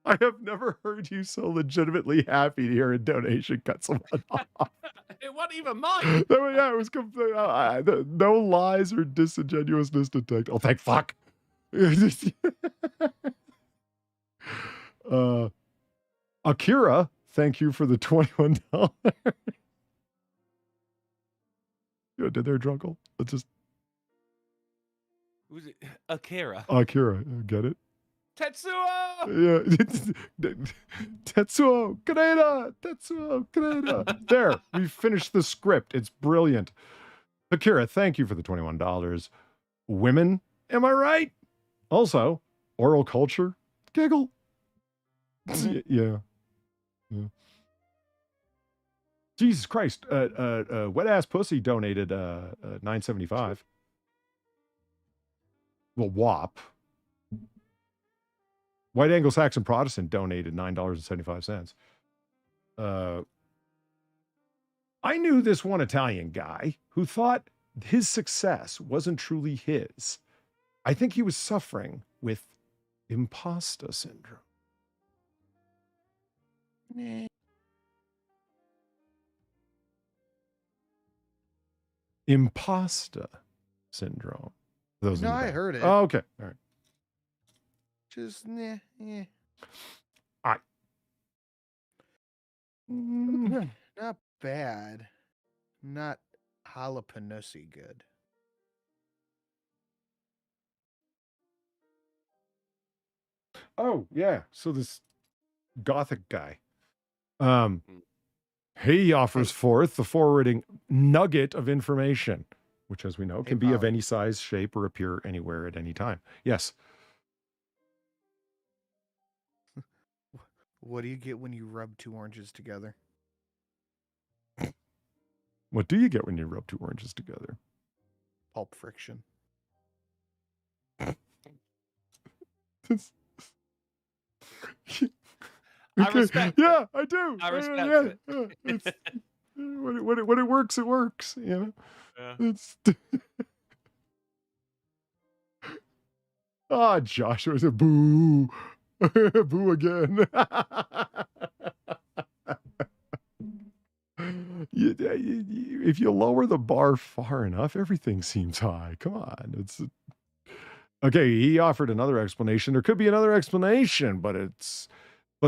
I have never heard you so legitimately happy to hear a donation cut someone off. It wasn't even mine. Yeah, it was complete. No lies or disingenuousness detected. Oh, thank fuck. Akira, thank you for the $21. You did there, Drunkle? Let's just Was it Akira? Akira, get it? Tetsuo! Yeah. Tetsuo, Kaneda! Tetsuo, Kaneda. There, we finished the script. It's brilliant. Akira, thank you for the $21. Women, am I right? Also, oral culture, giggle. Yeah. Jesus Christ. Wet ass pussy donated $9.75. Well, WAP. White Anglo-Saxon Protestant donated $9.75. I knew this one Italian guy who thought his success wasn't truly his. I think he was suffering with imposter syndrome. Imposter syndrome. Those No, I heard it. Oh, okay. All right. Just All right. not bad. Not jalapenosi good. Oh, yeah. So this Gothic guy. He offers forth the forwarding nugget of information, which, as we know, can be of any size, shape, or appear anywhere at any time. Yes. What do you get when you rub two oranges together? What do you get when you rub two oranges together? Pulp friction. I respect yeah, I do. I respect it. It's, when it works, it works. You know. Yeah. It's. Joshua said, "Boo, boo again." If you lower the bar far enough, everything seems high. Come on, it's. Okay, he offered another explanation. There could be another explanation, but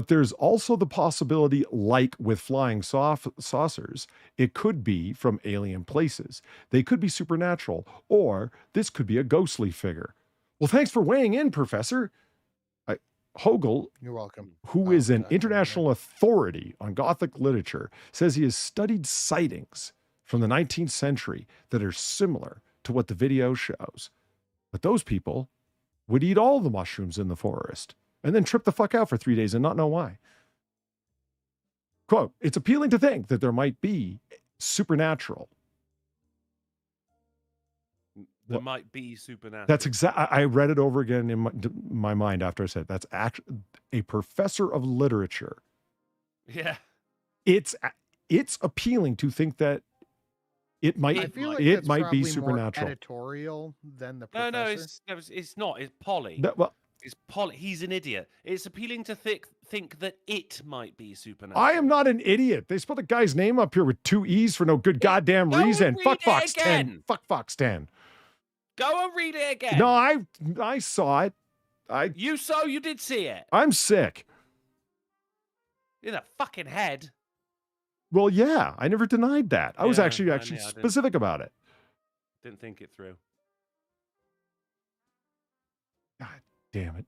there's also the possibility, like with flying saucers, it could be from alien places. They could be supernatural, or this could be a ghostly figure. Well, thanks for weighing in, Professor. Hogel, you're welcome. Who is an international authority on Gothic literature, says he has studied sightings from the 19th century that are similar to what the video shows. But those people would eat all the mushrooms in the forest and then trip the fuck out for 3 days and not know why. Quote, it's appealing to think that there might be supernatural. There might be supernatural. That's exactly. I read it over again in my mind after I said that's actually a professor of literature. Yeah. It's appealing to think that it might be supernatural. More editorial than the professor. No, it's not. It's Polly. It's Polly. He's an idiot. It's appealing to think that it might be supernatural. I am not an idiot. They spelled the guy's name up here with 2 E's for no good goddamn reason. Fuck Fox 10. Fuck Fox 10. Go and read it again. No, I saw it. You did see it. I'm sick. In the fucking head. Well, yeah, I never denied that. I was actually specific about it. Didn't think it through. God damn it.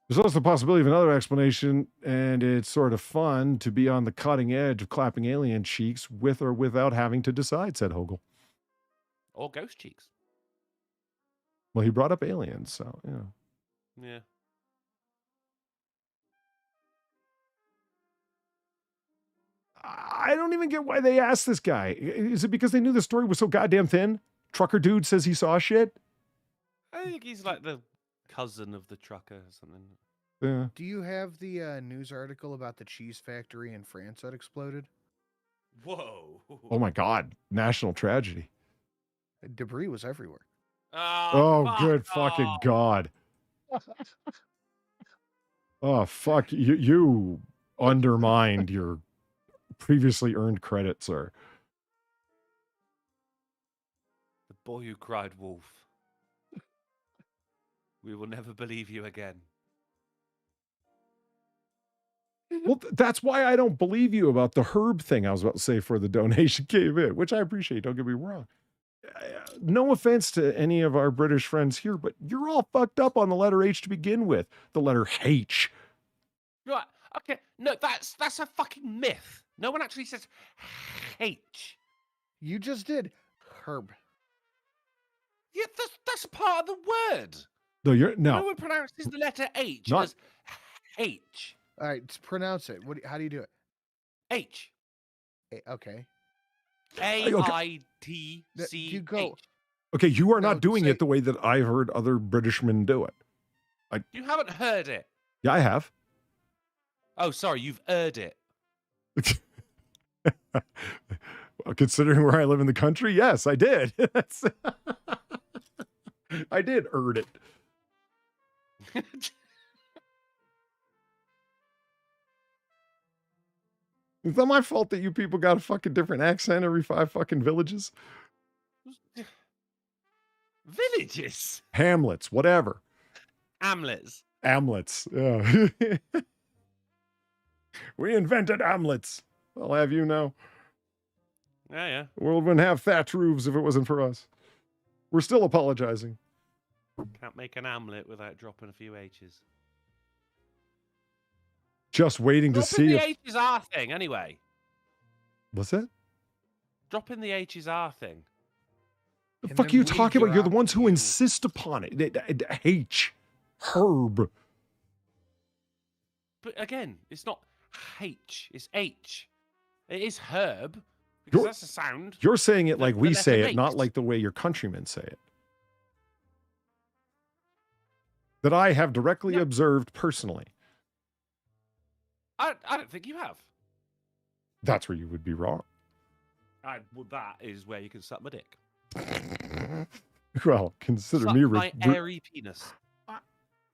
There's also the possibility of another explanation, and it's sort of fun to be on the cutting edge of clapping alien cheeks with or without having to decide, said Hogel. Or ghost cheeks. Well, he brought up aliens, so, yeah. Yeah. I don't even get why they asked this guy. Is it because they knew the story was so goddamn thin? Trucker dude says he saw shit? I think he's like the cousin of the trucker or something. Yeah. Do you have the news article about the cheese factory in France that exploded? Whoa. Oh my God. National tragedy. Debris was everywhere. Oh, good fucking God. Oh, fuck. You undermined your previously earned credit, sir. The boy who cried wolf. We will never believe you again. Well, that's why I don't believe you about the herb thing I was about to say for the donation came in, which I appreciate. Don't get me wrong. no offense to any of our British friends here, but you're all fucked up on the letter H to begin with. The letter H. Right. Okay. No, that's a fucking myth. No one actually says H. You just did. Herb. Yeah, that's a part of the word. No, No one pronounces the letter H as H. All right, just pronounce it. How do you do it? H. Okay. AITCH. You go. Okay, you are not doing it the way that I've heard other Britishmen do it. You haven't heard it. Yeah, I have. Oh, sorry, you've heard it. Well, considering where I live in the country, yes, I did. I did heard it. Is that my fault that you people got a fucking different accent every 5 fucking villages? Villages? Hamlets, whatever. Amlets. Amlets, yeah. We invented amlets. I'll have you know. Yeah. The world wouldn't have thatch roofs if it wasn't for us. We're still apologizing. Can't make an amlet without dropping a few H's. Just waiting to see Dropping if... the H is our thing, anyway. What's that? Dropping the H is our thing. The fuck are you talking about? You're the ones who insist upon it. H. Herb. But again, it's not H, it's H. It is herb, because that's a sound. You're saying it like we say it, makes. not like the way your countrymen say it. That I have directly observed personally. I don't think you have. That's where you would be wrong. Well, that is where you can suck my dick. Well, consider Suck me... my airy penis.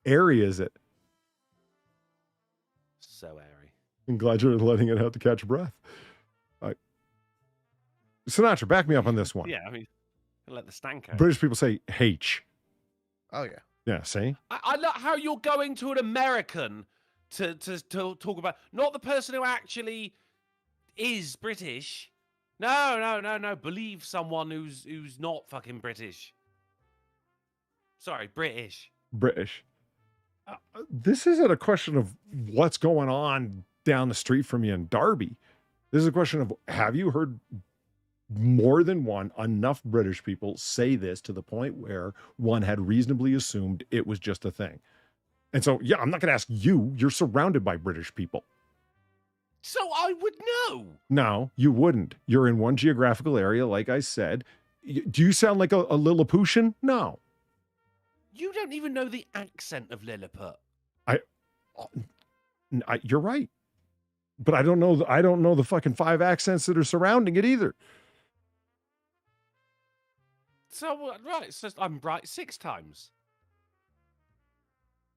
Airy, is it? So airy. I'm glad you're letting it out to catch breath. Sinatra, back me up on this one. Yeah, I mean, let the stank out. British people say H. Oh, yeah. Yeah, see? I love how you're going to an American to talk about, not the person who actually is British. No. Believe someone who's not fucking British. Sorry, British. British. This isn't a question of what's going on down the street from you in Derby. This is a question of, have you heard more than enough British people say this to the point where one had reasonably assumed it was just a thing? And so, yeah, I'm not going to ask you. You're surrounded by British people. So I would know. No, you wouldn't. You're in one geographical area, like I said. Do you sound like a Lilliputian? No. You don't even know the accent of Lilliput. You're right. But I don't know the fucking 5 accents that are surrounding it either. So, right, so I'm right 6 times.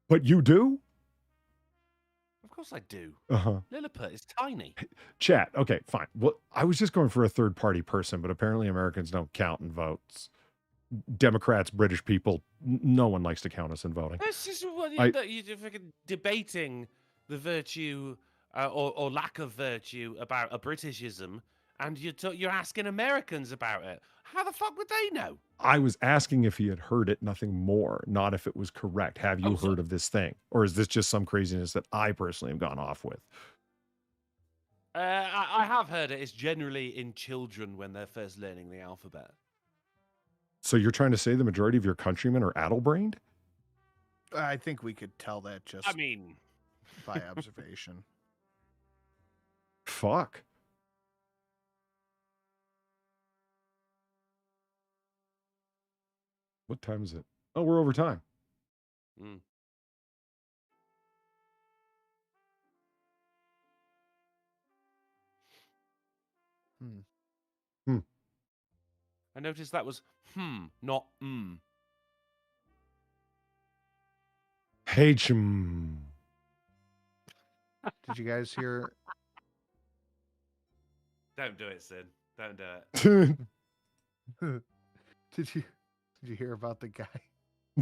But you do? Of course I do. Uh-huh. Lilliput is tiny. Chat. Okay, fine. Well, I was just going for a third-party person, but apparently Americans don't count in votes. Democrats, British people, no one likes to count us in voting. This is what you're fucking debating the virtue or lack of virtue about a Britishism, and you're asking Americans about it. How the fuck would they know? I was asking if he had heard it, nothing more, not if it was correct. Have you heard of this thing? Or is this just some craziness that I personally have gone off with? I have heard it. It's generally in children when they're first learning the alphabet. So you're trying to say the majority of your countrymen are addle-brained? I think we could tell that just by observation. Fuck. What time is it? Oh, we're over time. Mm. I noticed that was not H-m. Did you guys hear? Don't do it, Sid. Don't do it. Did you hear about the guy?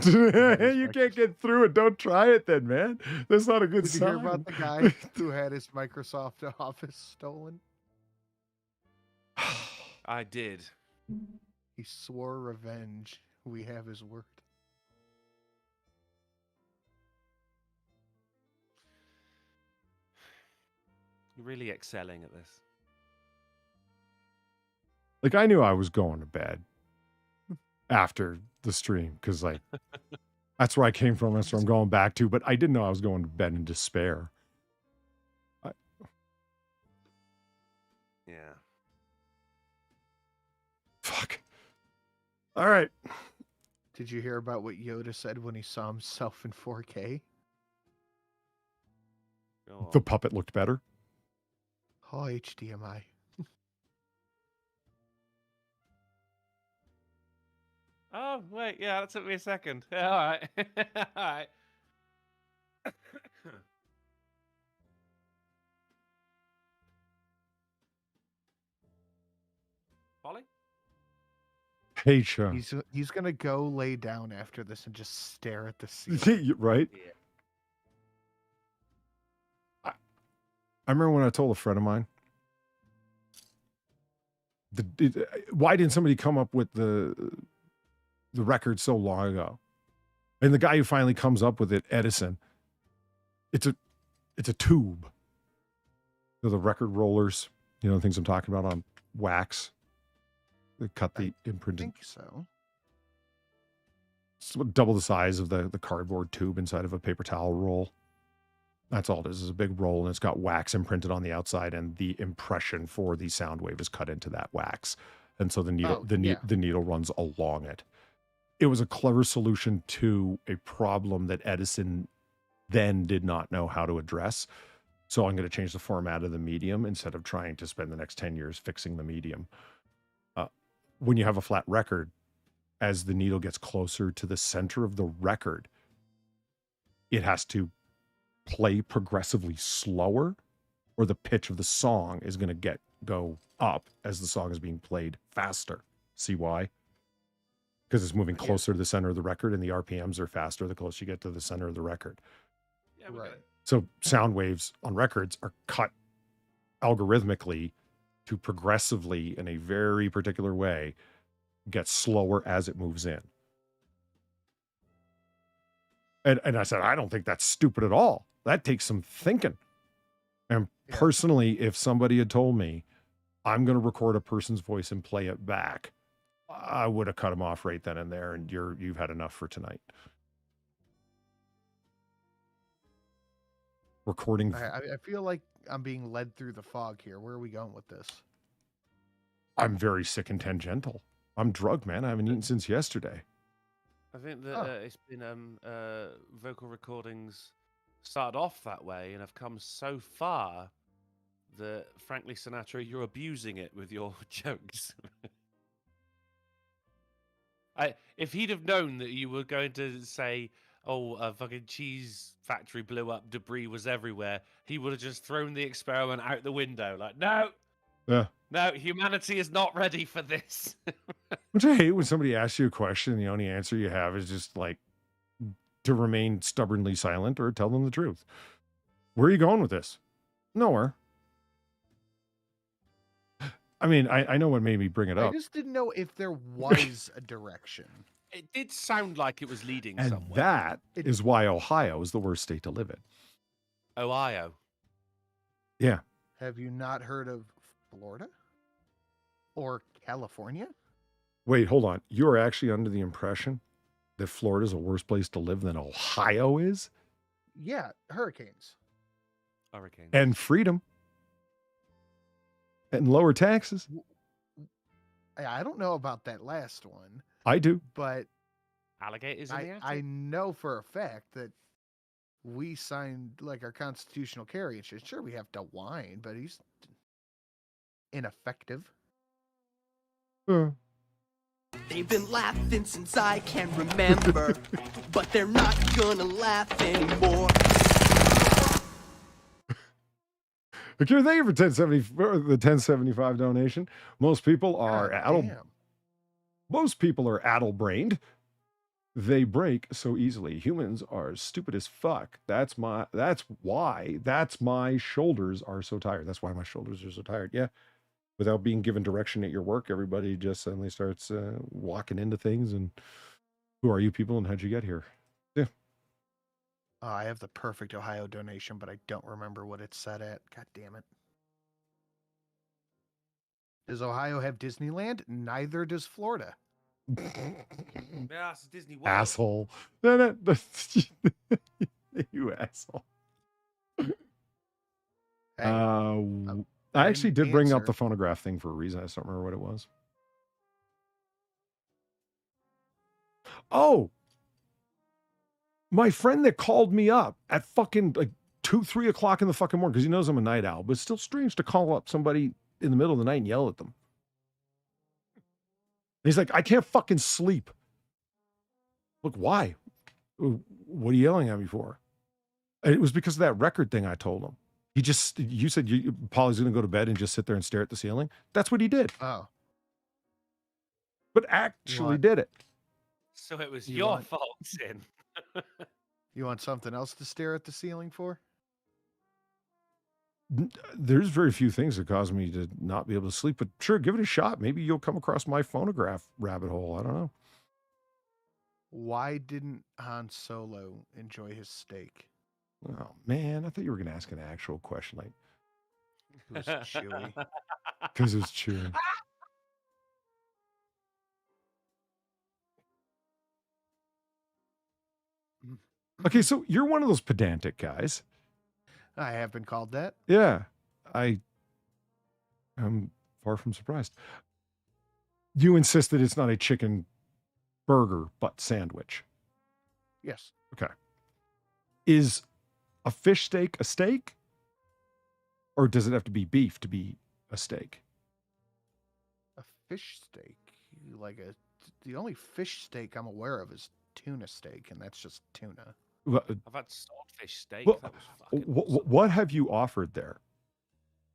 You can't get through it. Don't try it then, man. That's not a good Did you sign. hear about the guy who had his Microsoft Office stolen? I did. He swore revenge. We have his word. You're really excelling at this. Like, I knew I was going to bed after the stream because, like, that's where I came from. That's where I'm going back to. But I didn't know I was going to bed in despair. Yeah. Fuck. All right. Did you hear about what Yoda said when he saw himself in 4K? The puppet looked better. Oh, HDMI. Oh, wait, yeah, that took me a second. Yeah, all right. All right. Polly? Hey, Sean. He's gonna go lay down after this and just stare at the ceiling. Right? Yeah. I remember when I told a friend of mine, why didn't somebody come up with the record so long ago? And the guy who finally comes up with it, Edison, it's a tube. The record rollers, the things I'm talking about on wax. They cut the imprint. I think so. It's double the size of the cardboard tube inside of a paper towel roll. That's all it is a big roll, and it's got wax imprinted on the outside, and the impression for the sound wave is cut into that wax. And so the needle runs along it. It was a clever solution to a problem that Edison then did not know how to address. So I'm going to change the format of the medium instead of trying to spend the next 10 years fixing the medium. When you have a flat record, as the needle gets closer to the center of the record, it has to play progressively slower, or the pitch of the song is going to go up as the song is being played faster. See why? Because it's moving closer to the center of the record, and the RPMs are faster the closer you get to the center of the record. Yeah, right. So sound waves on records are cut algorithmically to progressively, in a very particular way, get slower as it moves in. And I said, I don't think that's stupid at all. That takes some thinking. And personally, if somebody had told me, I'm going to record a person's voice and play it back, I would have cut them off right then and there, and you've had enough for tonight. Recording. I feel like I'm being led through the fog here. Where are we going with this? I'm very sick and tangential. I'm drugged, man. I haven't eaten since yesterday. I think that it's been vocal recordings started off that way and have come so far that, frankly, Sinatra, you're abusing it with your jokes. If he'd have known that you were going to say, oh, a fucking cheese factory blew up, debris was everywhere, he would have just thrown the experiment out the window. Like, no, humanity is not ready for this. Which I hate when somebody asks you a question and the only answer you have is just like to remain stubbornly silent or tell them the truth. Where are you going with this? Nowhere. I mean, I know what made me bring it up. I just didn't know if there was a direction. It did sound like it was leading And somewhere. that is why Ohio is the worst state to live in. Ohio. Yeah. Have you not heard of Florida? Or California? Wait, hold on. You're actually under the impression that Florida is a worse place to live than Ohio is? Yeah, hurricanes. Hurricanes. And freedom. And lower taxes. I don't know about that last one. I do. But alligators in the attic? I know for a fact that we signed like our constitutional carry and shit. Sure, we have to whine, but he's ineffective. They've been laughing since I can remember, but they're not gonna laugh anymore. Okay, thank you for the 1075 donation. Most people are addle-brained. They break so easily. Humans are stupid as fuck. That's why my shoulders are so tired. That's why my shoulders are so tired. Yeah. without being given direction at your work, everybody just suddenly starts walking into things. And who are you people and how'd you get here? Yeah. I have the perfect Ohio donation, but I don't remember what it's set at. God damn it. Does Ohio have Disneyland? Neither does Florida. Yeah, it's Disney World. Asshole. You asshole. Hey, I actually did bring up answer. the phonograph thing for a reason. I just don't remember what it was. Oh, my friend that called me up at fucking like 2-3 o'clock in the fucking morning, because he knows I'm a night owl, but it's still strange to call up somebody in the middle of the night and yell at them. He's like, I can't fucking sleep. Look, why? What are you yelling at me for? And it was because of that record thing I told him. You said Polly's going to go to bed and just sit there and stare at the ceiling. That's what he did. Oh. But actually did it. So it was your fault, Sin. You want something else to stare at the ceiling for? There's very few things that cause me to not be able to sleep, but sure, give it a shot. Maybe you'll come across my phonograph rabbit hole. I don't know. Why didn't Han Solo enjoy his steak? Oh, man, I thought you were going to ask an actual question. Like, it was chewy. Because it was chewy. Okay, so you're one of those pedantic guys. I have been called that. Yeah, I'm far from surprised. You insist that it's not a chicken burger, but sandwich. Yes. Okay. Is a fish steak a steak? Or does it have to be beef to be a steak? A fish steak? The only fish steak I'm aware of is tuna steak, and that's just tuna. Well, I've had swordfish steak. well, That was fucking what have you offered there?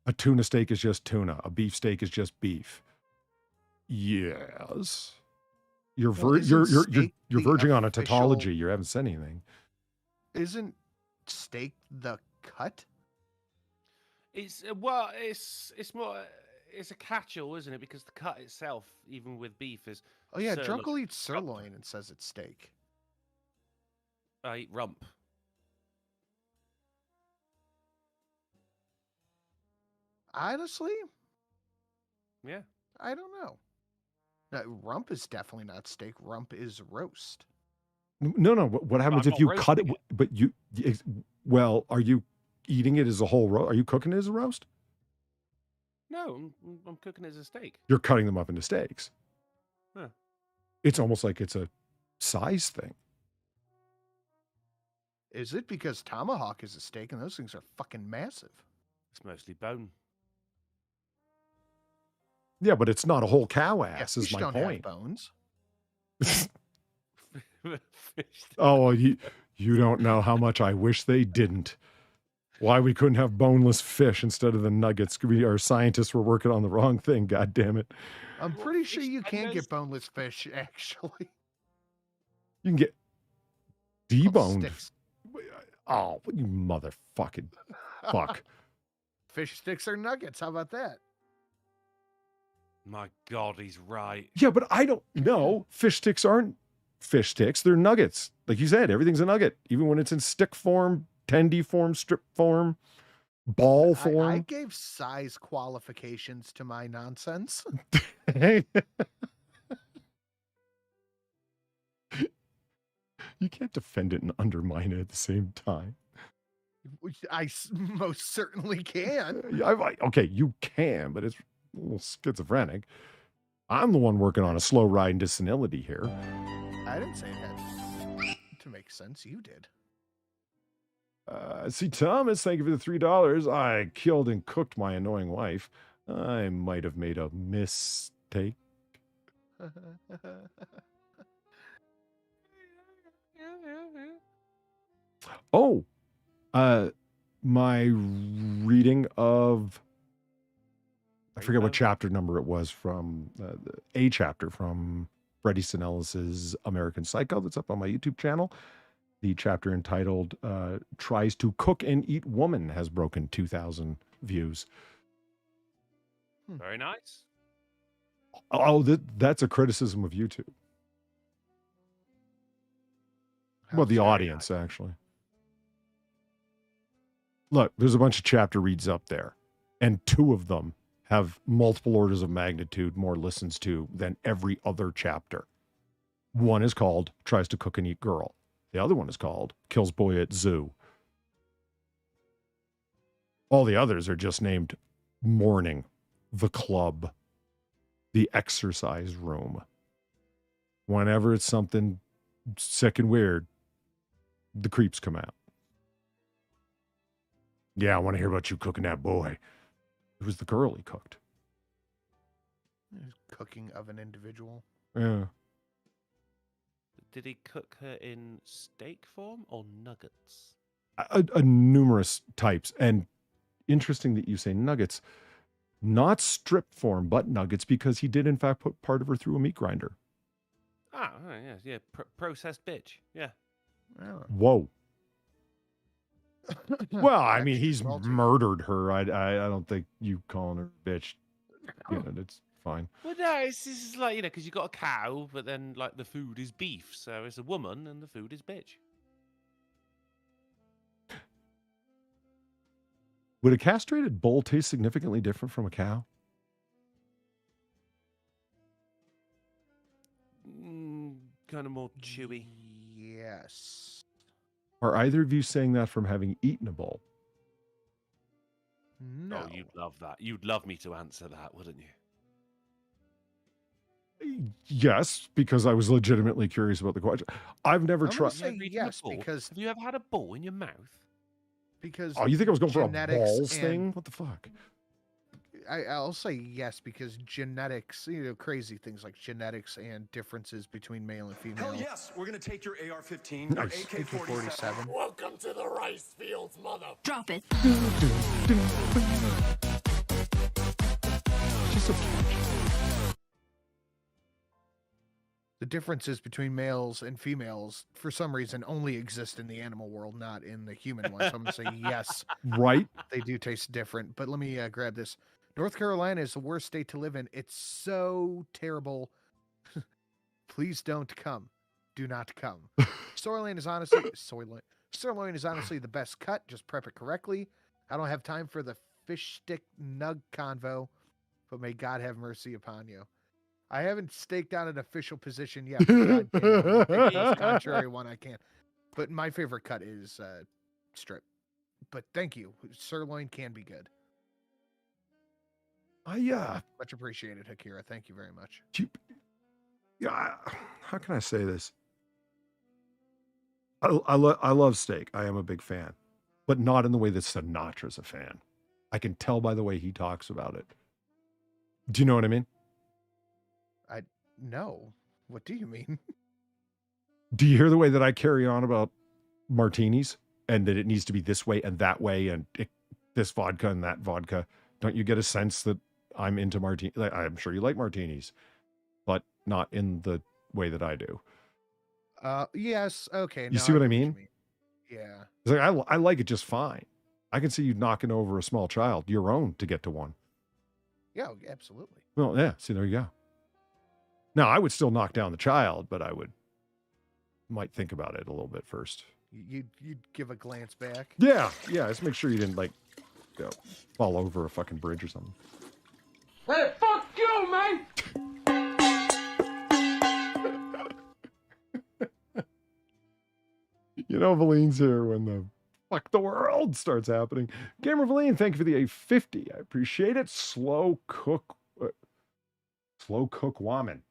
A tuna steak is just tuna. A beef steak is just beef. Yes. You're verging on a tautology. You haven't said anything. Isn't steak the cut? It's more it's a catch-all, isn't it? Because the cut itself, even with beef, is Oh yeah, sirloin. Drunkle eats sirloin and says it's steak. I eat rump. Honestly, Yeah. I don't know. No, rump is definitely not steak. Rump is roast. No. What happens I'm if not you cut it? roasting But well, are you eating it as a whole roast? Are you cooking it as a roast? No, I'm cooking it as a steak. You're cutting them up into steaks. Huh. It's almost like it's a size thing. Is it because tomahawk is a steak and those things are fucking massive? It's mostly bone. Yeah, but it's not a whole cow ass. Yeah, Is fish my don't point. have bones. Oh, you don't know how much I wish they didn't. Why we couldn't have boneless fish instead of the nuggets? Our scientists were working on the wrong thing. God damn it! I'm pretty sure you can get boneless fish, actually. You can get deboned. Sticks. Oh, you motherfucking fuck! Fish sticks are nuggets. How about that? My God, he's right. Yeah, but I don't know. Fish sticks aren't fish sticks. They're nuggets. Like you said, everything's a nugget, even when it's in stick form, tendy form, strip form, ball form. I gave size qualifications to my nonsense. You can't defend it and undermine it at the same time. Which I most certainly can. Okay, you can, but it's a little schizophrenic. I'm the one working on a slow ride into senility here. I didn't say it had to make sense. You did. See, Thomas, thank you for the $3. I killed and cooked my annoying wife. I might have made a mistake. Oh, my reading of, I forget what chapter number it was from, a chapter from Freddie Sinellis's American Psycho that's up on my YouTube channel. The chapter entitled Tries to Cook and Eat Woman has broken 2,000 views. Very nice. Oh, that's a criticism of YouTube. Well, the audience, actually. Look, there's a bunch of chapter reads up there, and 2 of them have multiple orders of magnitude more listens to than every other chapter. One is called Tries to Cook and Eat Girl. The other one is called Kills Boy at Zoo. All the others are just named Morning, The Club, The Exercise Room. Whenever it's something sick and weird, the creeps come out. Yeah, I want to hear about you cooking that boy. It was the girl he cooked. Cooking of an individual. Yeah. Did he cook her in steak form or nuggets? A numerous types. And interesting that you say nuggets. Not strip form, but nuggets, because he did, in fact, put part of her through a meat grinder. Ah, oh, yeah. Processed bitch. Yeah. Whoa. Well, I mean, he's murdered her. I don't think you calling her a bitch, it's fine. Well, no, this is like, because you got a cow, but then, like, the food is beef. So it's a woman and the food is bitch. Would a castrated bull taste significantly different from a cow? Kind of more chewy. Yes. Are either of you saying that from having eaten a bull? No. Oh, you'd love that. You'd love me to answer that, wouldn't you? Yes, because I was legitimately curious about the question. I've never tried. Yes, because have you ever had a ball in your mouth? Because you think I was going for a balls and thing? What the fuck? I'll say yes, because genetics, crazy things like genetics and differences between male and female. Hell yes, we're gonna take your AR-15, your AK-47. Welcome to the rice fields, mother. Drop it. The differences between males and females, for some reason, only exist in the animal world, not in the human one. So I'm going to say yes. Right. They do taste different. But let me grab this. North Carolina is the worst state to live in. It's so terrible. Please don't come. Do not come. Sirloin is honestly the best cut. Just prep it correctly. I don't have time for the fish stick nug convo, but may God have mercy upon you. I haven't staked out an official position yet. But the contrary one I can't. But my favorite cut is strip. But thank you. Sirloin can be good. Much appreciated, Hakira. Thank you very much. How can I say this? I love steak. I am a big fan, but not in the way that Sinatra's a fan. I can tell by the way he talks about it. Do you know what I mean? No. What do you mean? Do you hear the way that I carry on about martinis and that it needs to be this way and that way and this vodka and that vodka? Don't you get a sense that I'm into martinis? I'm sure you like martinis, but not in the way that I do. Yes. Okay. You see what I mean? Yeah. It's like, I like it just fine. I can see you knocking over a small child, your own, to get to one. Yeah, absolutely. Well, yeah. See, there you go. Now, I would still knock down the child, but might think about it a little bit first. You'd give a glance back. Yeah. Just make sure you didn't fall over a fucking bridge or something. Hey, fuck you, man! Valine's here when the fuck the world starts happening. Gamer Valine, thank you for the A50. I appreciate it. Slow cook Woman.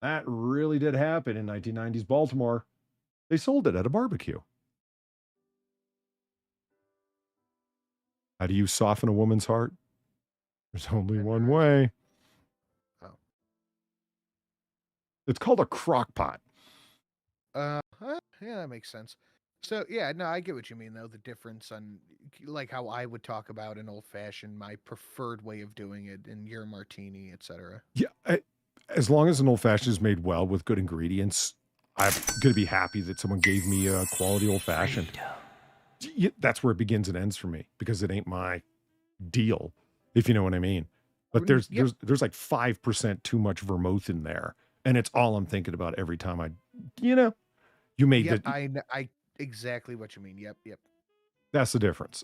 That really did happen in 1990s Baltimore. They sold it at a barbecue. How do you soften a woman's heart? There's only one way. Oh. It's called a crock pot. Yeah, that makes sense. So, yeah, no, I get what you mean, though. The difference on, like, how I would talk about an old-fashioned, my preferred way of doing it, and your martini, etc. Yeah, as long as an old-fashioned is made well with good ingredients, I'm going to be happy that someone gave me a quality old-fashioned. That's where it begins and ends for me, because it ain't my deal, if you know what I mean. But there's like 5% too much vermouth in there, and it's all I'm thinking about every time you made Yep, the. I exactly what you mean. Yep. That's the difference.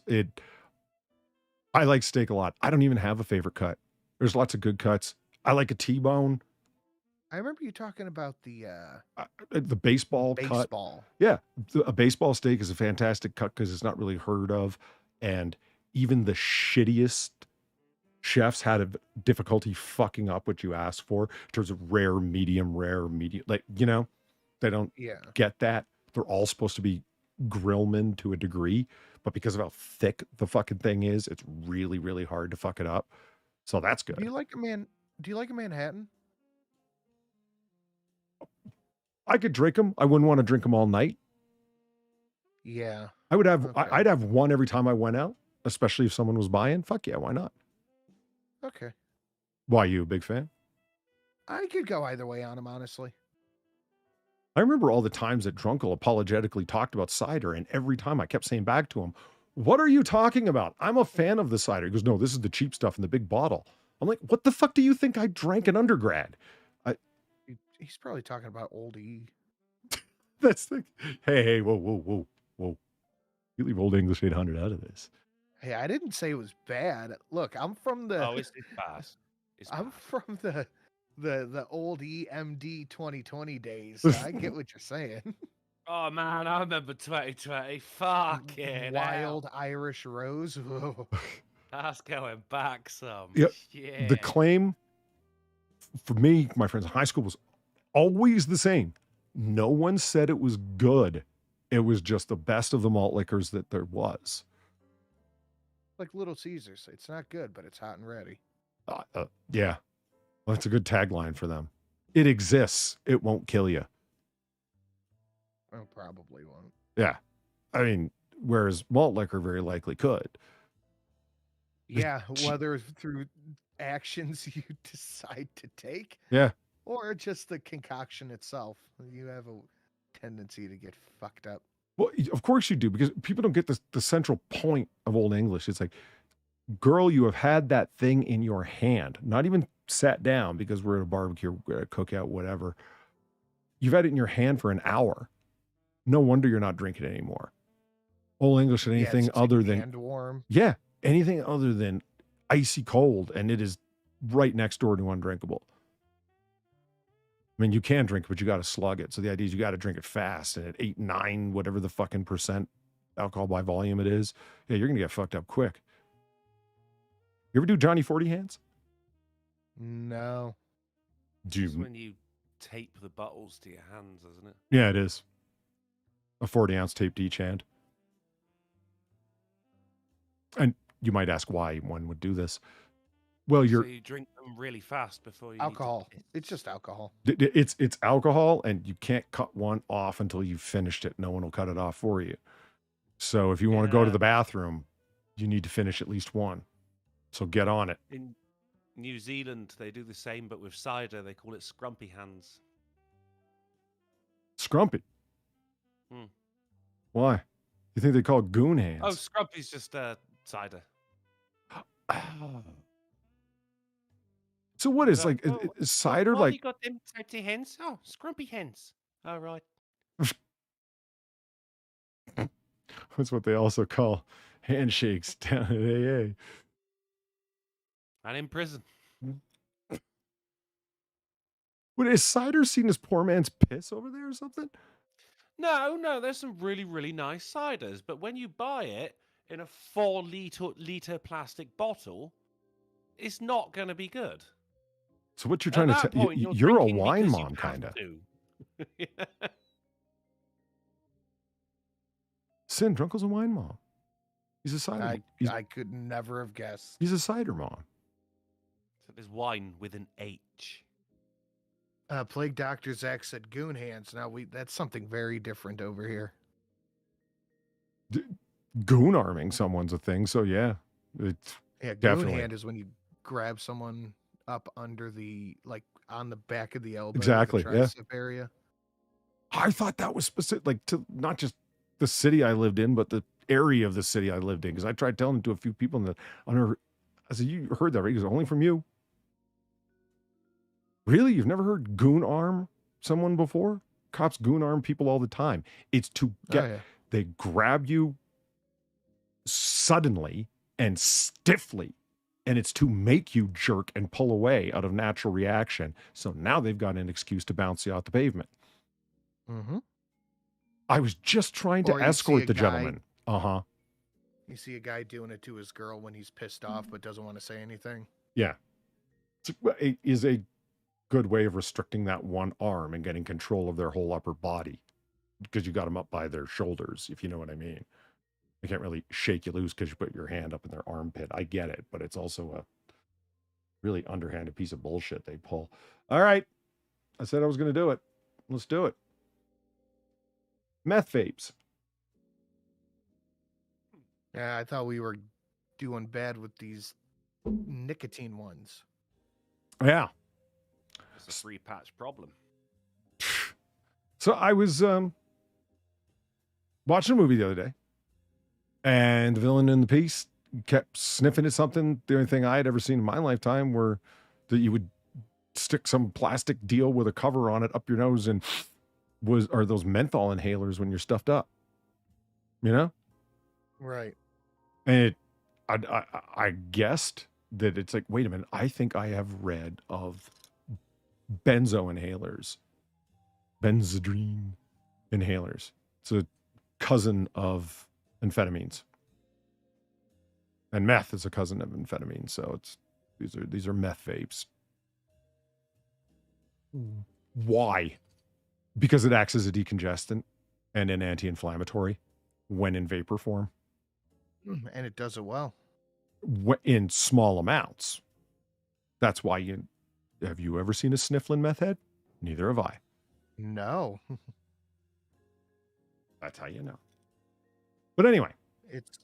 I like steak a lot. I don't even have a favorite cut. There's lots of good cuts. I like a T-bone. I remember you talking about the baseball cut. baseball. Yeah, a baseball steak is a fantastic cut because it's not really heard of, and even the shittiest chefs had a difficulty fucking up what you asked for in terms of rare, medium. Like, they don't get that. They're all supposed to be grillmen to a degree, but because of how thick the fucking thing is, it's really, really hard to fuck it up. So that's good. Do you like a Manhattan? I could drink them. I wouldn't want to drink them all night. Yeah. I would have, I'd have one every time I went out, especially if someone was buying. Fuck yeah, why not? Okay. Why, you a big fan? I could go either way on them, honestly. I remember all the times that Drunkle apologetically talked about cider, and every time I kept saying back to him, what are you talking about? I'm a fan of the cider. He goes, no, this is the cheap stuff in the big bottle. I'm like, what the fuck do you think I drank in undergrad? He's probably talking about Old E. That's the, hey, whoa. You leave Old English 800 out of this. Hey, I didn't say it was bad. Look, I'm from the. Oh, it's fast. I'm from the old EMD 2020 days. I get what you're saying. Oh man, I remember 2020. Fucking Wild Irish Rose. Whoa. That's going back some. Yep. Yeah. The claim for me, my friends in high school, was always the same. No one said it was good. It was just the best of the malt liquors that there was. Like Little Caesars. It's not good, but it's hot and ready. Yeah. Well, that's a good tagline for them. It exists. It won't kill you. Oh, probably won't. Yeah. I mean, whereas malt liquor very likely could. Yeah, whether through actions you decide to take. Yeah. Or just the concoction itself. You have a tendency to get fucked up. Well, of course you do, because people don't get the central point of Old English. It's like, girl, you have had that thing in your hand, not even sat down because we're at a barbecue, we're at a cookout, whatever. You've had it in your hand for an hour. No wonder you're not drinking it anymore. Old English and anything other than hand warm. Yeah, anything other than icy cold, and it is right next door to undrinkable. I mean, you can drink, but you got to slug it. So the idea is you got to drink it fast, and at 8, 9, whatever the fucking percent alcohol by volume it is, yeah, you're gonna get fucked up quick. You ever do Johnny 40 hands? No. Do It's when you tape the bottles to your hands, isn't it? Yeah, it is. A 40-ounce taped each hand. And you might ask why one would do this. Well, So you drink them really fast before you alcohol. It's just alcohol. It's alcohol, and you can't cut one off until you've finished it. No one will cut it off for you. So if you want to go to the bathroom, you need to finish at least one. So get on it. In New Zealand, they do the same, but with cider. They call it scrumpy hands. Scrumpy. Hmm. Why? You think they call it goon hands? Oh, scrumpy's just cider. So what is like is cider Why like? you got them tatty hands? Oh, scrumpy hands. All right. That's what they also call handshakes down at AA. And in prison. What is cider seen as poor man's piss over there or something? No, there's some really, really nice ciders, but when you buy it in a 4-liter plastic bottle, it's not going to be good. So what you're trying to say? You're a wine mom, kind of. Sin Drunkle's a wine mom. He's a cider. I could never have guessed. He's a cider mom. So there's wine with an H. Plague Doctor Zach said goon hands. Now that's something very different over here. Goon arming someone's a thing. So yeah, it's goon definitely. hand is when you grab someone up under like on the back of the elbow, Exactly, the yeah. tricep area. I thought that was specific, like to not just the city I lived in, but the area of the city I lived in. Because I tried telling it to a few people, and I said, "You heard that, right?" He goes, "Only from you." Really? You've never heard goon arm someone before? Cops goon arm people all the time. It's to get, they grab you suddenly and stiffly, and it's to make you jerk and pull away out of natural reaction. So now they've got an excuse to bounce you out the pavement. Mm-hmm. I was just trying to escort the gentleman. Uh-huh. You see a guy doing it to his girl when he's pissed off but doesn't want to say anything. Yeah. It is a good way of restricting that one arm and getting control of their whole upper body, because you got them up by their shoulders, if you know what I mean. They can't really shake you loose because you put your hand up in their armpit. I get it, but it's also a really underhanded piece of bullshit they pull. All right. I said I was going to do it. Let's do it. Meth vapes. Yeah, I thought we were doing bad with these nicotine ones. Yeah. It's a free patch problem. So I was watching a movie the other day, and the villain in the piece kept sniffing at something. The only thing I had ever seen in my lifetime were that you would stick some plastic deal with a cover on it up your nose and are those menthol inhalers when you're stuffed up, you know? Right. And I guessed that it's like, wait a minute, I think I have read of benzo inhalers, benzodrine inhalers. It's a cousin of amphetamines, and meth is a cousin of amphetamine. So it's these are meth vapes. Why? Because it acts as a decongestant and an anti-inflammatory when in vapor form. And it does it well. In small amounts. That's why have you ever seen a sniffling meth head? Neither have I. No. That's how you know. But anyway. It's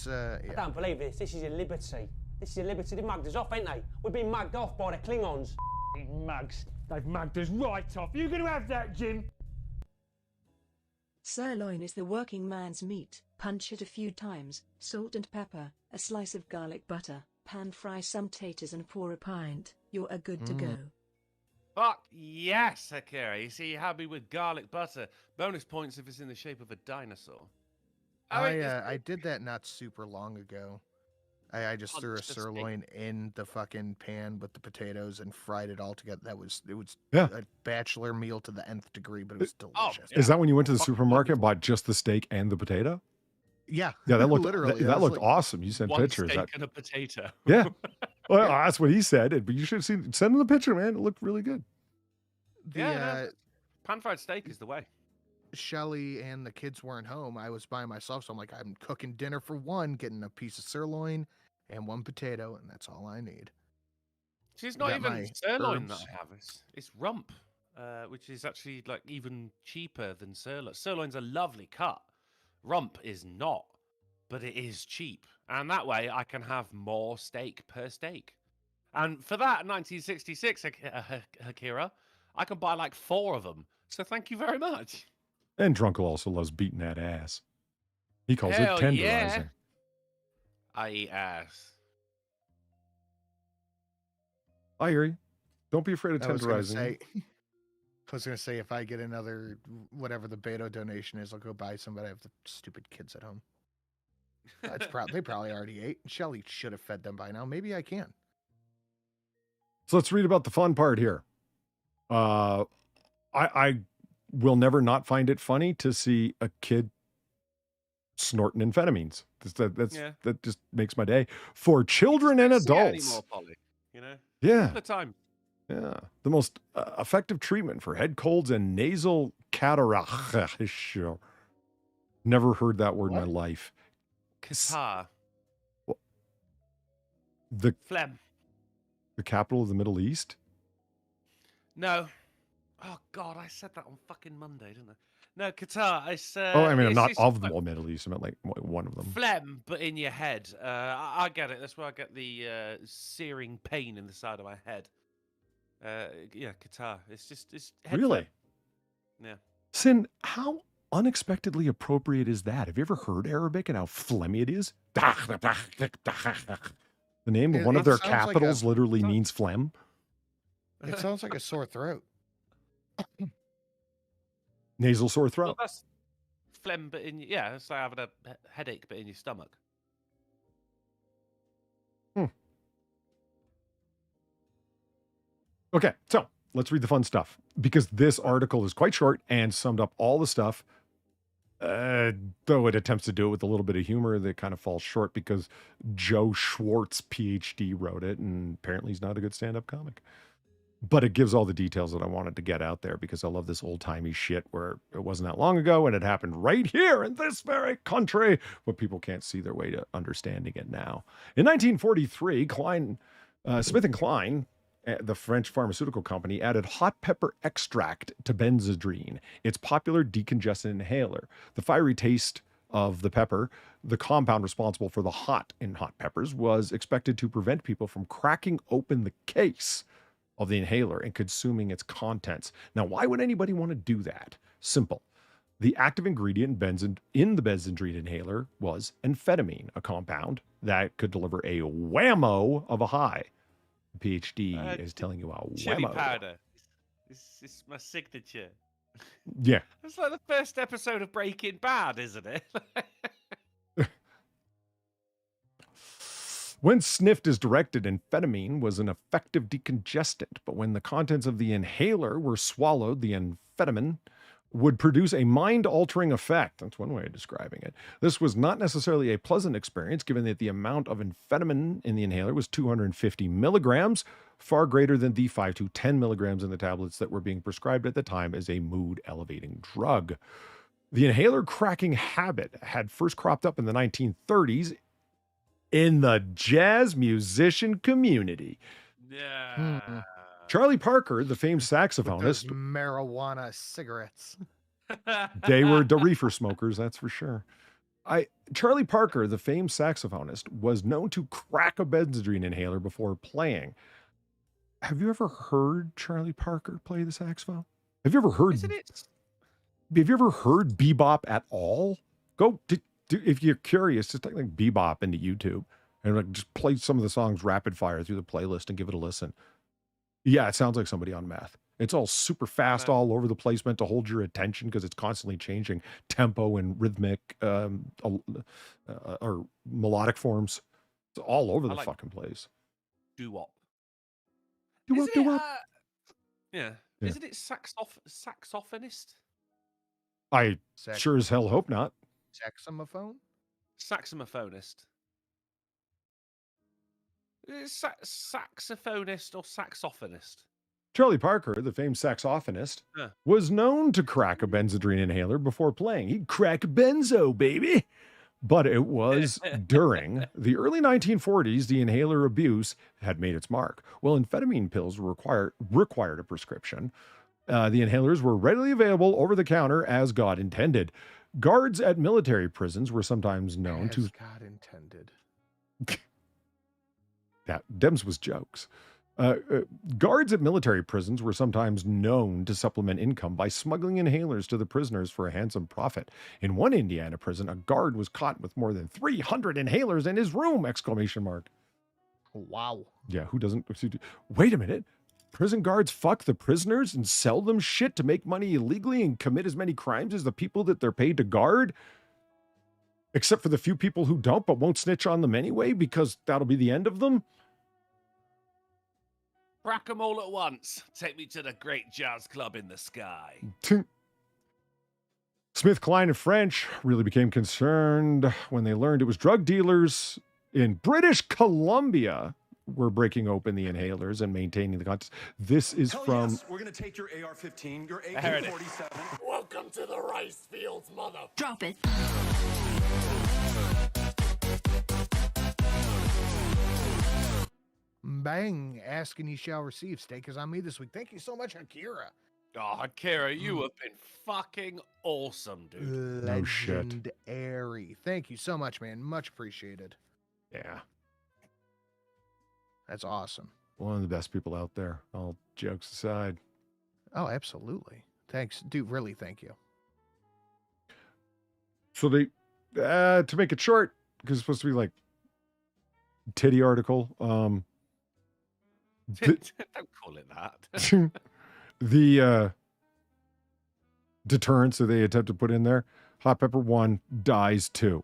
I don't believe this. This is your liberty. This is your liberty. They mugged us off, ain't they? We've been mugged off by the Klingons. Mugs. They've mugged us right off. You gonna have that, Jim? Sirloin is the working man's meat. Punch it a few times, salt and pepper, a slice of garlic butter, pan fry some taters and pour a pint. You're a good to go. Fuck yes, Akira. You see, you had me with garlic butter. Bonus points if it's in the shape of a dinosaur. I did that not super long ago. I just threw a sirloin in the fucking pan with the potatoes and fried it all together. It was a bachelor meal to the nth degree, but it was delicious. Is that when you went to the supermarket and bought just the steak and the potato? Yeah. Yeah, that looked literally. that looked awesome. You sent one pictures. Steak and a potato. Yeah. Well, that's what he said. But you should have send him the picture, man. It looked really good. Pan fried steak is the way. Shelly and the kids weren't home. I was by myself, so I'm like, I'm cooking dinner for one, getting a piece of sirloin and one potato, and that's all I need. See, it's not even sirloin that I have. It's rump, which is actually like even cheaper than sirloin. Sirloin's a lovely cut. Rump is not, but it is cheap. And that way I can have more steak per steak. And for that, 1966, Akira, I can buy like 4 of them. So thank you very much. And Drunkle also loves beating that ass. He calls Hell it tenderizing. Yeah. I eat ass. I hear you. Don't be afraid of tenderizing. I was going to say, if I get another, whatever the Beto donation is, I'll go buy some, but I have the stupid kids at home. They probably already ate. Shelly should have fed them by now. Maybe I can. So let's read about the fun part here. I will never not find it funny to see a kid snorting amphetamines. That just makes my day. For children and adults. Anymore, Polly, you know? Yeah. All the time. Yeah. The most effective treatment for head colds and nasal cataract. Sure. Never heard that word in my life. Qatar. Phlegm. The capital of the Middle East? No. Oh, God, I said that on fucking Monday, didn't I? No, Qatar. I'm not of the Middle East. I meant like one of them. Phlegm, but in your head. I get it. That's where I get the searing pain in the side of my head. Qatar. It's head really? Phlegm. Yeah. Sin, how unexpectedly appropriate is that? Have you ever heard Arabic and how phlegmy it is? The name of one of their capitals literally means phlegm. It sounds like a sore throat. Nasal sore Well, throat. that's phlegm, but yeah, it's like having a headache, but in your stomach. Okay, so let's read the fun stuff because this article is quite short and summed up all the stuff. Though it attempts to do it with a little bit of humor, that kind of falls short because Joe Schwartz, PhD, wrote it, and apparently he's not a good stand-up comic. But it gives all the details that I wanted to get out there because I love this old-timey shit where it wasn't that long ago and it happened right here in this very country, but people can't see their way to understanding it now. In 1943, Smith & Kline, the French pharmaceutical company, added hot pepper extract to Benzedrine, its popular decongestant inhaler. The fiery taste of the pepper, the compound responsible for the hot in hot peppers, was expected to prevent people from cracking open the case of the inhaler and consuming its contents. Now, why would anybody want to do that? Simple. The active ingredient in the Benzedrine inhaler was amphetamine, a compound that could deliver a whammo of a high. The PhD is telling you a Chili whammo. powder. It's my signature. Yeah. It's like the first episode of Breaking Bad, isn't it? When sniffed as directed, amphetamine was an effective decongestant, but when the contents of the inhaler were swallowed, the amphetamine would produce a mind-altering effect. That's one way of describing it. This was not necessarily a pleasant experience, given that the amount of amphetamine in the inhaler was 250 milligrams, far greater than the 5 to 10 milligrams in the tablets that were being prescribed at the time as a mood-elevating drug. The inhaler cracking habit had first cropped up in the 1930s in the jazz musician community. Yeah. Charlie Parker, the famed Those saxophonist, marijuana cigarettes. they were the reefer smokers, that's for sure. Charlie Parker, the famed saxophonist, was known to crack a Benzedrine inhaler before playing. Have you ever heard Charlie Parker play the saxophone? Have you ever heard? Isn't it? Have you ever heard bebop at all? Go if you're curious, just type like bebop into YouTube and like just play some of the songs rapid fire through the playlist and give it a listen. Yeah, it sounds like somebody on meth. It's all super fast, all over the place, meant to hold your attention because it's constantly changing tempo and rhythmic or melodic forms. It's all over the fucking place. Doo-wop. Doo-wop. Yeah. Isn't it saxophonist? I sure as hell hope not. Saxophone? Saxophonist. Saxophonist or saxophonist? Charlie Parker, the famed saxophonist, was known to crack a Benzedrine inhaler before playing. He'd crack a benzo, baby. But it was during the early 1940s, the inhaler abuse had made its mark. Well, amphetamine pills required a prescription. The inhalers were readily available over the counter as God intended. Guards at military prisons were sometimes known to... God intended. That Dems was jokes. Guards at military prisons were sometimes known to supplement income by smuggling inhalers to the prisoners for a handsome profit. In one Indiana prison, a guard was caught with more than 300 inhalers in his room! ! Wow. Yeah, who doesn't... Wait a minute. Prison guards fuck the prisoners and sell them shit to make money illegally and commit as many crimes as the people that they're paid to guard? Except for the few people who don't, but won't snitch on them anyway, because that'll be the end of them? Crack them all at once. Take me to the great jazz club in the sky. Smith, Kline, and French really became concerned when they learned it was drug dealers in British Columbia were breaking open the inhalers and maintaining the contents. This is from... Yes, we're going to take your AR-15, your AK-47. Welcome to the rice fields, mother. Drop it. Bang. Ask and you shall receive. Steak is on me this week. Thank you so much, Akira. Oh, Akira, you have been fucking awesome, dude. No shit. Legendary. Thank you so much, man. Much appreciated. Yeah. That's awesome. One of the best people out there, all jokes aside. Oh, absolutely. Thanks. Dude, really, thank you. So they, to make it short, because it's supposed to be like titty article, Don't call it that. The deterrents that they attempt to put in there, hot pepper 1 dies 2.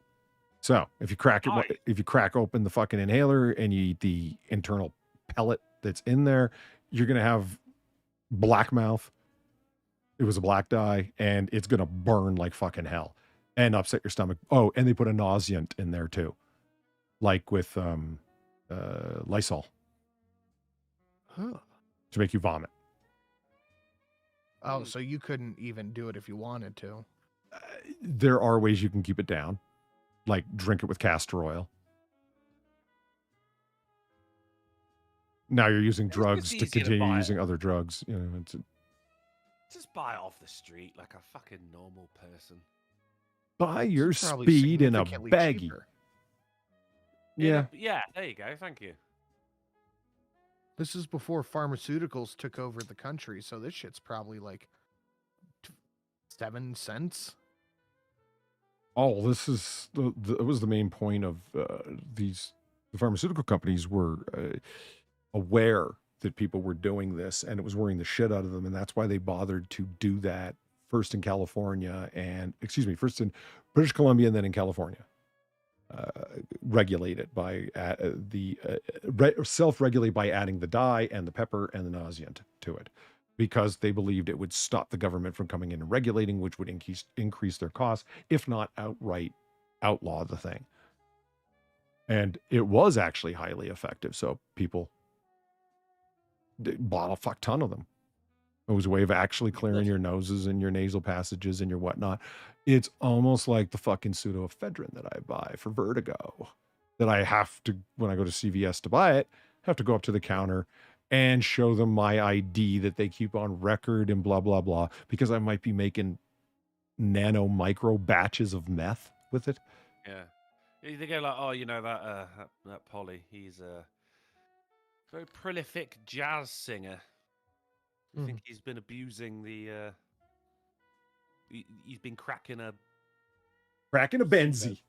So if you crack it, Nice. if you crack open the fucking inhaler and you eat the internal pellet that's in there, you're gonna have black mouth. It was a black dye, and it's gonna burn like fucking hell and upset your stomach. Oh, and they put a nauseant in there too, like with Lysol, to make you vomit. Oh, so you couldn't even do it if you wanted to. There are ways you can keep it down, like drink it with castor oil. Now you're using drugs to easier to continue buy it. using other drugs. You know, Just buy it off the street like a fucking normal person. buy your It's probably speed in a significantly baggie. cheaper. Yeah. Yeah, there you go. Thank you. This is before pharmaceuticals took over the country, so this shit's probably like 7 cents. Oh, this is it was the main point of the pharmaceutical companies were aware that people were doing this, and it was worrying the shit out of them, and that's why they bothered to do that first in California first in British Columbia and then in California. Regulate it by self-regulate by adding the dye and the pepper and the nauseant to it, because they believed it would stop the government from coming in and regulating, which would increase their costs, if not outright outlaw the thing. And it was actually highly effective. So people bought a fuck ton of them. It was a way of actually clearing your noses and your nasal passages and your whatnot. It's almost like the fucking pseudoephedrine that I buy for vertigo, that I have to, when I go to CVS to buy it, have to go up to the counter and show them my ID that they keep on record and blah, blah, blah, because I might be making nano micro batches of meth with it. Yeah. They go like, oh, you know, that Polly, he's a very prolific jazz singer. I think he's been abusing the. He's been cracking a Benzie.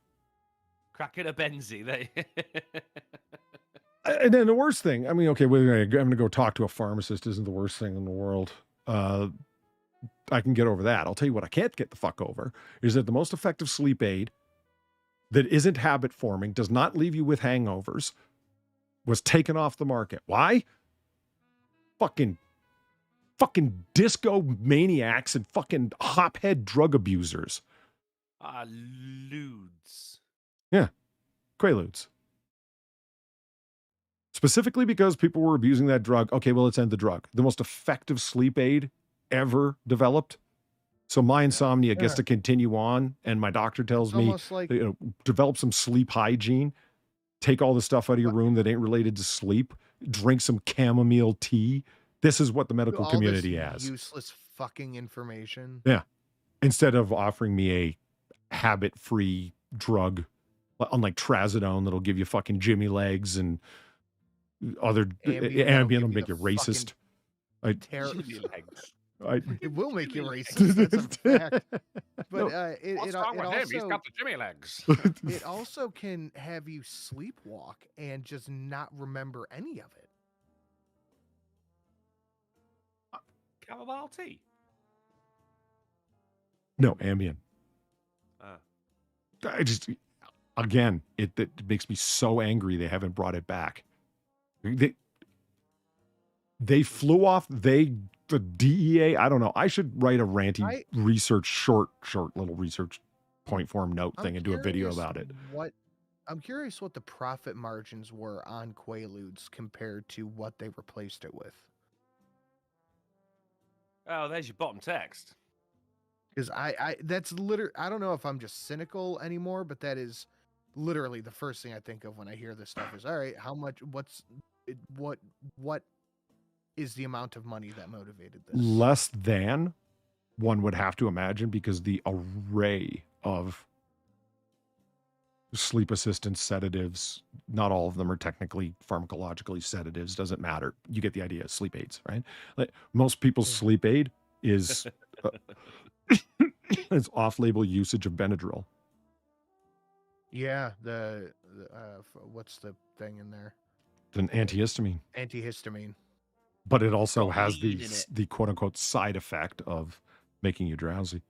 Cracking a Benzie. And then the worst thing, I mean, okay, I'm going to go talk to a pharmacist isn't the worst thing in the world. I can get over that. I'll tell you what I can't get the fuck over is that the most effective sleep aid that isn't habit forming, does not leave you with hangovers, was taken off the market. Why? Fucking disco maniacs and fucking hophead drug abusers. Ludes. Yeah. Quaaludes. Specifically because people were abusing that drug. Okay, well, let's end the drug. The most effective sleep aid ever developed. So my insomnia gets to continue on, and my doctor tells me, like, develop some sleep hygiene. Take all the stuff out of your room that ain't related to sleep. Drink some chamomile tea. This is what the medical community has. Useless fucking information. Yeah. Instead of offering me a habit-free drug, unlike trazodone, that'll give you fucking Jimmy legs and other Ambien will make you racist. It will make you racist. That's a fact. But what's wrong with him? He's got the Jimmy legs. It also can have you sleepwalk and just not remember any of it. Chamomile tea? No, Ambien. I just, again, it makes me so angry they haven't brought it back. They flew off, the DEA, I don't know. I should write a ranty short little research point form note thing and do a video about it. I'm curious what the profit margins were on Quaaludes compared to what they replaced it with. Oh, there's your bottom text. Because that's literally, I don't know if I'm just cynical anymore, but that is literally the first thing I think of when I hear this stuff is, all right, how much, what is the amount of money that motivated this? Less than one would have to imagine, because the array of sleep assistance sedatives, not all of them are technically pharmacologically sedatives, doesn't matter. You get the idea. Sleep aids, right? Like most people's sleep aid is it's off-label usage of Benadryl. Yeah, the what's the thing in there? an antihistamine. Antihistamine. But it also Got has weed in it. the quote unquote side effect of making you drowsy.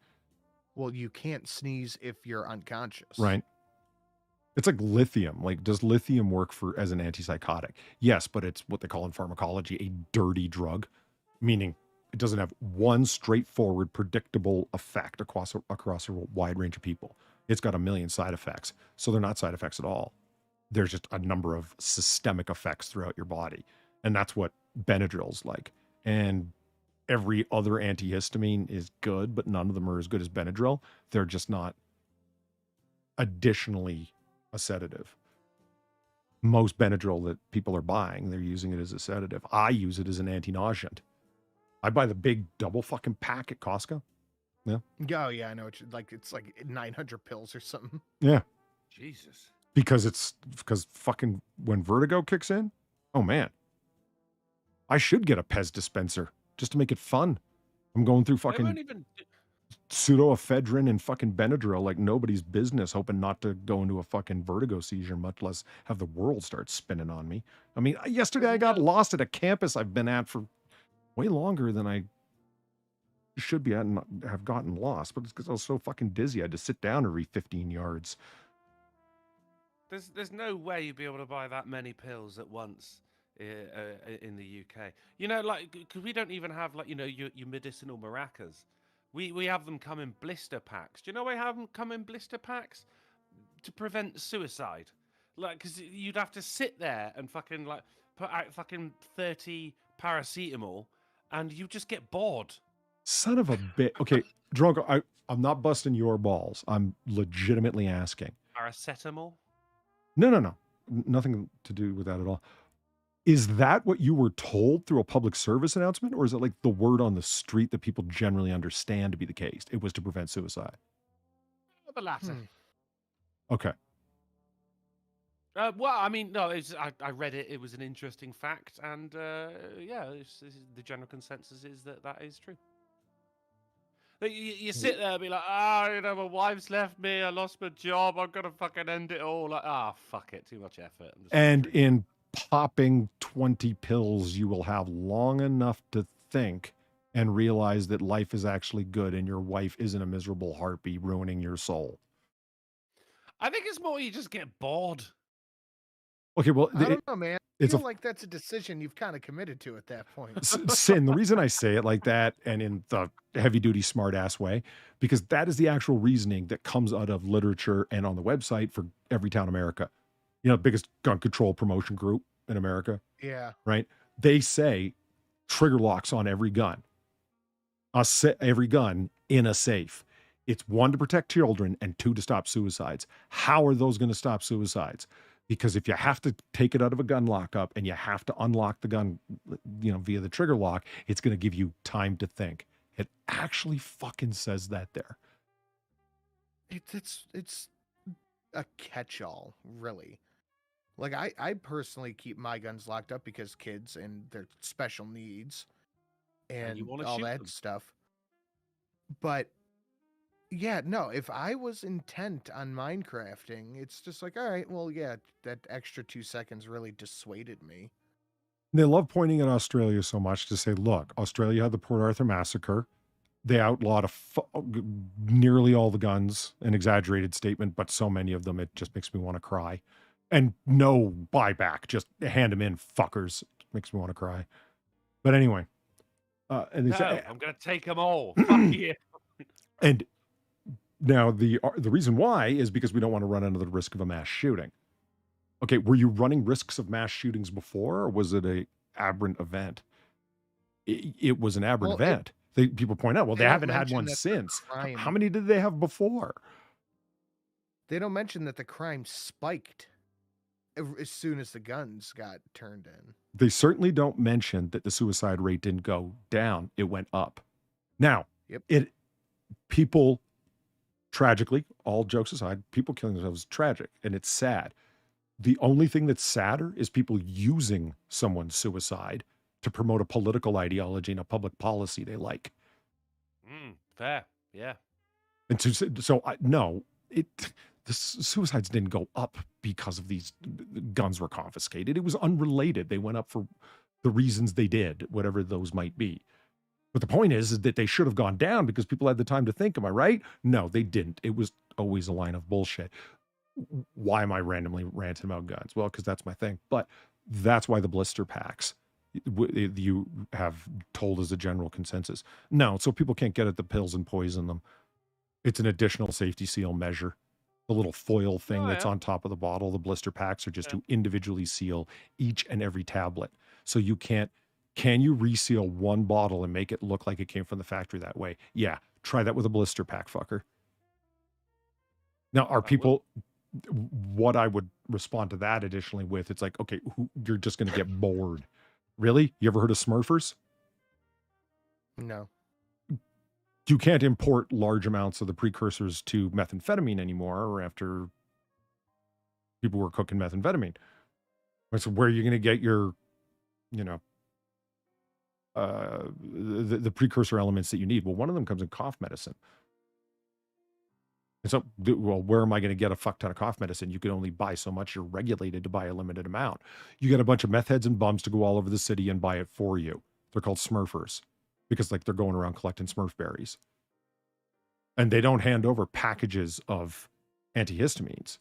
Well, you can't sneeze if you're unconscious. Right. It's like lithium. Like, does lithium work as an antipsychotic? Yes, but it's what they call in pharmacology a dirty drug, meaning it doesn't have one straightforward, predictable effect across a wide range of people. It's got a million side effects. So they're not side effects at all. There's just a number of systemic effects throughout your body. And that's what Benadryl's like. And every other antihistamine is good, but none of them are as good as Benadryl. They're just not additionally a sedative. Most Benadryl that people are buying, they're using it as a sedative. I use it as an anti-nauseant. I buy the big double fucking pack at Costco. Yeah. Oh yeah, I know. It's like 900 pills or something. Yeah. Jesus. Because fucking when vertigo kicks in, oh man. I should get a Pez dispenser just to make it fun. I'm going through fucking pseudoephedrine and fucking Benadryl like nobody's business, hoping not to go into a fucking vertigo seizure, much less have the world start spinning on me. I mean, yesterday I got lost at a campus I've been at for way longer than I should be at and have gotten lost, but it's because I was so fucking dizzy. I had to sit down every 15 yards. There's no way you'd be able to buy that many pills at once in the UK. You know, like, because we don't even have, like, you know, your medicinal maracas. We have them come in blister packs. Do you know why we have them come in blister packs? To prevent suicide. Like, because you'd have to sit there and fucking, like, put out fucking 30 paracetamol and you just get bored. Son of a bitch. Okay, Drongo, I'm not busting your balls. I'm legitimately asking. Paracetamol? No. Nothing to do with that at all. Is that what you were told through a public service announcement? Or is it like the word on the street that people generally understand to be the case? It was to prevent suicide. The latter. Okay. Well, I mean, no, I read it. It was an interesting fact. And yeah, the general consensus is that is true. Like, you sit there and be like, you know, my wife's left me. I lost my job. I'm going to fucking end it all. Like, fuck it. Too much effort. And in popping 20 pills, you will have long enough to think and realize that life is actually good and your wife isn't a miserable harpy ruining your soul. I think it's more you just get bored. Okay, well, I don't know, man. I it's feel like that's a decision you've kind of committed to at that point. Sin, the reason I say it like that and in the heavy-duty smart-ass way, because that is the actual reasoning that comes out of literature and on the website for Everytown America. You know, biggest gun control promotion group in America. Yeah. Right? They say trigger locks on every gun. Every gun in a safe. It's 1, to protect children, and 2, to stop suicides. How are those going to stop suicides? Because if you have to take it out of a gun lockup and you have to unlock the gun, you know, via the trigger lock, it's going to give you time to think. It actually fucking says that there. It's a catch-all, really. Like, I personally keep my guns locked up because kids and their special needs and you wanna all shoot that them. stuff. But yeah, no, if I was intent on Minecrafting, it's just like, all right, well, yeah, that extra 2 seconds really dissuaded me. They love pointing at Australia so much to say, look, Australia had the Port Arthur massacre. They outlawed nearly all the guns, an exaggerated statement, but so many of them, it just makes me want to cry. And no buyback, just hand them in, fuckers. Makes me want to cry. But anyway. And they say, I'm going to take them all. Fuck you. And now the reason why is because we don't want to run into the risk of a mass shooting. Okay, were you running risks of mass shootings before, or was it a aberrant event? It was an aberrant event. People point out, well, they haven't had one since. How many did they have before? They don't mention that the crime spiked as soon as the guns got turned in. They certainly don't mention that the suicide rate didn't go down. It went up. Now, people, tragically, all jokes aside, people killing themselves is tragic, and it's sad. The only thing that's sadder is people using someone's suicide to promote a political ideology and a public policy they like. Fair, yeah. And no, the suicides didn't go up because of these guns were confiscated. It was unrelated. They went up for the reasons they did, whatever those might be. But the point is that they should have gone down because people had the time to think. Am I right? No, they didn't. It was always a line of bullshit. Why am I randomly ranting about guns? Well, because that's my thing. But that's why the blister packs you have told as a general consensus. No, so people can't get at the pills and poison them. It's an additional safety seal measure. The little foil thing that's on top of the bottle, the blister packs are just to individually seal each and every tablet. So you can you reseal one bottle and make it look like it came from the factory that way? Yeah, try that with a blister pack, fucker. Now, are people, what I would respond to that additionally with, it's like, okay, you're just going to get bored. Really? You ever heard of Smurfers? No. You can't import large amounts of the precursors to methamphetamine anymore, or after people were cooking methamphetamine. So where are you going to get your, the precursor elements that you need? Well, one of them comes in cough medicine. And so, well, where am I going to get a fuck ton of cough medicine? You can only buy so much. You're regulated to buy a limited amount. You get a bunch of meth heads and bums to go all over the city and buy it for you. They're called Smurfers because like they're going around collecting Smurf berries. And they don't hand over packages of antihistamines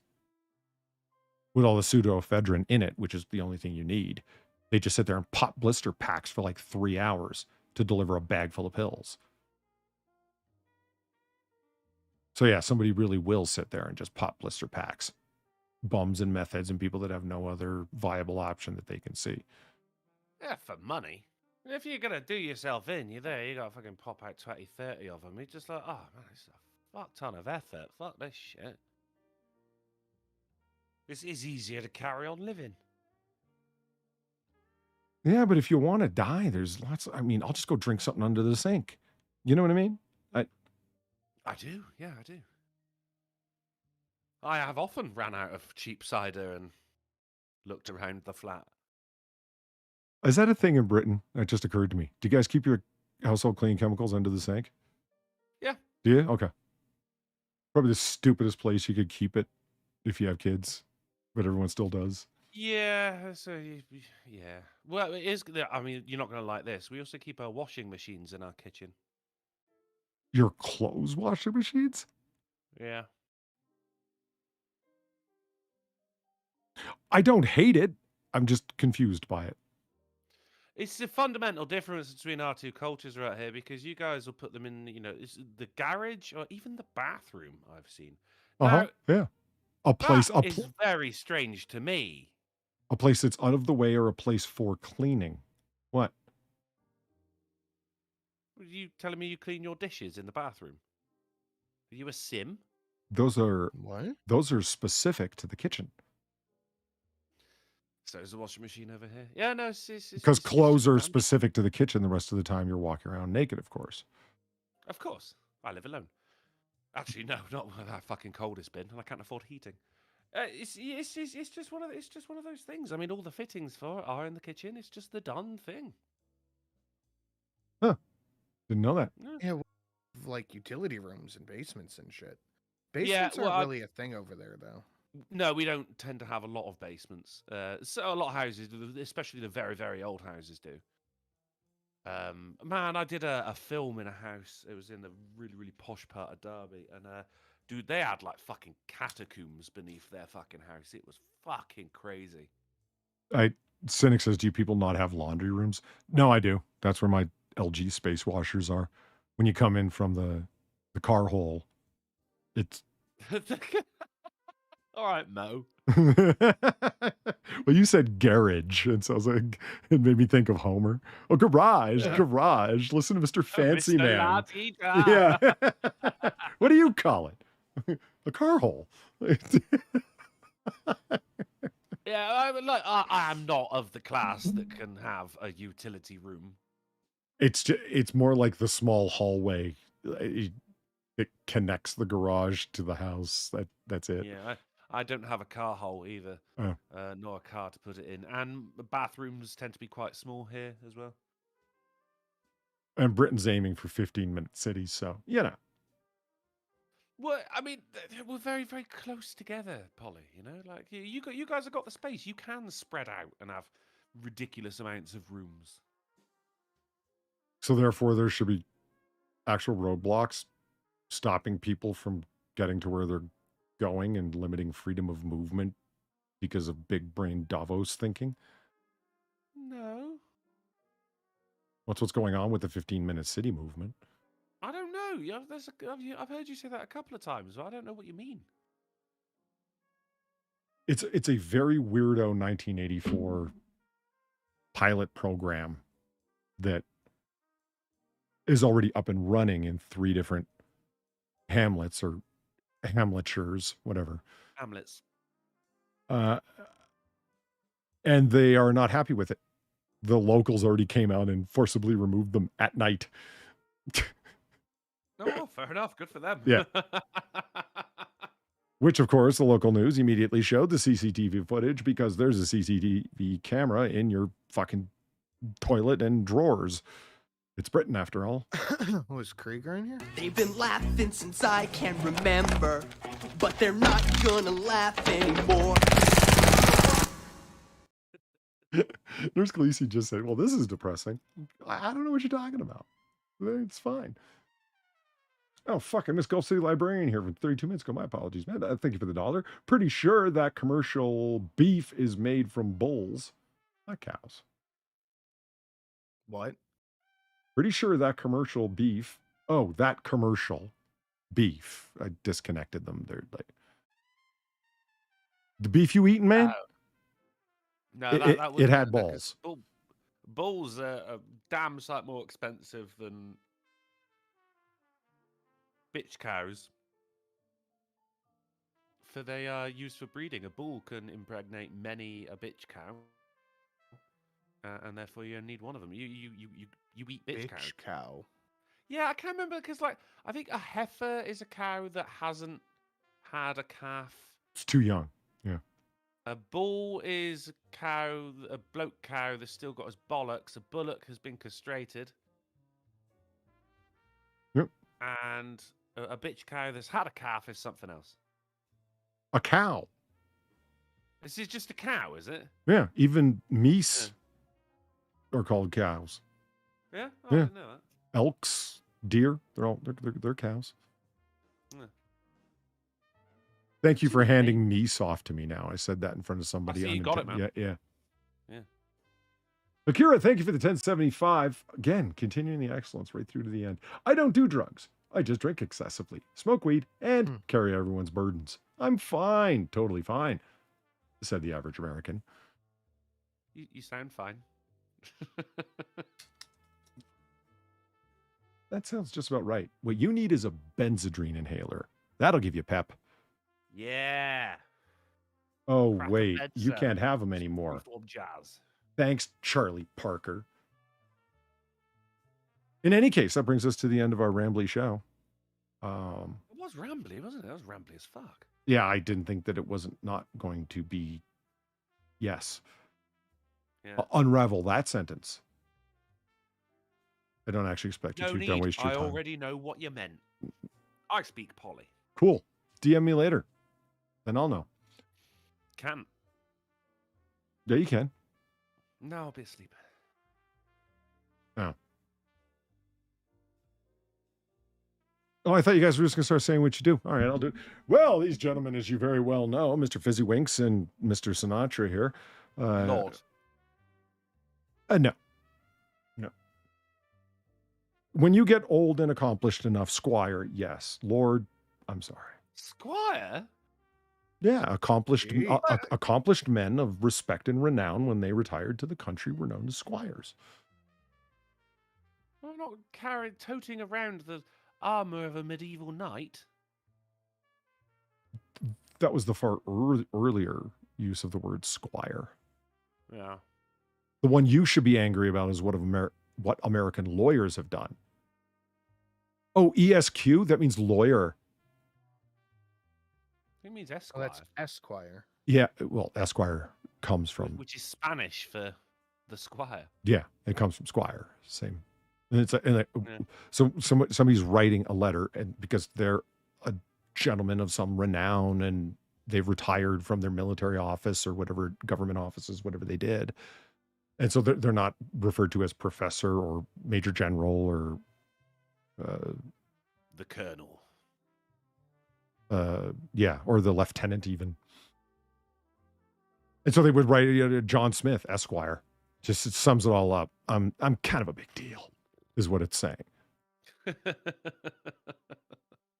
with all the pseudoephedrine in it, which is the only thing you need. They just sit there and pop blister packs for like 3 hours to deliver a bag full of pills. So yeah, somebody really will sit there and just pop blister packs. Bums and meth heads and people that have no other viable option that they can see. Yeah, for money. If you're going to do yourself in, you're there, you got to fucking pop out 20, 30 of them. You're just like, oh, man, it's a fuck ton of effort. Fuck this shit. This is easier to carry on living. Yeah, but if you want to die, there's lots. I mean, I'll just go drink something under the sink. You know what I mean? I do. Yeah, I do. I have often ran out of cheap cider and looked around the flat. Is that a thing in Britain? That just occurred to me. Do you guys keep your household cleaning chemicals under the sink? Yeah. Do you? Okay. Probably the stupidest place you could keep it if you have kids, but everyone still does. Yeah, so yeah. Well, it is. I mean, you're not going to like this. We also keep our washing machines in our kitchen. Your clothes washer machines? Yeah. I don't hate it. I'm just confused by it. It's the fundamental difference between our two cultures right here, because you guys will put them in, it's the garage or even the bathroom. I've seen. Yeah. A place is very strange to me. A place that's out of the way or a place for cleaning. What? Are you telling me you clean your dishes in the bathroom? Are you a sim? Those are what? Those are specific to the kitchen. So is the washing machine over here? Yeah, no, because clothes are specific to the kitchen. The rest of the time you're walking around naked, of course. Of course. I live alone. Actually, no, not with that fucking cold it's been, and I can't afford heating. It's just one of those things. I mean, all the fittings for it are in the kitchen. It's just the done thing. Huh. Didn't know that. Yeah, like utility rooms and basements and shit. Basements aren't really a thing over there, though. No, we don't tend to have a lot of basements. So a lot of houses, especially the very, very old houses, do. Man, I did a film in a house. It was in the really, really posh part of Derby, and dude, they had like fucking catacombs beneath their fucking house. It was fucking crazy. Cynic says, do you people not have laundry rooms? No, I do. That's where my LG space washers are. When you come in from the car hole, it's... All right, Mo. Well, you said garage, and so I was like, it made me think of Homer. Oh, garage. Listen to Mr. Fancy Man. Yeah. What do you call it? A car hole. Yeah, I am not of the class that can have a utility room. It's more like the small hallway. It connects the garage to the house. That's it. Yeah, I don't have a car hole either, nor a car to put it in. And bathrooms tend to be quite small here as well. And Britain's aiming for 15-minute cities, so, Well, I mean, we're very, very close together, Polly. You know, like you guys have got the space. You can spread out and have ridiculous amounts of rooms. So therefore, there should be actual roadblocks stopping people from getting to where they're going and limiting freedom of movement because of big brain Davos thinking. No. What's going on with the 15-minute city movement? I don't know. I've heard you say that a couple of times, but I don't know what you mean. It's a very weirdo 1984 pilot program that is already up and running in 3 different hamlets or hamletures, whatever. Hamlets. And they are not happy with it. The locals already came out and forcibly removed them at night. Oh, fair enough. Good for them. Yeah. Which, of course, the local news immediately showed the CCTV footage because there's a CCTV camera in your fucking toilet and drawers. It's Britain, after all. Was Krieger in here? They've been laughing since I can remember, but they're not gonna laugh anymore. Nurse Khaleesi just said, well, this is depressing. I don't know what you're talking about. It's fine. Oh, fuck, I missed Gulf City Librarian here for 32 minutes ago. My apologies, man. Thank you for the $1. Pretty sure that commercial beef is made from bulls, not cows. What? Pretty sure that commercial beef. Oh, that commercial beef. I disconnected them. They're like the beef you eating, man. No, it was had balls. Bulls are a damn sight more expensive than bitch cows. For they are used for breeding. A bull can impregnate many a bitch cow, and therefore you need one of them. You eat bitch cow. Yeah, I can't remember because I think a heifer is a cow that hasn't had a calf. It's too young. Yeah. A bull is a cow, a bloke cow that's still got his bollocks. A bullock has been castrated. Yep. And a bitch cow that's had a calf is something else. A cow. This is just a cow, is it? Yeah. Even meese are called cows. Yeah? Oh, I didn't know that. Elks, deer, they're cows. Yeah. Thank you for handing meese off to me now. I said that in front of somebody. I see you got it, man. Yeah. Yeah. Akira, thank you for the 1075. Again, continuing the excellence right through to the end. I don't do drugs. I just drink excessively, smoke weed, and carry everyone's burdens. I'm fine, totally fine, said the average American. You sound fine. That sounds just about right. What you need is a Benzedrine inhaler. That'll give you pep. Yeah. Oh, Crack a wait. bed, You sir. can't have them anymore. Reform jazz. Thanks, Charlie Parker. In any case, that brings us to the end of our rambly show. It was rambly, wasn't it? It was rambly as fuck. Yeah, I didn't think that it wasn't not going to be. Yes. Yeah. Unravel that sentence. I don't actually expect you No to. need. Don't waste your I time. already know what you meant. I speak Polly. Cool. DM me later. Then I'll know. Can. Yeah, you can. No, I'll be asleep. Oh. Oh, I thought you guys were just going to start saying what you do. All right, I'll do it. Well, these gentlemen, as you very well know, Mr. Fizzywinks and Mr. Sinatra here. Lord. No. When you get old and accomplished enough, Squire, yes. Lord, I'm sorry. Squire? Yeah, accomplished men of respect and renown when they retired to the country were known as squires. I'm not toting around the armor of a medieval knight. That was the far earlier use of the word squire. Yeah. The one you should be angry about is what American lawyers have done. Oh, ESQ? That means lawyer. It means Oh, esquire. that's Esquire. Yeah, well, Esquire comes from... Which is Spanish for the squire. Yeah, it comes from squire. Same. And it's so somebody's writing a letter, and because they're a gentlemen of some renown, and they've retired from their military office or whatever, government offices, whatever they did. And so they're not referred to as professor or major general or the colonel. Or the lieutenant even. And so they would write John Smith, Esquire. Just it sums it all up. I'm kind of a big deal, is what it's saying.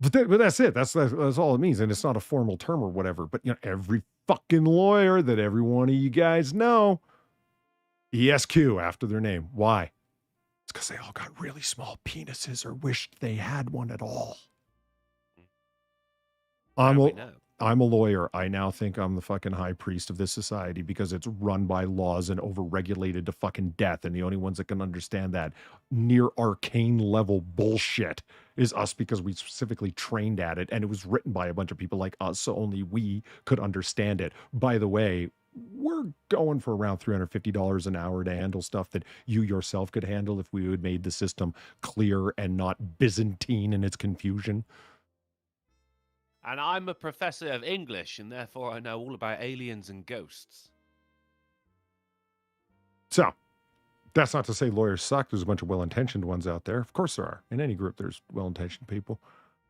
But that's it. That's all it means. And it's not a formal term or whatever. But every fucking lawyer that every one of you guys know, ESQ after their name. Why? It's because they all got really small penises or wished they had one at all. I'm a lawyer. I now think I'm the fucking high priest of this society because it's run by laws and overregulated to fucking death. And the only ones that can understand that near arcane level bullshit is us, because we specifically trained at it. And it was written by a bunch of people like us, so only we could understand it. By the way, we're going for around $350 an hour to handle stuff that you yourself could handle if we had made the system clear and not Byzantine in its confusion. And I'm a professor of English, and therefore I know all about aliens and ghosts. So, that's not to say lawyers suck. There's a bunch of well-intentioned ones out there. Of course there are. In any group, there's well-intentioned people.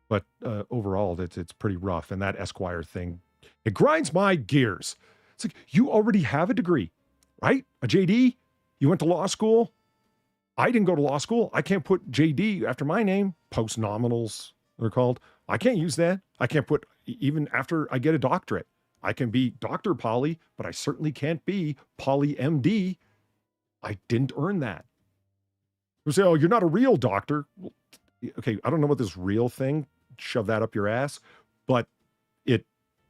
But overall, it's pretty rough. And that Esquire thing, it grinds my gears. It's like, you already have a degree, right? A JD? You went to law school? I didn't go to law school. I can't put JD after my name. Post-nominals, they're called. I can't use that. I can't put, even after I get a doctorate. I can be Dr. Polly, but I certainly can't be Polly MD. I didn't earn that. You say, oh, you're not a real doctor. Well, okay, I don't know what this real thing, shove that up your ass, but it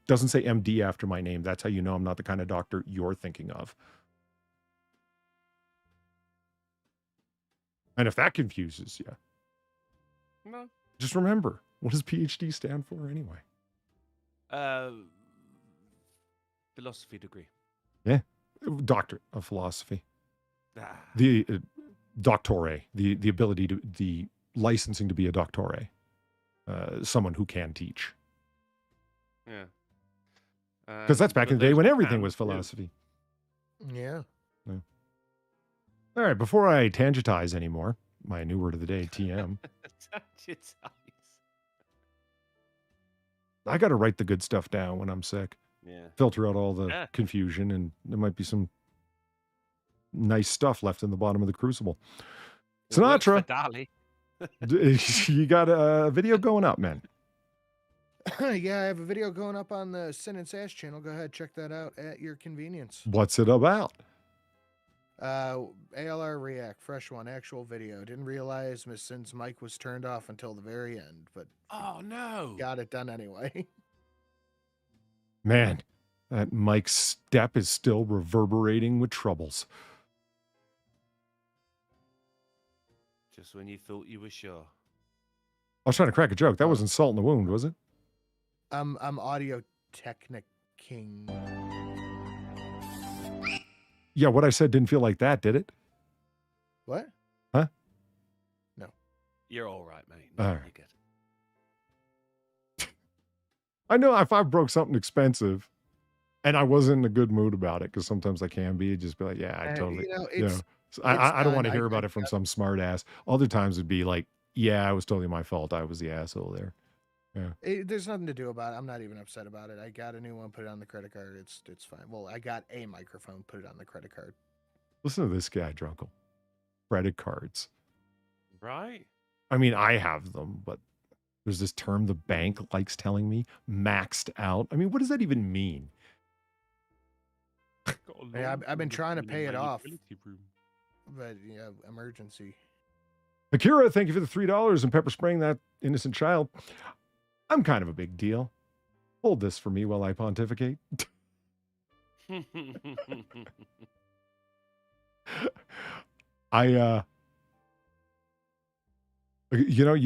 doesn't say MD after my name. That's how you know I'm not the kind of doctor you're thinking of. And if that confuses you, no. Just remember, what does PhD stand for anyway? Philosophy degree. Yeah, doctorate of philosophy. Ah. The doctore, the ability to, the licensing to be a doctore, someone who can teach. Yeah. Because that's back in the day when everything was philosophy. Yeah. All right, before I tangentize anymore, my new word of the day, TM. Tangentize. I got to write the good stuff down when I'm sick. Yeah. Filter out all the confusion, and there might be some nice stuff left in the bottom of the crucible. Sinatra, you got a video going up, man. Yeah, I have a video going up on the Sin and Sash channel. Go ahead, check that out at your convenience. What's it about? ALR React, fresh one, actual video. Didn't realize Miss Sin's mic was turned off until the very end, but oh no, got it done anyway. Man, that Mike's step is still reverberating with troubles. Just when you thought you were sure. I was trying to crack a joke. That wasn't salt in the wound, was it? I'm audio technicking. Yeah, what I said didn't feel like that, did it? What? Huh? No. You're all right, mate. All right. You're good. I know if I broke something expensive and I wasn't in a good mood about it, because sometimes I can be, just be like, yeah, I totally, I don't want to hear about it from some smart ass. Other times it'd be like, yeah, it was totally my fault. I was the asshole there. Yeah. There's nothing to do about it. I'm not even upset about it. I got a new one, put it on the credit card. It's fine. Well, I got a microphone, put it on the credit card. Listen to this guy, Drunkle. Credit cards. Right. I mean, I have them, but there's this term the bank likes telling me, maxed out. I mean, what does that even mean? Hey, I've been trying to pay it off, but yeah, emergency. Akira, thank you for the $3 and pepper spraying that innocent child. I'm kind of a big deal. Hold this for me while I pontificate. You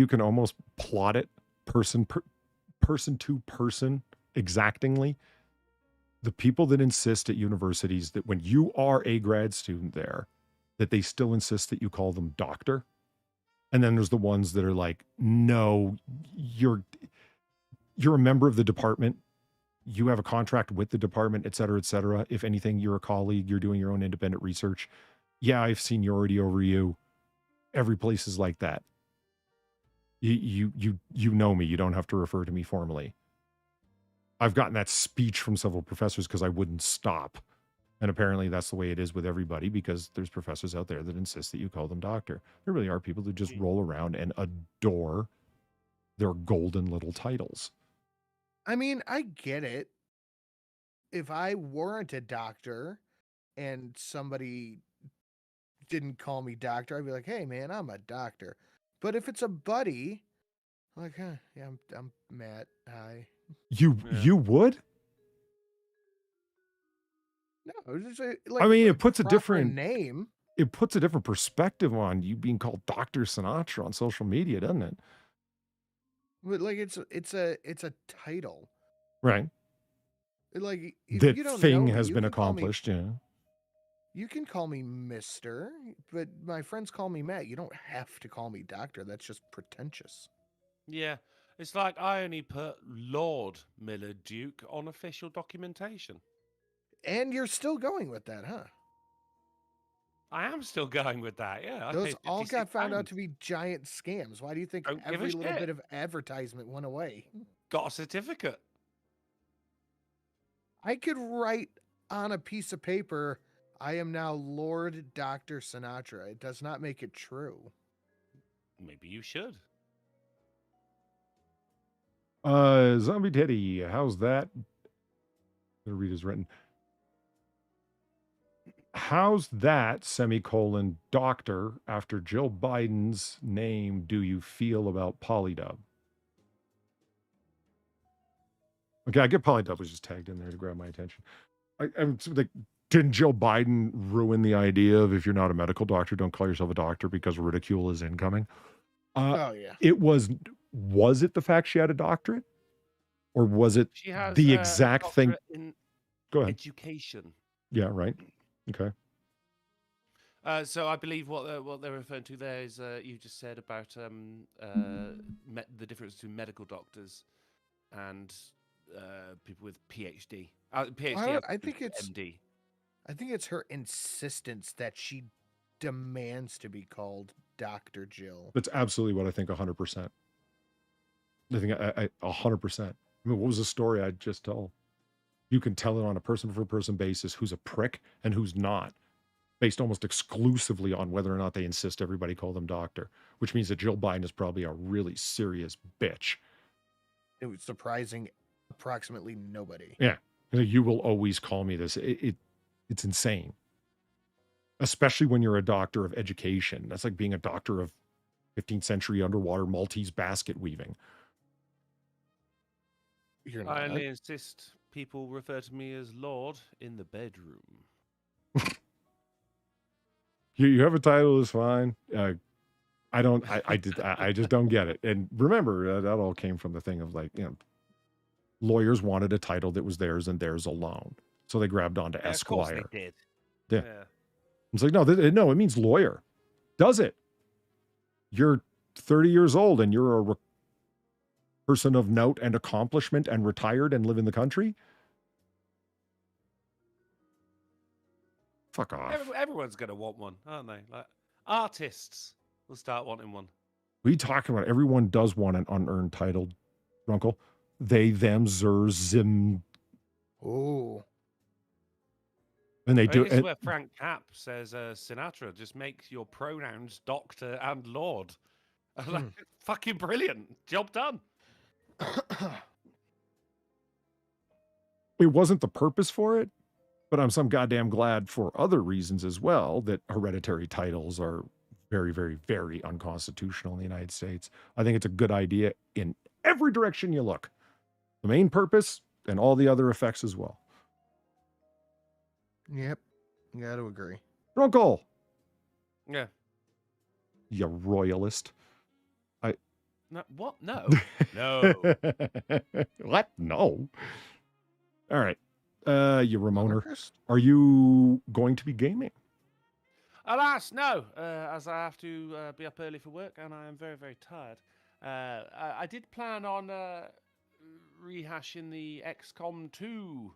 can almost plot it person to person exactingly. The people that insist at universities that when you are a grad student there, that they still insist that you call them doctor. And then there's the ones that are like, no, you're a member of the department. You have a contract with the department, et cetera, et cetera. If anything, you're a colleague. You're doing your own independent research. Yeah, I have seniority over you. Every place is like that. You know me. You don't have to refer to me formally. I've gotten that speech from several professors because I wouldn't stop. And apparently that's the way it is with everybody, because there's professors out there that insist that you call them doctor. There really are people that just roll around and adore their golden little titles. I mean, I get it. If I weren't a doctor and somebody didn't call me doctor, I'd be like, hey, man, I'm a doctor. But if it's a buddy, I'm like, huh, yeah, I'm Matt. Hi. You would? No, it's just like, I mean, a it puts a proper different name. It puts a different perspective on you being called Dr. Sinatra on social media, doesn't it? But like, it's a title. Right. Like, if That you don't thing know me, has you been can call me- accomplished, yeah. You can call me Mister, but my friends call me Matt. You don't have to call me Doctor. That's just pretentious. Yeah, it's like I only put Lord Miller Duke on official documentation. And you're still going with that, huh? I am still going with that, yeah. I Those paid all got found out £56. to be giant scams. Why do you think Don't give a every little shit. bit of advertisement went away? Got a certificate. I could write on a piece of paper, I am now Lord Dr. Sinatra. It does not make it true. Maybe you should. Zombie Teddy, how's that? The read is written. How's that, semicolon, doctor, after Jill Biden's name, do you feel about Polydub? Okay, I get Polydub was just tagged in there to grab my attention. I'm like, didn't Jill Biden ruin the idea of if you're not a medical doctor, don't call yourself a doctor because ridicule is incoming? Oh, yeah. It was it the fact she had a doctorate? Or was it She has the a exact thing? doctorate in Go ahead. education. Yeah, right. Okay. So I believe what they're referring to there is you just said about the difference between medical doctors and people with PhD. PhD. I think it's MD. I think it's her insistence that she demands to be called Dr. Jill. That's absolutely what I think 100%. I think I 100%. I mean, what was the story I just told? You can tell it on a person-for-person basis who's a prick and who's not, based almost exclusively on whether or not they insist everybody call them doctor, which means that Jill Biden is probably a really serious bitch. It was surprising approximately nobody. Yeah. You will always call me this. It's insane. Especially when you're a doctor of education. That's like being a doctor of 15th century underwater Maltese basket weaving. I only insist people refer to me as Lord in the bedroom. You have a title is fine. I just don't get it. And remember, that all came from the thing of like, lawyers wanted a title that was theirs and theirs alone. So they grabbed onto Esquire. Of course they did. Yeah. It's like, no, it means lawyer. Does it? You're 30 years old and you're a person of note and accomplishment and retired and live in the country? Fuck off. Everyone's going to want one, aren't they? Like artists will start wanting one. What are you talking about? Everyone does want an unearned title, Runkle. They, them, zer, zim. Oh. And they do This is it. where Frank Capp says, Sinatra, just make your pronouns doctor and lord. Like, fucking brilliant. Job done. It wasn't the purpose for it, but I'm some goddamn glad for other reasons as well that hereditary titles are very, very, very unconstitutional in the United States. I think it's a good idea in every direction you look. The main purpose and all the other effects as well. Yep. Got to agree. Runkle. Yeah. You royalist. No, what? No. No. What? No. All right. You Ramoner. Are you going to be gaming? Alas, no. As I have to be up early for work and I am very, very tired. I did plan on rehashing the XCOM 2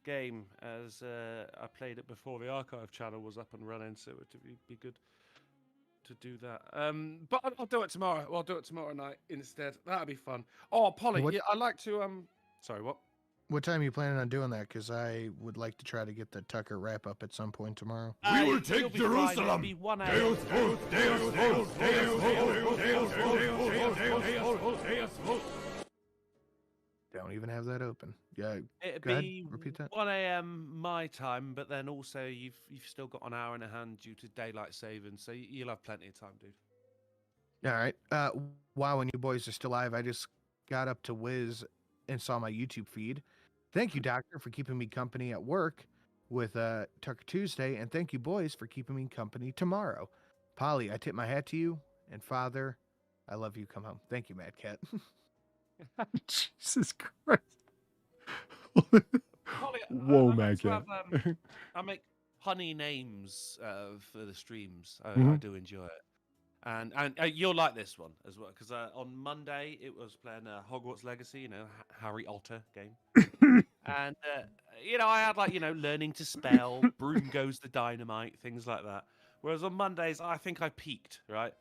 game as I played it before the archive channel was up and running, so it would be good to do that. But I'll do it tomorrow. I'll do it tomorrow night instead. That'll be fun. Oh, Polly, What- yeah, I'd like to sorry, what? What time are you planning on doing that? Because I would like to try to get the Tucker wrap up at some point tomorrow. We will It'll take be fine. It'll Jerusalem. be 1 Deus a.m. vos, Deus vos, Deus vos, Deus vos, Deus vos, Deus vos. Don't even have that open. Yeah, It'd go ahead. be Repeat that. 1 a.m. my time, but then also you've still got an hour in a hand due to daylight saving, so you'll have plenty of time, dude. All right. Wow, when you boys are still live, I just got up to Wiz and saw my YouTube feed. Thank you, Doctor, for keeping me company at work with Tucker Tuesday, and thank you, boys, for keeping me company tomorrow. Polly, I tip my hat to you, and Father, I love you. Come home. Thank you, Mad Cat. Jesus Christ. Polly, Whoa, I like Mad to Cat. have, I make funny names for the streams. I Mhm. do enjoy it. And you'll like this one as well, because on Monday it was playing Hogwarts Legacy, Harry Otter game. And, I had learning to spell, broom goes the dynamite, things like that. Whereas on Mondays, I think I peaked, right?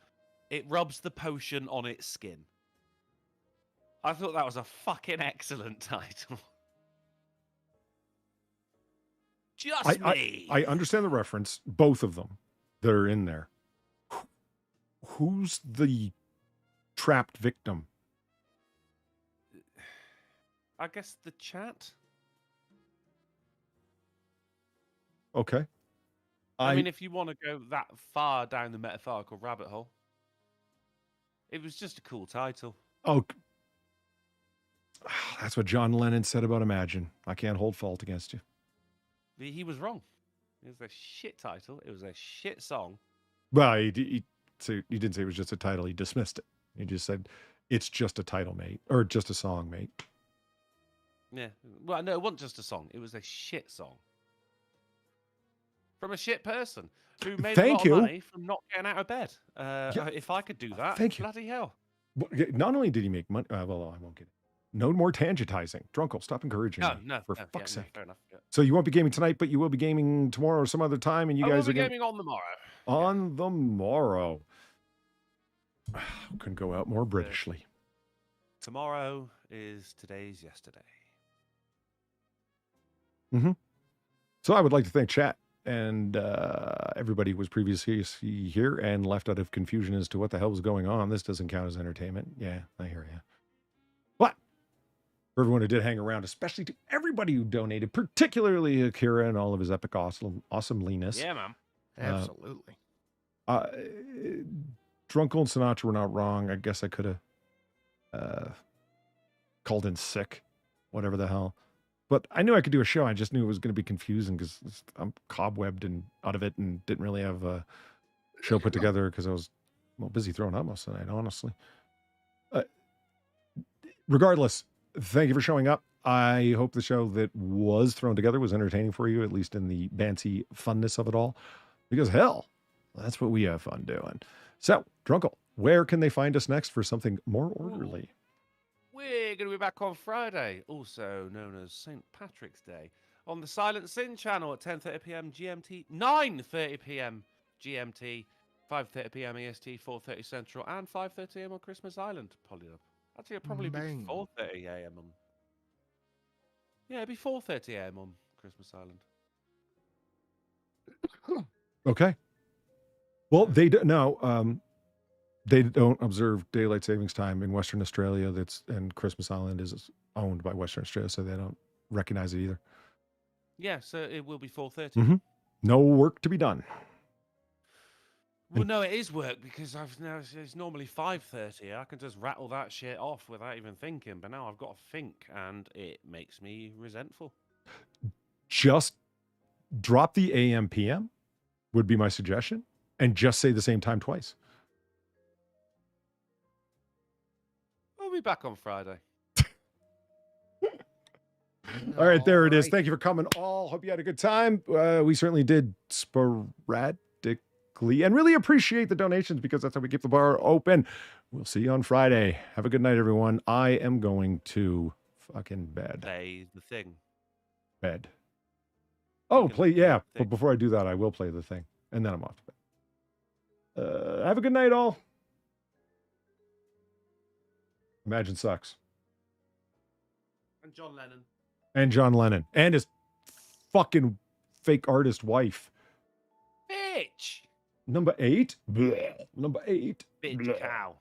It rubs the potion on its skin. I thought that was a fucking excellent title. Just me. I understand the reference, both of them that are in there. Who's the trapped victim? I guess the chat. Okay. I mean, if you want to go that far down the metaphorical rabbit hole, it was just a cool title. Oh, that's what John Lennon said about Imagine. I can't hold fault against you. He was wrong. It was a shit title. It was a shit song. Well, he didn't say it was just a title. He dismissed it. He just said, it's just a title, mate. Or just a song, mate. Yeah. Well, no, it wasn't just a song. It was a shit song. From a shit person who made a lot of money from not getting out of bed. If I could do that, thank you. bloody hell. Not only did he make money, well, I won't get it. No more tangentizing. Drunkle, stop encouraging me. No, for no, fuck's yeah, sake. no, fair enough. Yeah. So you won't be gaming tonight, but you will be gaming tomorrow or some other time, and you I guys will are be gaming on the morrow. on the morrow. Couldn't go out more Britishly. Tomorrow is today's yesterday. Mm-hmm. So I would like to thank chat and everybody who was previously here and left out of confusion as to what the hell was going on. This doesn't count as entertainment. Yeah, I hear you. But for everyone who did hang around, especially to everybody who donated, particularly Akira and all of his epic awesomeliness. Yeah, man. Absolutely. Drunkle and Sinatra were not wrong. I guess I could have called in sick, whatever the hell. But I knew I could do a show. I just knew it was going to be confusing because I'm cobwebbed and out of it and didn't really have a show put together because I was busy throwing up most of the night, honestly. Regardless, thank you for showing up. I hope the show that was thrown together was entertaining for you, at least in the bancy funness of it all. Because hell, that's what we have fun doing. So, Drunkle, where can they find us next for something more orderly? We're going to be back on Friday, also known as St. Patrick's Day, on the Silent Sin channel at 10:30 p.m. GMT, 9:30 p.m. GMT, 5:30 p.m. EST, 4:30 Central, and 5:30 a.m. on Christmas Island. Actually, it'll probably be 4:30 a.m. on. Yeah, it'll be 4:30 a.m. on Christmas Island. Okay. Well, they don't observe daylight savings time in Western Australia. And Christmas Island is owned by Western Australia, so they don't recognize it either. Yeah, so it will be 4:30. Mm-hmm. No work to be done. Well, no, it is work because it's normally 5:30. I can just rattle that shit off without even thinking. But now I've got to think, and it makes me resentful. Just drop the AM PM would be my suggestion, and just say the same time twice. We'll be back on Friday. All right, there it is. Thank you for coming all. Hope you had a good time. We certainly did sporadically and really appreciate the donations because that's how we keep the bar open. We'll see you on Friday. Have a good night, everyone. I am going to fucking bed. Play the thing. Bed. Oh, can play, yeah. thing. But before I do that, I will play the thing. And then I'm off to bed. Have a good night, all. Imagine sucks. And John Lennon. And John Lennon. And his fucking fake artist wife. Bitch. Number 8? Blech. Number 8. Bitch Blech. cow.